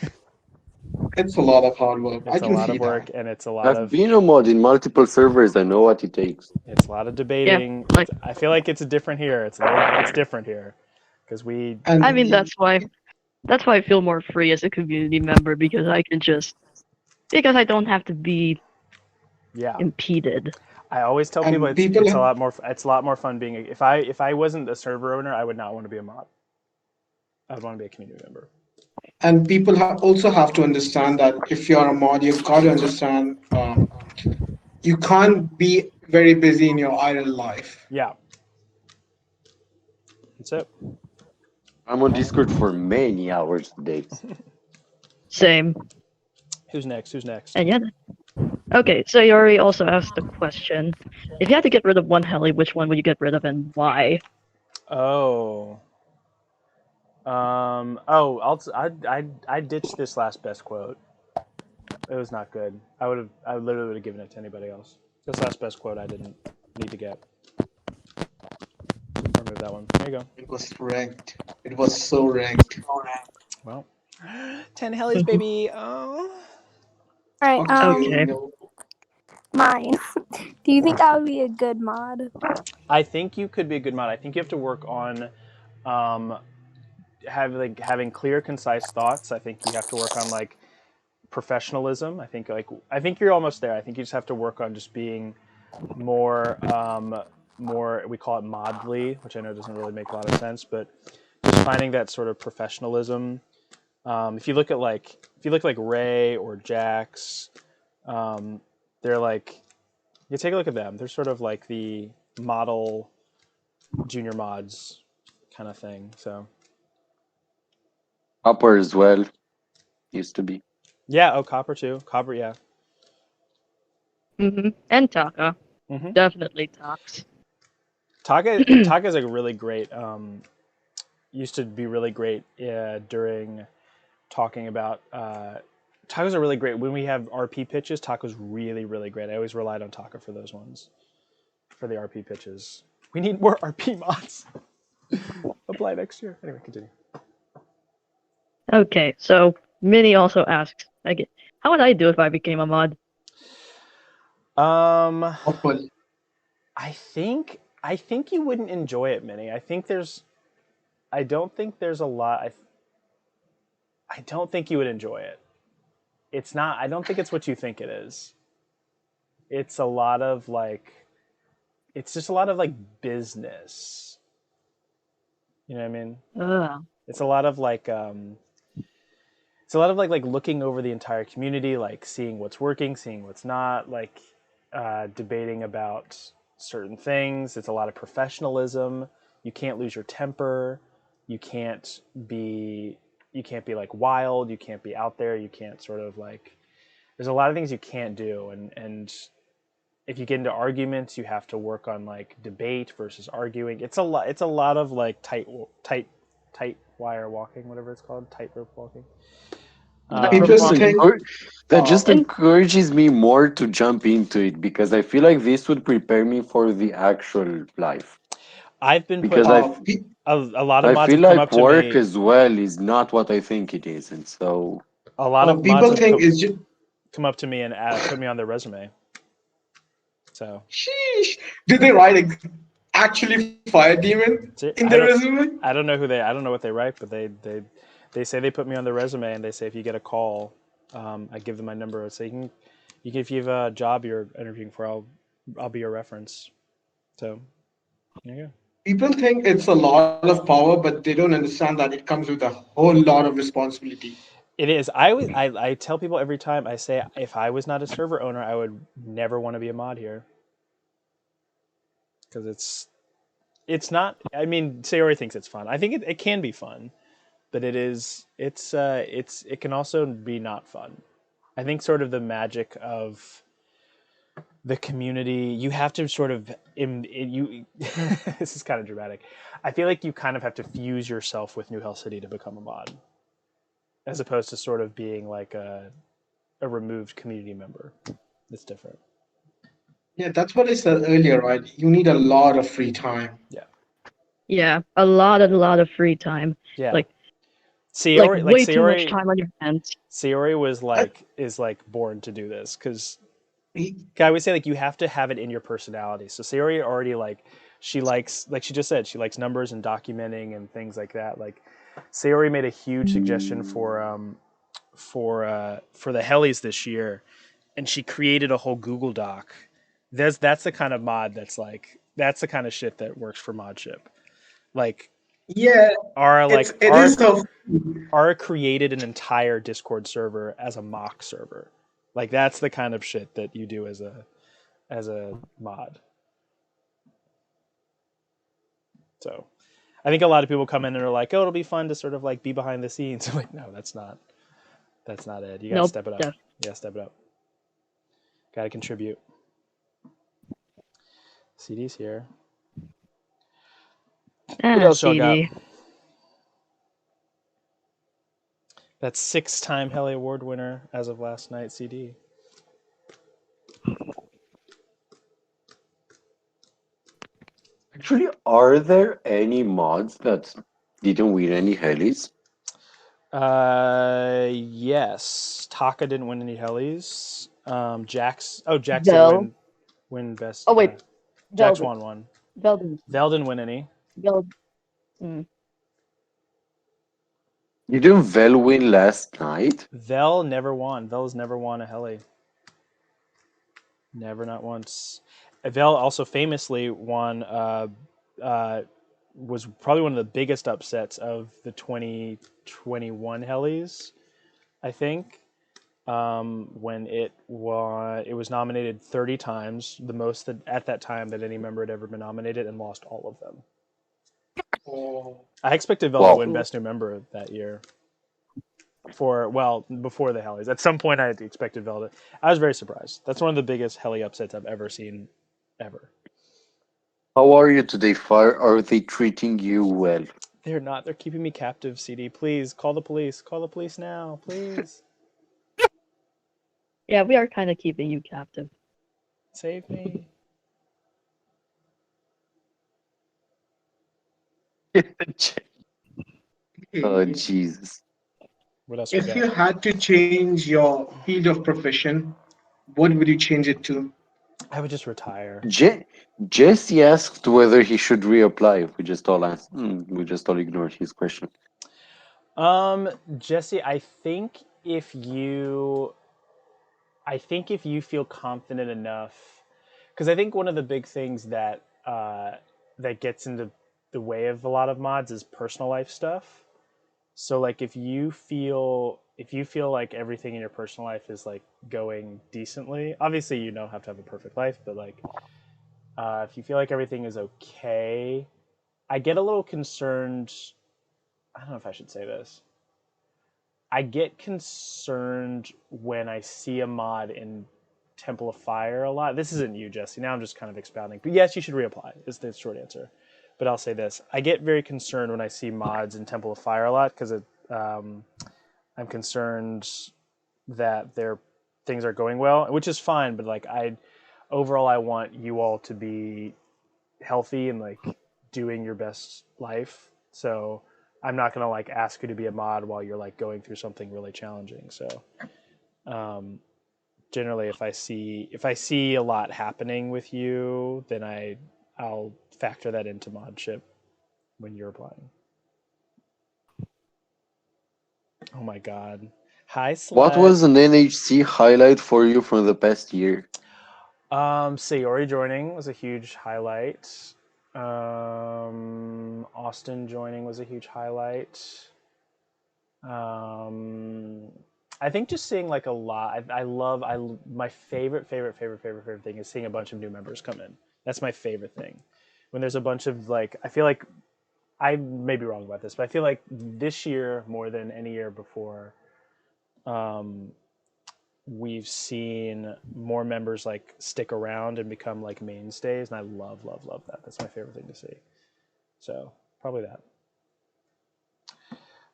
It's a lot of hard work. I It's a can lot see of that. work, and it's a lot I've of been a mod in multiple servers. I know what it takes. Yeah, debating. like I feel like it's different here. It's different here because we I And mean that's why I feel more free as a community member because I don't have to be yeah. impeded. I always tell people and people have, it's a lot more fun being if I wasn't a server owner, I would not want to be a mod. I would want to be a community member. and people also have to understand that if you're a mod, you've got to understand you can't be very busy in your idle life. Yeah, that's it. I'm on Discord for many hours a day. Same. Who's next? Who's next? And yeah. Okay, so Yori also asked the question: if you had to get rid of one heli, which one would you get rid of and why? Oh. Oh, I ditched this last best quote. It was not good. I literally would have given it to anybody else. This last best quote I didn't need to get. Remove that one. There you go. It was ranked. It was so ranked. Well, 10 helis, baby. Oh. All right. Okay. Mine. Do you think I would be a good mod? I think you could be a good mod. I think you have to work on um, having clear, concise thoughts. I think you have to work on like professionalism. I think you're almost there. I think you just have to work on just being more more. We call it modly, which I know doesn't really make a lot of sense, but just finding that sort of professionalism. If you look like Ray or Jax, they're like you take a look at them. They're sort of like the model junior mods kind of thing. So Upper as well used to be. yeah, oh Copper too. Copper, yeah. And Taka. Mm-hmm. Definitely Tox. Taka's like really great. Used to be really great during talking about. Taka's are really great when we have RP pitches. Taka's really really great. I always relied on Taka for those ones, for the RP pitches. We need more RP mods. Apply next year. Anyway, continue. Okay, so Minnie also asked, like, how would I do if I became a mod? Awful. I think you wouldn't enjoy it, Minnie. I don't think there's a lot. I don't think you would enjoy it. It's not. I don't think it's what you think it is. It's a lot of like. It's just a lot of like business. You know what I mean? Ugh. It's a lot of like. It's a lot of like looking over the entire community, like seeing what's working, seeing what's not, like debating about certain things. It's a lot of professionalism. You can't lose your temper. You can't be like wild. You can't be out there. You can't sort of like. There's a lot of things you can't do, and if you get into arguments, you have to work on like debate versus arguing. It's a lot. It's a lot of like tight wire walking, whatever it's called, tightrope walking. Like People Just walking. think that just And encourages me more to jump into it because I feel like this would prepare me for the actual life. I've been put Because uh, pe- a lot of I mods feel have come like up to work me. as well is not what I think it is, and so A lot of mods people have think it's just. come up to me and put me on their resume. So, Sheesh. Did they write actually Fire Demon in their resume? I don't know I don't know what they write, but they say they put me on their resume and they say if you get a call, I give them my number. So you can if you have a job you're interviewing for, I'll be your reference. So there you go. People think it's a lot of power, but they don't understand that it comes with a whole lot of responsibility. It is. I tell people every time I say if I was not a server owner, I would never want to be a mod here because it's not. I mean, Sayori thinks it's fun. I think it can be fun, but it can also be not fun. I think sort of the magic of the community, you have to sort of you. This is kind of dramatic. I feel like you kind of have to fuse yourself with New Hell City to become a mod, as opposed to sort of being like a removed community member. It's different. Yeah, that's what I said earlier, right? You need a lot of free time. Yeah. Yeah, a lot of free time. Yeah. Like Sayori, like way too much Sayori, time on your hands. Sayori was I, like is like born to do this because he- I would say like you have to have it in your personality. So Sayori already like she likes like she just said she likes numbers and documenting and things like that. Like Sayori made a huge suggestion for the Hellies this year, and she created a whole Google Doc. That's the kind of mod that's like that's the kind of shit that works for modship. Like yeah, our it's like it our is so. Ara created an entire Discord server as a mock server. Like that's the kind of shit that you do as a mod. So I think a lot of people come in and are like, "Oh, it'll be fun to sort of like be behind the scenes." I'm like, no, that's not it. You gotta Nope. step it up. Def- You gotta step it up. Gotta contribute. CD's here. What else y'all got? CD. That 6-time Heli Award winner as of last night, CD. Actually, are there any mods that didn't win any helis? Yes. Taka didn't win any Helis. Jax did Vel. win best. Oh wait, Jax Velden. won one. Velden. Vel didn't win any. Velden. Mm. Didn't Vel win last night? Vel never won. Vel's never won a Heli. Never, not once. Vel also famously won. Was probably one of the biggest upsets of the 2021 Helis. I think when it was nominated 30 times, the most that at that time that any member had ever been nominated, and lost all of them. Oh, I expected Vel to Wow. win Best New Member that year. Before the Hellies. At some point, I had expected Vel to. I was very surprised. That's one of the biggest Heli upsets I've ever seen, ever. How are you today, Fire? Are they treating you well? They're not. They're keeping me captive. CD, please call the police. Call the police now, please. Yeah, we are kind of keeping you captive. Save me. Oh, Jesus. What else we if got? you had to change your field of profession, what would you change it to? I would just retire. Jesse asked whether he should reapply. We just all ignored his question. Jesse, I think if you feel confident enough, because I think one of the big things that gets into the way of a lot of mods is personal life stuff. So like if you feel like everything in your personal life is like going decently, obviously you don't have to have a perfect life, but like if you feel like everything is okay, I get a little concerned. I don't know if I should say this. I get concerned when I see a mod in Temple of Fire a lot. This isn't you, Jesse. Now I'm just kind of expounding. But yes, you should reapply, is the short answer. But I'll say this. I get very concerned when I see mods in Temple of Fire a lot because I'm concerned that their things are going well, which is fine. But like overall, I want you all to be healthy and like doing your best life. So I'm not gonna like ask you to be a mod while you're like going through something really challenging. So generally, if I see a lot happening with you, then I'll factor that into modship when you're applying. Oh my god. Hi What Slut. was an NHC highlight for you from the past year? Sayori joining was a huge highlight. Austin joining was a huge highlight. I think just seeing like a lot. My favorite thing is seeing a bunch of new members come in. That's my favorite thing. When there's a bunch of like, I feel like I may be wrong about this, but I feel like this year more than any year before, we've seen more members like stick around and become like mainstays, and I love that. That's my favorite thing to see. So probably that.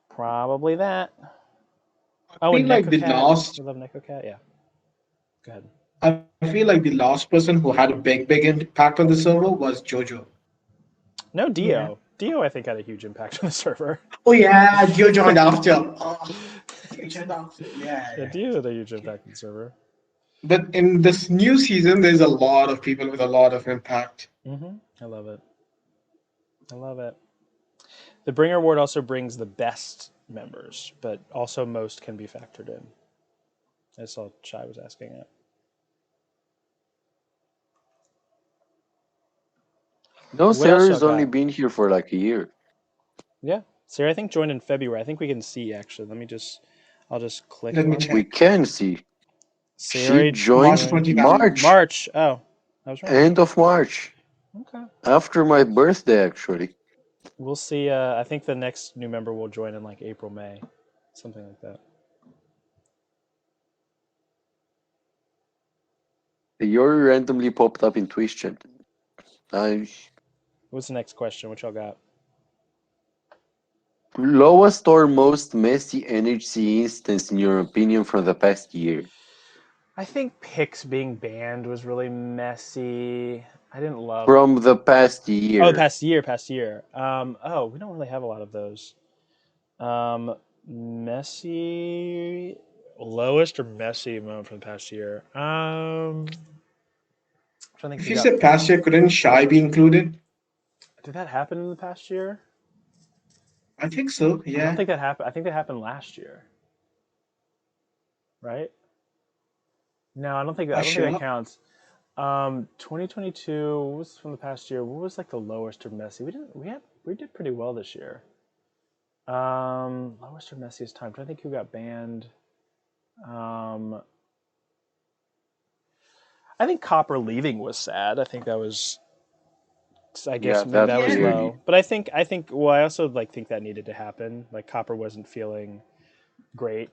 Probably that. I Oh, feel and like the NecoCat. last We love NecoCat. Yeah. Go ahead. I feel like the last person who had a big impact on the server was Jojo. No Yeah. Dio. Dio, I think, had a huge impact on the server. Oh yeah, Dio joined after. Oh, Dio joined after. Yeah, Yeah, yeah. Dio had a huge impact on the server. But in this new season, there's a lot of people with a lot of impact. I love it. I love it. The Bringer Award also brings the best members, but also most can be factored in. I saw Shai was asking it. No, What else y'all Sarah's only got? been here for like a year. Yeah, Sarah, I think joined in February. I think we can see actually. I'll just click Let me on We check. can see. She Sarah joined March joined 29. March, March. Oh, I was wrong. end of March, Okay, after my birthday, actually. we'll see. I think the next new member will join in like April, May, something like that. You're randomly popped up in Twitch chat. I What's the next question? What y'all got? Lowest or most messy NHC instance in your opinion from the past year? I think Pix being banned was really messy. I didn't love. From the past Oh, year. past year, past year. Oh, we don't really have a lot of those. Messy, lowest or messy moment from the past year. I'm trying to think If who you got. said past year, couldn't Shy be included? Did that happen in the past year? I think so. I don't Yeah. think that happened. I think that happened last year, right? No, I don't think. I Not don't think that sure. counts. 2022. What was from the past year? What was like the lowest or messy? We didn't. We did pretty well this year. Lowest or messiest time. I'm trying to think who got banned. Um, I think Copper leaving was sad. I think that was. I Yeah, guess maybe that that was Yeah. clearly. low. But I think. Well, I also like think that needed to happen. Like Copper wasn't feeling great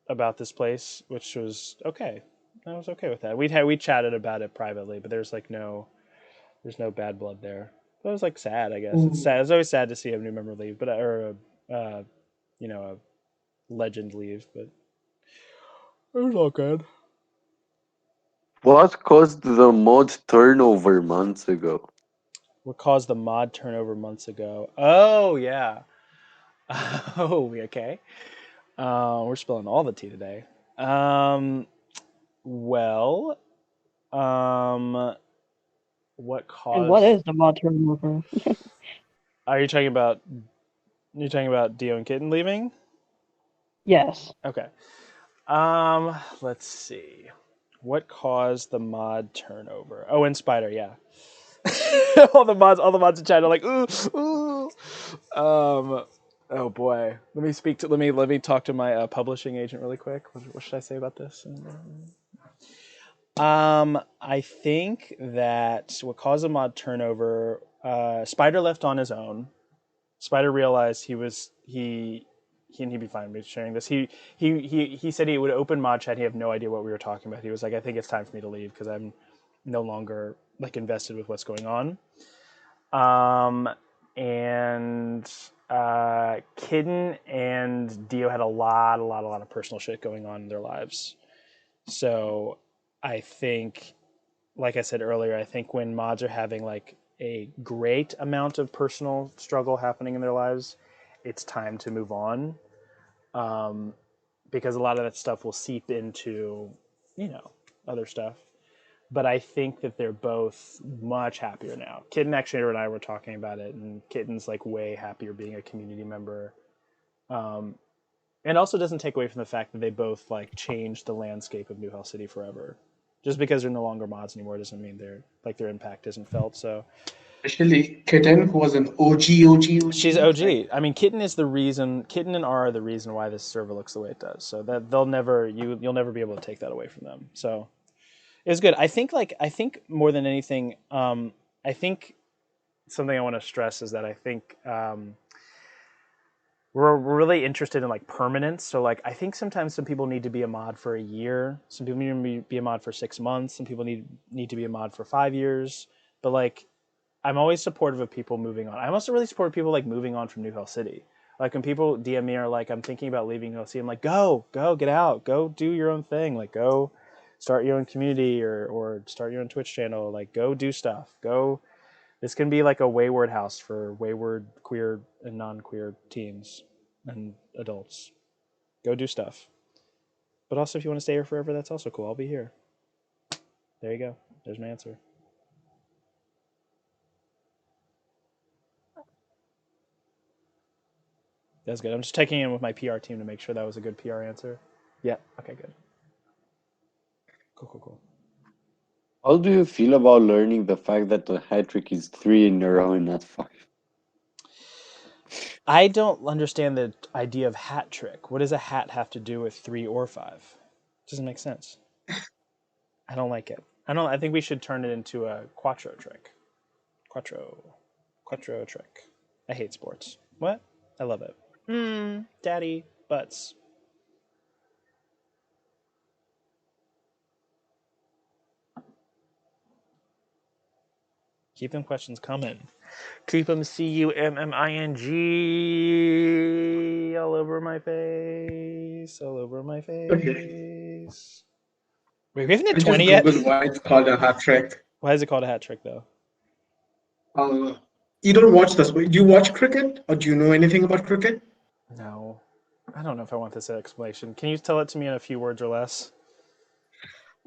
about this place, which was okay. I was okay with that. We chatted about it privately, but there's no bad blood there. But it was like sad, I guess. It's Ooh. sad. It's always sad to see a new member leave, but or a legend leave. But it was all good. What caused the mod turnover months ago? What caused the mod turnover months ago? Oh yeah. Oh okay. We're spilling all the tea today. Well, um, what And what caused? is the mod turnover? Are you talking about? You're talking about Dio and Kitten leaving? Yes. Okay. Let's see. What caused the mod turnover? Oh, and Spider, yeah. all the mods in chat are like, ooh, ooh. Oh boy. Let me talk to my publishing agent really quick. What should I say about this? I think that what caused the mod turnover, Spider left on his own. Spider realized he'd be fine with sharing this. He said he would open mod chat. He had no idea what we were talking about. He was like, I think it's time for me to leave because I'm no longer like invested with what's going on. And Kidden and Dio had a lot of personal shit going on in their lives. So I think, like I said earlier, I think when mods are having like a great amount of personal struggle happening in their lives, it's time to move on, because a lot of that stuff will seep into, other stuff. But I think that they're both much happier now. Kitten actually and I were talking about it, and Kitten's like way happier being a community member. And also doesn't take away from the fact that they both like changed the landscape of New Hell City forever. Just because they're no longer mods anymore doesn't mean their impact isn't felt. So Especially Kitten, who was an she's OG. Like, OG. I mean, Kitten is the reason. Kitten and R are the reason why this server looks the way it does. So that you'll never be able to take that away from them. So it was good. I think more than anything, I think something I want to stress is that I think we're really interested in like permanence. So like I think sometimes some people need to be a mod for a year. Some people need to be a mod for 6 months. Some people need to be a mod for 5 years. But like I'm always supportive of people moving on. I'm also really supportive of people like moving on from New Hell City. Like when people DM me are like, I'm thinking about leaving New Hell City, I'm like, go, get out, go do your own thing. Like go start your own community or start your own Twitch channel. Like go do stuff. Go This can be like a wayward house for wayward queer and non-queer teens and adults. Go do stuff. But also, if you want to stay here forever, that's also cool. I'll be here. There you go. There's my answer. That's good. I'm just checking in with my PR team to make sure that was a good PR answer. Yeah. Okay, good. Cool. How do you feel about learning the fact that the hat trick is 3 in a row and not 5? I don't understand the idea of hat trick. What does a hat have to do with 3 or 5? It doesn't make sense. I don't like it. I think we should turn it into a quattro trick. Quattro trick. I hate sports. What? I love it. Daddy butts. Keep them questions coming. Keep them CUMMING all over my face. All over my Okay. face. Wait, we haven't I hit just 20 yet? googled why it's called a hat trick. Why is it called a hat trick, though? You don't watch this. Do you watch cricket, or do you know anything about cricket? No. I don't know if I want this explanation. Can you tell it to me in a few words or less?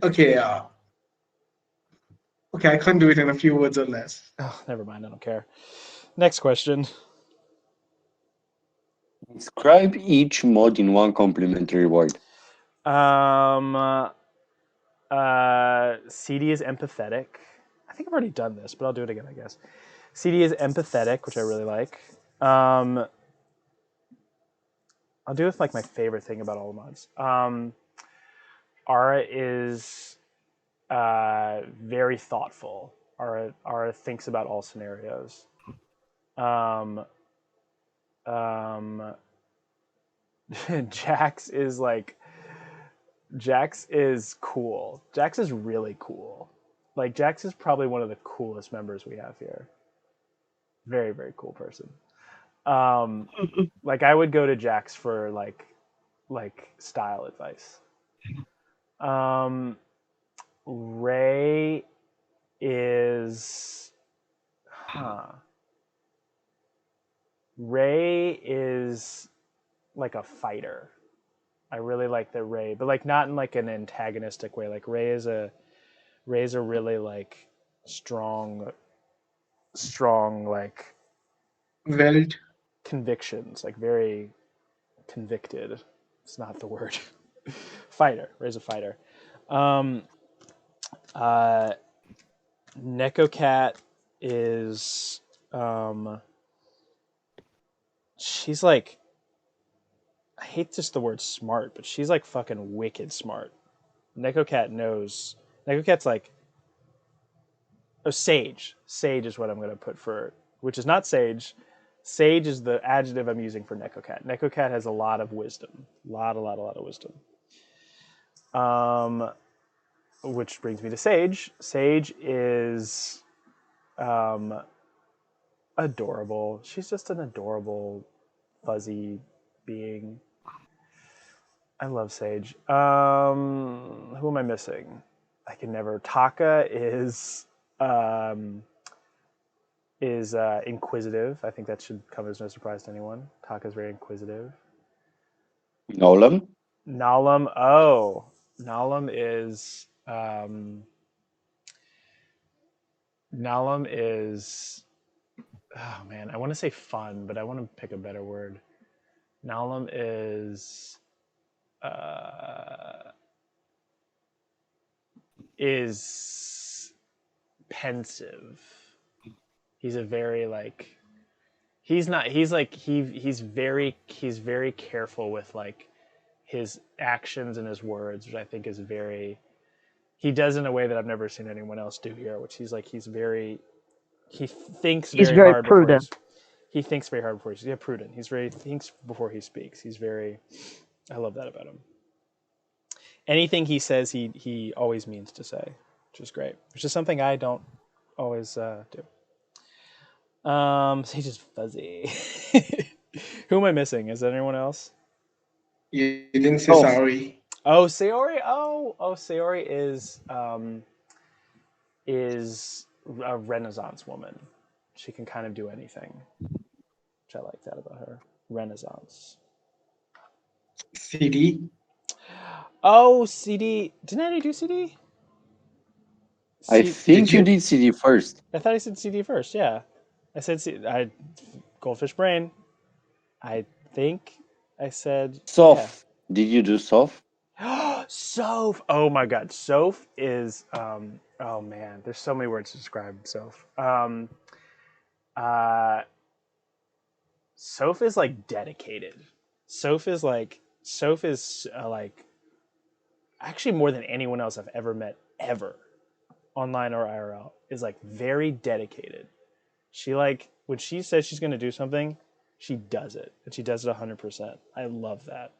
Okay. Okay, I can't do it in a few words or less. Oh, never mind. I don't care. Next question. Describe each mod in one complimentary word. CD is empathetic. I think I've already done this, but I'll do it again, I guess. CD is empathetic, which I really like. I'll do it with like my favorite thing about all the mods. Ara is very thoughtful. Ara thinks about all scenarios. Jax is cool. Jax is really cool. Like, Jax is probably one of the coolest members we have here. Very, very cool person. Like, I would go to Jax for like style advice. Ray is Ray is like a fighter. I really like that Ray, but like not in like an antagonistic way. Like Ray is a really like strong like Weld. convictions, like very convicted. It's not the word. Fighter. Ray's a fighter. Neko is she's like, I hate just the word smart, but she's like fucking wicked smart. Neko Cat's like, oh, sage. Sage is what I'm going to put for, which is not sage. Sage is the adjective I'm using for Neko Cat. Neko Cat has a lot of wisdom. A lot of wisdom. Which brings me to Sage. Sage is adorable. She's just an adorable, fuzzy being. I love Sage. Who am I missing? I can never. Taka is inquisitive. I think that should come as no surprise to anyone. Taka is very inquisitive. Nolam? Nalam. Oh, Nalam is oh man, I want to say fun, but I want to pick a better word. Nalam is pensive. He's a very like he's very careful with like his actions and his words, which I think is very he does in a way that I've never seen anyone else do here, which he thinks He's very very hard prudent. he thinks very hard before he's prudent. Thinks before he speaks. I love that about him. Anything he says, he always means to say, which is great. Which is something I don't always do. He's just fuzzy. Who am I missing? Is there anyone else? You didn't say sorry. Oh, Sayori. Oh, Sayori is a Renaissance woman. She can kind of do anything, which I like that about her. Renaissance. CD. Oh, CD. Didn't I do CD? I Did think you you? did CD first. I thought I said CD first. Yeah, I said CD. Goldfish brain. I think I said yeah. Soph. Did you do Soph? Soph. Oh my God, Soph is. Oh man, there's so many words to describe Soph. Uh, Soph is like dedicated. Soph is like actually more than anyone else I've ever met ever, online or IRL, is like very dedicated. She like when she says she's going to do something, she does it, and she does it 100%. I love that.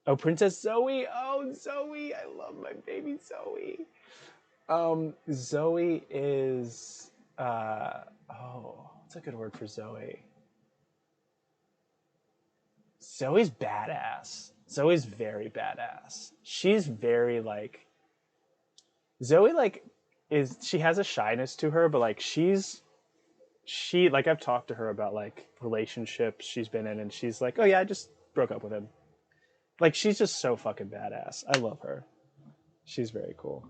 Oh, Princess Zoe. Oh, Zoe. I love my baby Zoe. Zoe is what's a good word for Zoe? Zoe's badass. Zoe's very badass. She's very like Zoe like is she has a shyness to her, but like she like I've talked to her about like relationships she's been in, and she's like, "Oh yeah, I just broke up with him." Like she's just so fucking badass. I love her. She's very cool.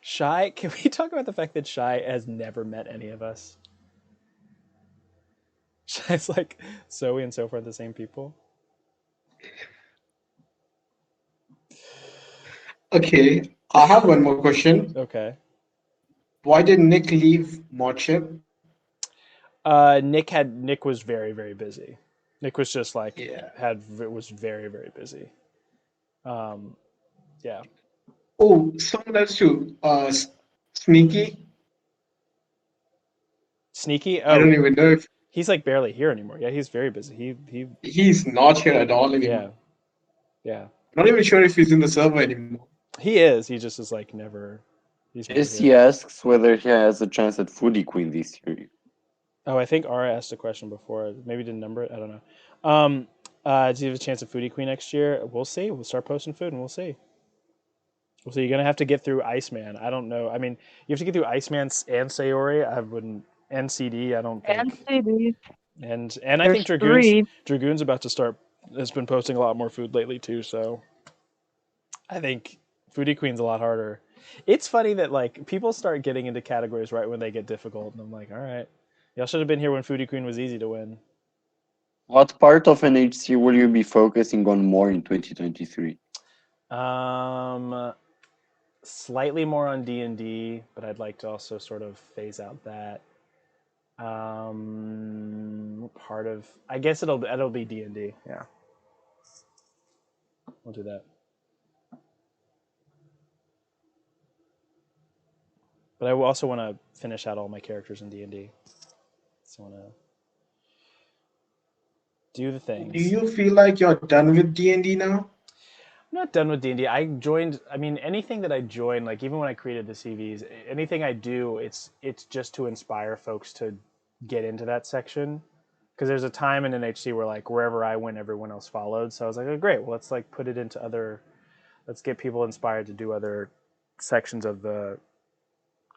Shy, can we talk about the fact that Shy has never met any of us? Shy's like Zoe and so far the same people. Okay, I have one more question. Okay. Why did Nick leave Modship? Nick was very very busy. Nick was just like Yeah. was very very busy. Um, yeah. Oh, someone else too. Sneaky. Sneaky. I Oh, don't even know if he's like barely here anymore. Yeah, he's very busy. He he's not here at all yeah anymore. yeah. Not even sure if he's in the server anymore. He is. He just is like never. He's never Jesse here. asks whether he has a chance at Foodie Queen this year. Oh, I think Ara asked a question before. Maybe didn't number it. I don't know. Do you have a chance at Foodie Queen next year? We'll see. We'll start posting food and we'll see. We'll see. You're gonna have to get through Iceman. I don't know. I mean, you have to get through Iceman and Sayori. I wouldn't. NCD. I don't And think. CD. And I think There's three. Dragoon's about to start. Has been posting a lot more food lately too. So I think Foodie Queen's a lot harder. It's funny that like people start getting into categories right when they get difficult, and I'm like, all right, y'all should have been here when Foodie Queen was easy to win. What part of NHC will you be focusing on more in 2023? Slightly more on D&D, but I'd like to also sort of phase out that. Part of I guess it'll be D&D. Yeah, we'll do that. But I also want to finish out all my characters in D&D. So I want to do the Do things. you feel like you're done with D&D now? I'm not done with D&D. I joined. I mean, anything that I join, like even when I created the CVs, anything I do, it's just to inspire folks to get into that section. Because there's a time in NHC where like wherever I went, everyone else followed. So I was like, oh great, well let's like put it into other. Let's get people inspired to do other sections of the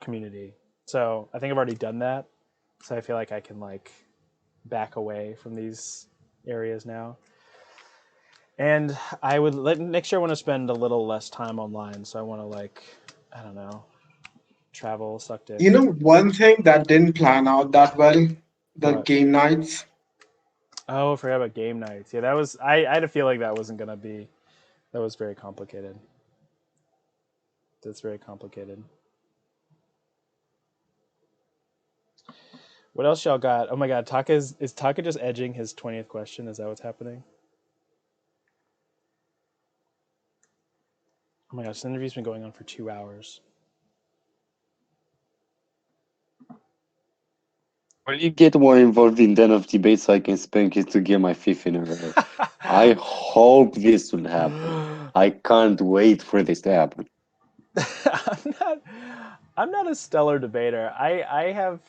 community. So I think I've already done that. So I feel like I can like back away from these areas now. And I would next year I want to spend a little less time online. So I want to like I don't know travel, suck dick. You know, one thing that didn't plan out that well, the What? game nights. Oh, I forgot about game nights. Yeah, that was I had a feeling that wasn't gonna be. That was very complicated. That's very complicated. What else y'all got? Oh my God, is Taka just edging his 20th question? Is that what's happening? Oh my gosh, this interview's been going on for 2 hours. Will you get more involved in Den of Debate so I can spank it to get my fifth in a row? I hope this will happen. I can't wait for this to happen. I'm not. I'm not a stellar debater. I have.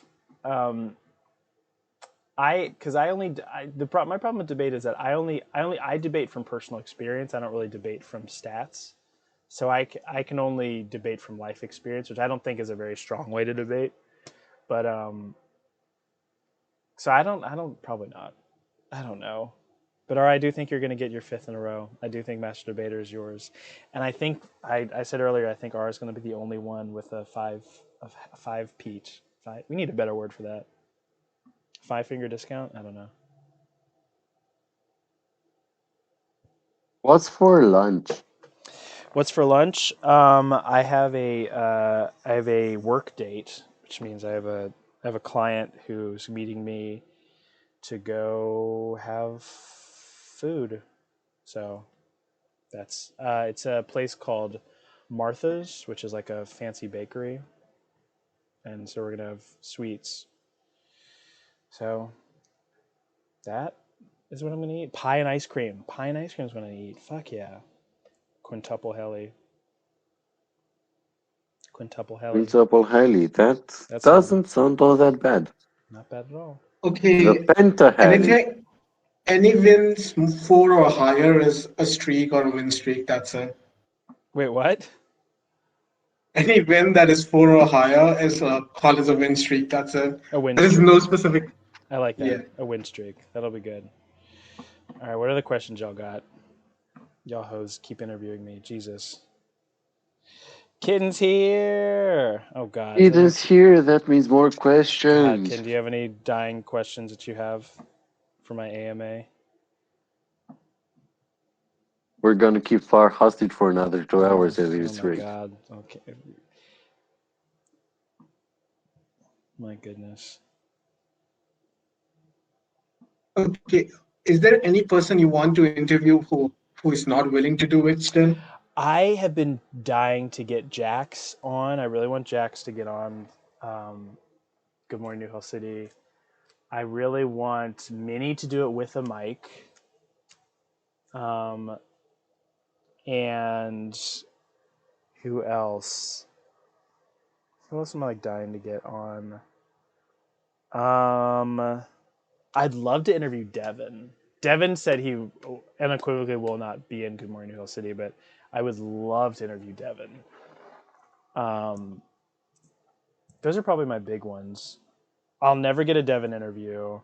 Because I only my problem with debate is that I debate from personal experience. I don't really debate from stats. So I can only debate from life experience, which I don't think is a very strong way to debate. But so I don't probably not. I don't know. But I do think you're going to get your fifth in a row. I do think Master Debater is yours, and I think I said earlier I think R is going to be the only one with a five peach. Five, we need a better word for that. 5 finger discount. I don't know. What's for lunch? What's for lunch? I have a work date, which means I have a client who's meeting me to go have food. So that's it's a place called Martha's, which is like a fancy bakery, and so we're gonna have sweets. So that is what I'm gonna eat. Pie and ice cream. Pie and ice cream is what I eat. Fuck yeah. Quintuple heli. Quintuple heli. Quintuple heli. That That's what I'm. doesn't sound all that bad. Not bad at all. The Okay, pentaheli. anything, any wins four or higher is a streak or a win streak. That's it. Wait, what? Any win that is four or higher is called as a win streak. That's it. A win There is streak. no specific. I like that. Yeah. A win streak. That'll be good. All right, what other questions y'all got? Y'all hoes keep interviewing me. Jesus. Kitten's here. Oh God. It is here. That means more God, questions. Kitten, do you have any dying questions that you have for my AMA? We're gonna keep Far hostage for another 2 hours at Oh this my rate. God. Okay. My goodness. Okay. Is there any person you want to interview who is not willing to do it still? I have been dying to get Jax on. I really want Jax to get on. Good Morning New Hill City. I really want Minnie to do it with a mic. Um, and who else? Who else am I like dying to get on? I'd love to interview Devin. Devin said he unequivocally will not be in Good Morning New Hill City, but I would love to interview Devin. Those are probably my big ones. I'll never get a Devin interview.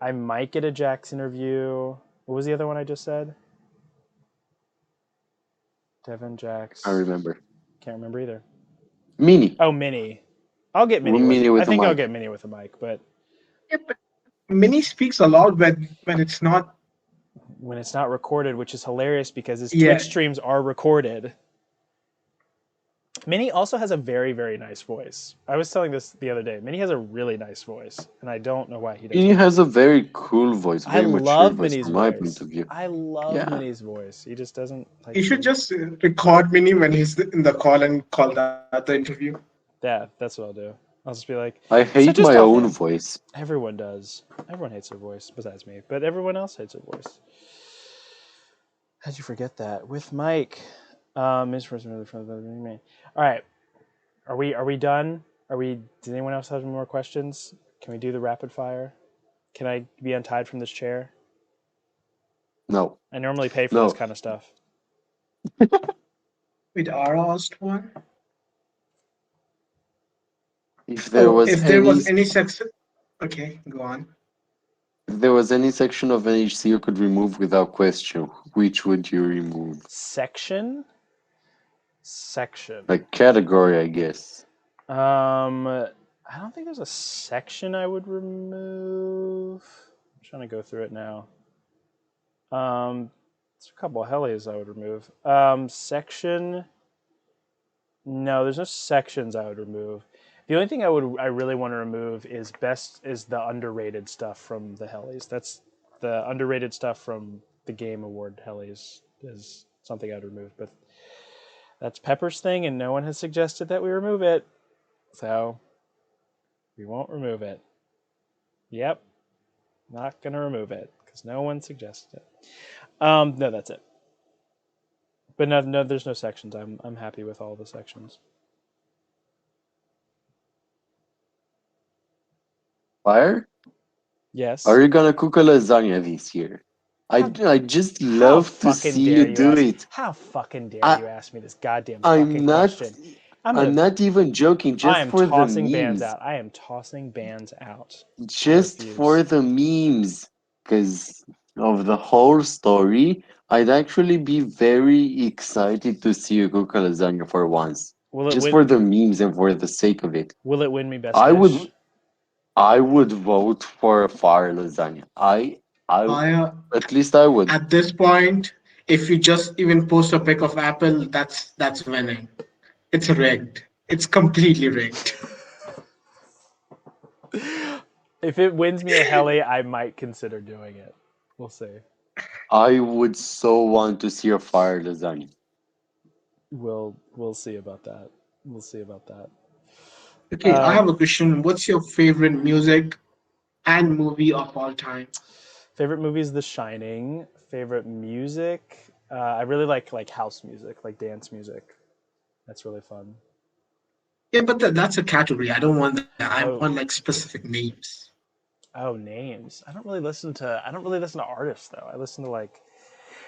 I might get a Jax interview. What was the other one I just said? Devin, Jax. I remember. Can't remember either. Minnie. Oh, Minnie. I'll get Minnie Minnie with. I with a think I'll mic. get Minnie with a mic, but Yeah, but Minnie speaks a lot when it's not. when it's not recorded, which is hilarious because his Yeah. Twitch streams are recorded. Minnie also has a very, very nice voice. I was telling this the other day. Minnie has a really nice voice, and I don't know why he Minnie doesn't. has a very cool voice, I very mature love voice Minnie's from my point voice. of view. I love Yeah. Minnie's voice. He just doesn't like. You should to- just record Minnie when he's in the call and call that the interview. Yeah, that's what I'll do. I'll just be like, I so hate just my off own the- voice. Everyone does. Everyone hates their voice, besides me. But everyone else hates their voice. How'd you forget that? With Mike. Miss Person really from the All right. Are we done? Does anyone else have any more questions? Can we do the rapid fire? Can I be untied from this chair? No. I normally pay for No. this kind of stuff. Wait, Ara asked one. If there was If there any was any section. Okay, go on. if there was any section of NHC you could remove without question, which would you remove? Section. Like category, I guess. I don't think there's a section I would remove. I'm trying to go through it now. There's a couple of helis I would remove. Section. No, there's no sections I would remove. The only thing I really want to remove is the underrated stuff from the helis. That's the underrated stuff from the Game Award helis is something I'd remove, but that's Pepper's thing, and no one has suggested that we remove it, so we won't remove it. Yep, not gonna remove it because no one suggested it. No, that's it. But no, there's no sections. I'm happy with all the sections. Fire? Yes. Are you gonna cook a lasagna this year? I just How love to fucking see dare you you do ask? it. How fucking dare I you ask me this goddamn fucking I'm not question? I'm I'm gonna. not even joking. I Just am for the tossing bands memes. out. I am tossing bands out. I Just for refuse. the memes, because of the whole story, I'd actually be very excited to see you cook a lasagna for once. Will it Just for win? the memes and for the sake of it. Will it win me best I dish? would I would vote for a fire lasagna. I I at least I would. At this point, if you just even post a pic of Apple, that's winning. It's rigged. It's completely rigged. If it wins me a heli, I might consider doing it. We'll see. I would so want to see a fire lasagna. We'll see about that. We'll see about that. Okay, I Um, have a question. What's your favorite music and movie of all time? Favorite movie is The Shining. Favorite music, I really like house music, like dance music. That's really fun. Yeah, but that's a category. I don't want that. I want Oh, like specific names. oh, names. I don't really listen to artists though.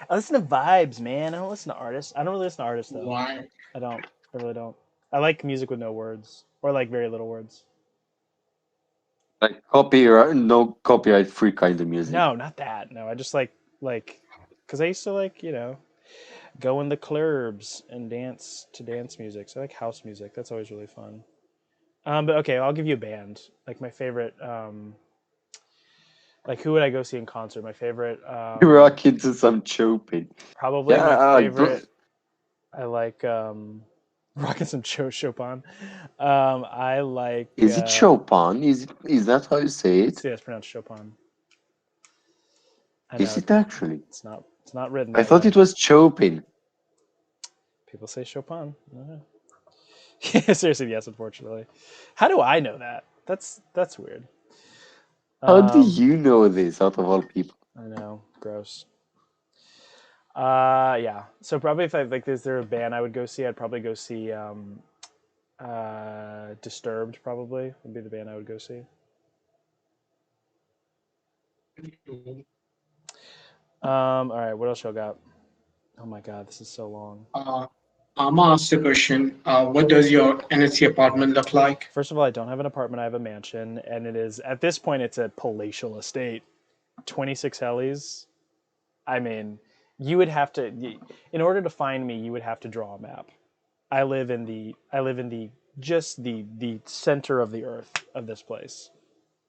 I listen to vibes, man. I don't listen to artists. I don't really listen to artists though. Why? I don't. I really don't. I like music with no words or like very little words. Like copyright, no copyright free kind of music. No, not that. No, I just like because I used to go in the clubs and dance to dance music. So I like house music. That's always really fun. But okay, I'll give you a band. Like my favorite. Like who would I go see in concert? My favorite. Rock into some Chopin. Probably my Yeah, favorite. I like rocking some Chopin. I like. is it Chopin? Is that how you say it? See, it's pronounced Chopin. I Is know it actually? it's not. It's not written I that thought way. it was Chopin. People say Chopin. I don't know. Yeah, seriously, yes. Unfortunately, how do I know that? That's weird. How do Um, you know this out of all people? I know, gross. Yeah. So probably if I like, is there a band I would go see? I'd probably go see Disturbed. Probably would be the band I would go see. All right. What else y'all got? Oh my god, this is so long. Uh, I'm gonna ask the question. What does your NSC apartment look like? First of all, I don't have an apartment. I have a mansion, and it is at this point it's a palatial estate. 26 helis. I mean, you would have to, in order to find me, you would have to draw a map. I live in the just the center of the earth of this place.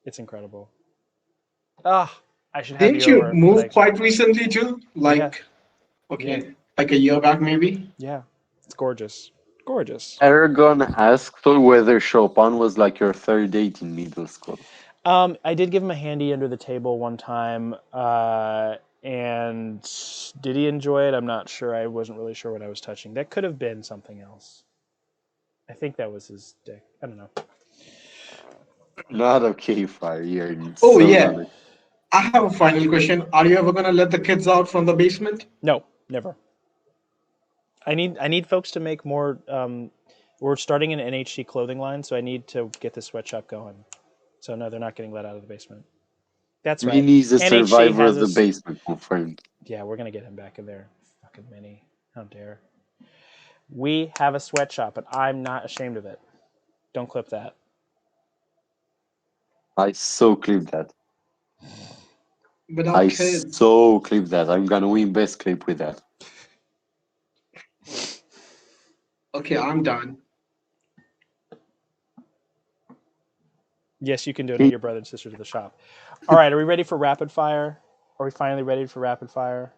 It's incredible. Ah, I should have Didn't you you over, but move I quite recently too? yeah yeah Okay, like a year back maybe? yeah. It's gorgeous, gorgeous. Aragon asked whether Chopin was like your third date in middle school. I did give him a handy under the table one time, and did he enjoy it? I'm not sure. I wasn't really sure what I was touching. That could have been something else. I think that was his dick. I don't know. Not okay, Fire. You're Oh so not yeah. okay. I have a final question. Are you ever gonna let the kids out from the basement? No, never. I need folks to make more. We're starting an NHC clothing line, so I need to get the sweatshop going. So no, they're not getting let out of the basement. That's right. Minnie's a NHC survivor has of the us. basement, confirmed. Yeah, we're gonna get him back in there. Fucking Minnie. How dare. We have a sweatshop, and I'm not ashamed of it. Don't clip that. I so clip that. Without I kids. so clip that. I'm gonna win best clip with that. Okay, I'm done. Yes, you can donate your brother and sister to the shop. All right, are we ready for rapid fire? Are we finally ready for rapid fire?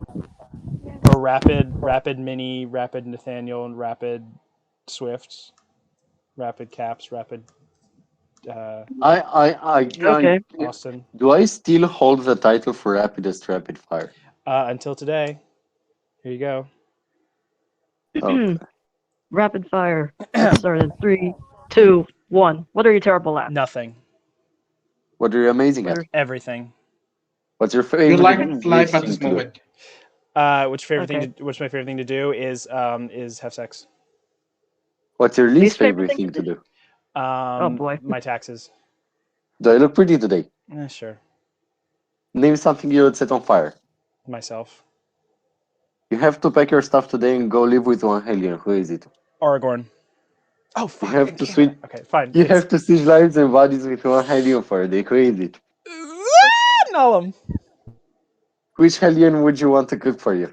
Or rapid mini, rapid Nathaniel, and rapid Swift, rapid caps, rapid uh, Okay. Austin. do I still hold the title for rapidest rapid fire? Until today, here you go. Okay. Rapid fire. Let's start in three, two, one. What are you terrible at? Nothing. What are you amazing What at? are Everything. What's your You favorite like life at thing this to do? moment. okay? What's my favorite thing to do is have sex. What's your least Least favorite favorite thing thing to to do? do? Oh boy. My taxes. Do I look pretty today? Sure. Name something you would set on fire. Myself. You have to pack your stuff today and go live with one alien. Who is it? Aragorn. Oh You fuck! have to Damn switch. it. Okay, fine. You It's have to switch lives and bodies with one alien for a day. Who is it? Nalum. Which alien would you want to cook for you?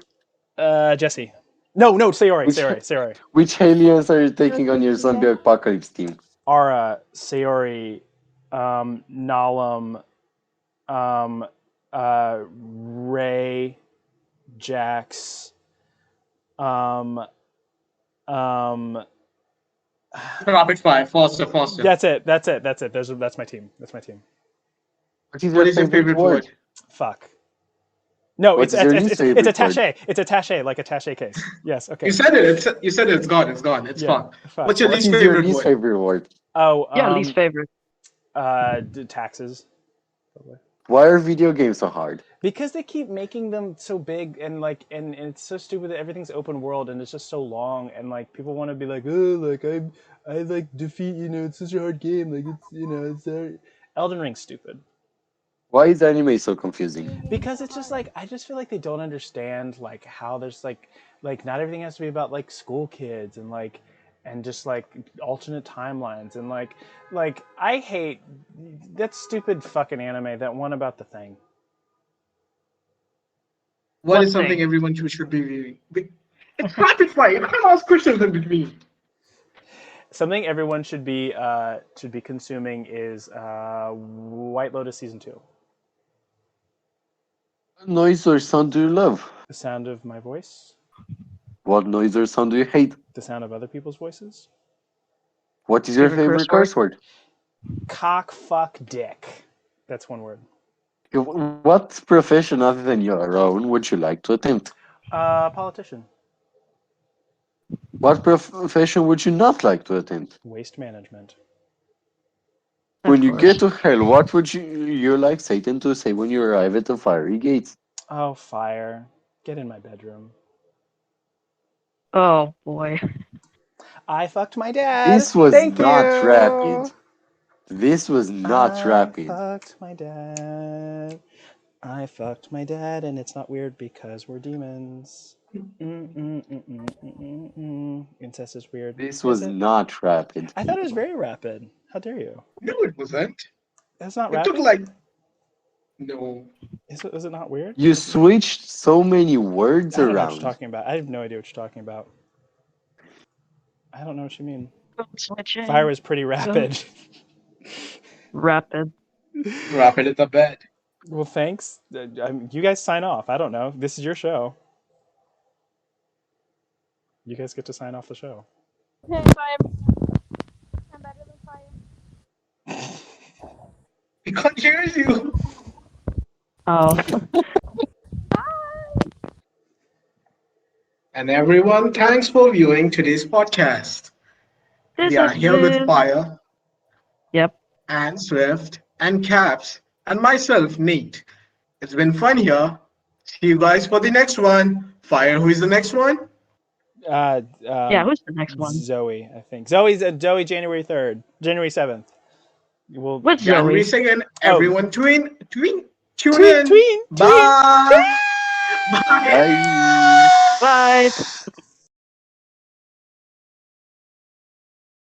Jesse. No, Sayori. Which Sayori. which aliens are you You're taking on your thinking zombie that apocalypse team? Ara, Sayori, Nalum, Ray, Jax, um, um, Rapid fire, faster, faster. that's it. That's my team. That's my team. What is What your is your favorite favorite word? word? Fuck. No, What is your least it's favorite word? attaché. It's attaché, like attaché case. Yes. Okay. You said it. You said it. It's gone. It's gone. It's Yeah. fun. Fuck. What's your What least is your favorite least word? favorite word? Oh. Yeah, least favorite. Taxes. Probably. Why are video games so hard? Because they keep making them so big and like and it's so stupid that everything's open world and it's just so long and like people want to be like, oh, like I like defeat, it's such a hard game, like it's Elden Ring's stupid. Why is anime so confusing? video games Because so it's just hard. like I just feel like they don't understand like how there's like not everything has to be about like school kids and like and just like alternate timelines and like I hate that stupid fucking anime, that one about the thing. What What is something thing? everyone should be viewing? It's rapid fire. You can't ask questions in between. Something everyone should be consuming is White Lotus season 2. What noise or sound do you love? The sound of my voice, What noise or sound do you hate? the sound of other people's voices. What is your Favorite curse favorite curse word? Cock, fuck, dick. That's one word. What profession other than your own would you like to attempt? Politician. What profession would you not like to attempt? Waste management. When Of you get course. to hell, what would you like Satan to say when you arrive at the fiery gates? Oh, fire. Get in my bedroom. Oh boy. I fucked my dad. This was Thank not you. rapid. This was not I rapid. fucked my dad. I fucked my dad, and it's not weird because we're demons. Incest is weird. This Is was it? not rapid. I thought it was very rapid. How dare you? No, it wasn't. That's not It took rapid? like no. Is it not weird? You switched so many words I don't know what you're around. talking about. I have no idea what you're talking about. I don't know what you mean. Switching. Fire was pretty rapid. Rapid. Rapid in the bed. Well, thanks. You guys sign off. I don't know. This is your show. You guys get to sign off the show. Okay, fire. I'm better than fire. We can't hear you. Oh. And everyone, thanks for viewing today's podcast. This We are has here with been. Fire Yep. and Swift and Caps and myself, Nate. It's been fun here. See you guys for the next one. Fire, who is the next one? Yeah, who's the next one? Zoe, I think. Zoe's Zoe January 3rd, January 7th. We'll With January Zoe. 2nd. Oh. Everyone tune tween, in. tween, Bye. tween. Bye. Bye. Bye.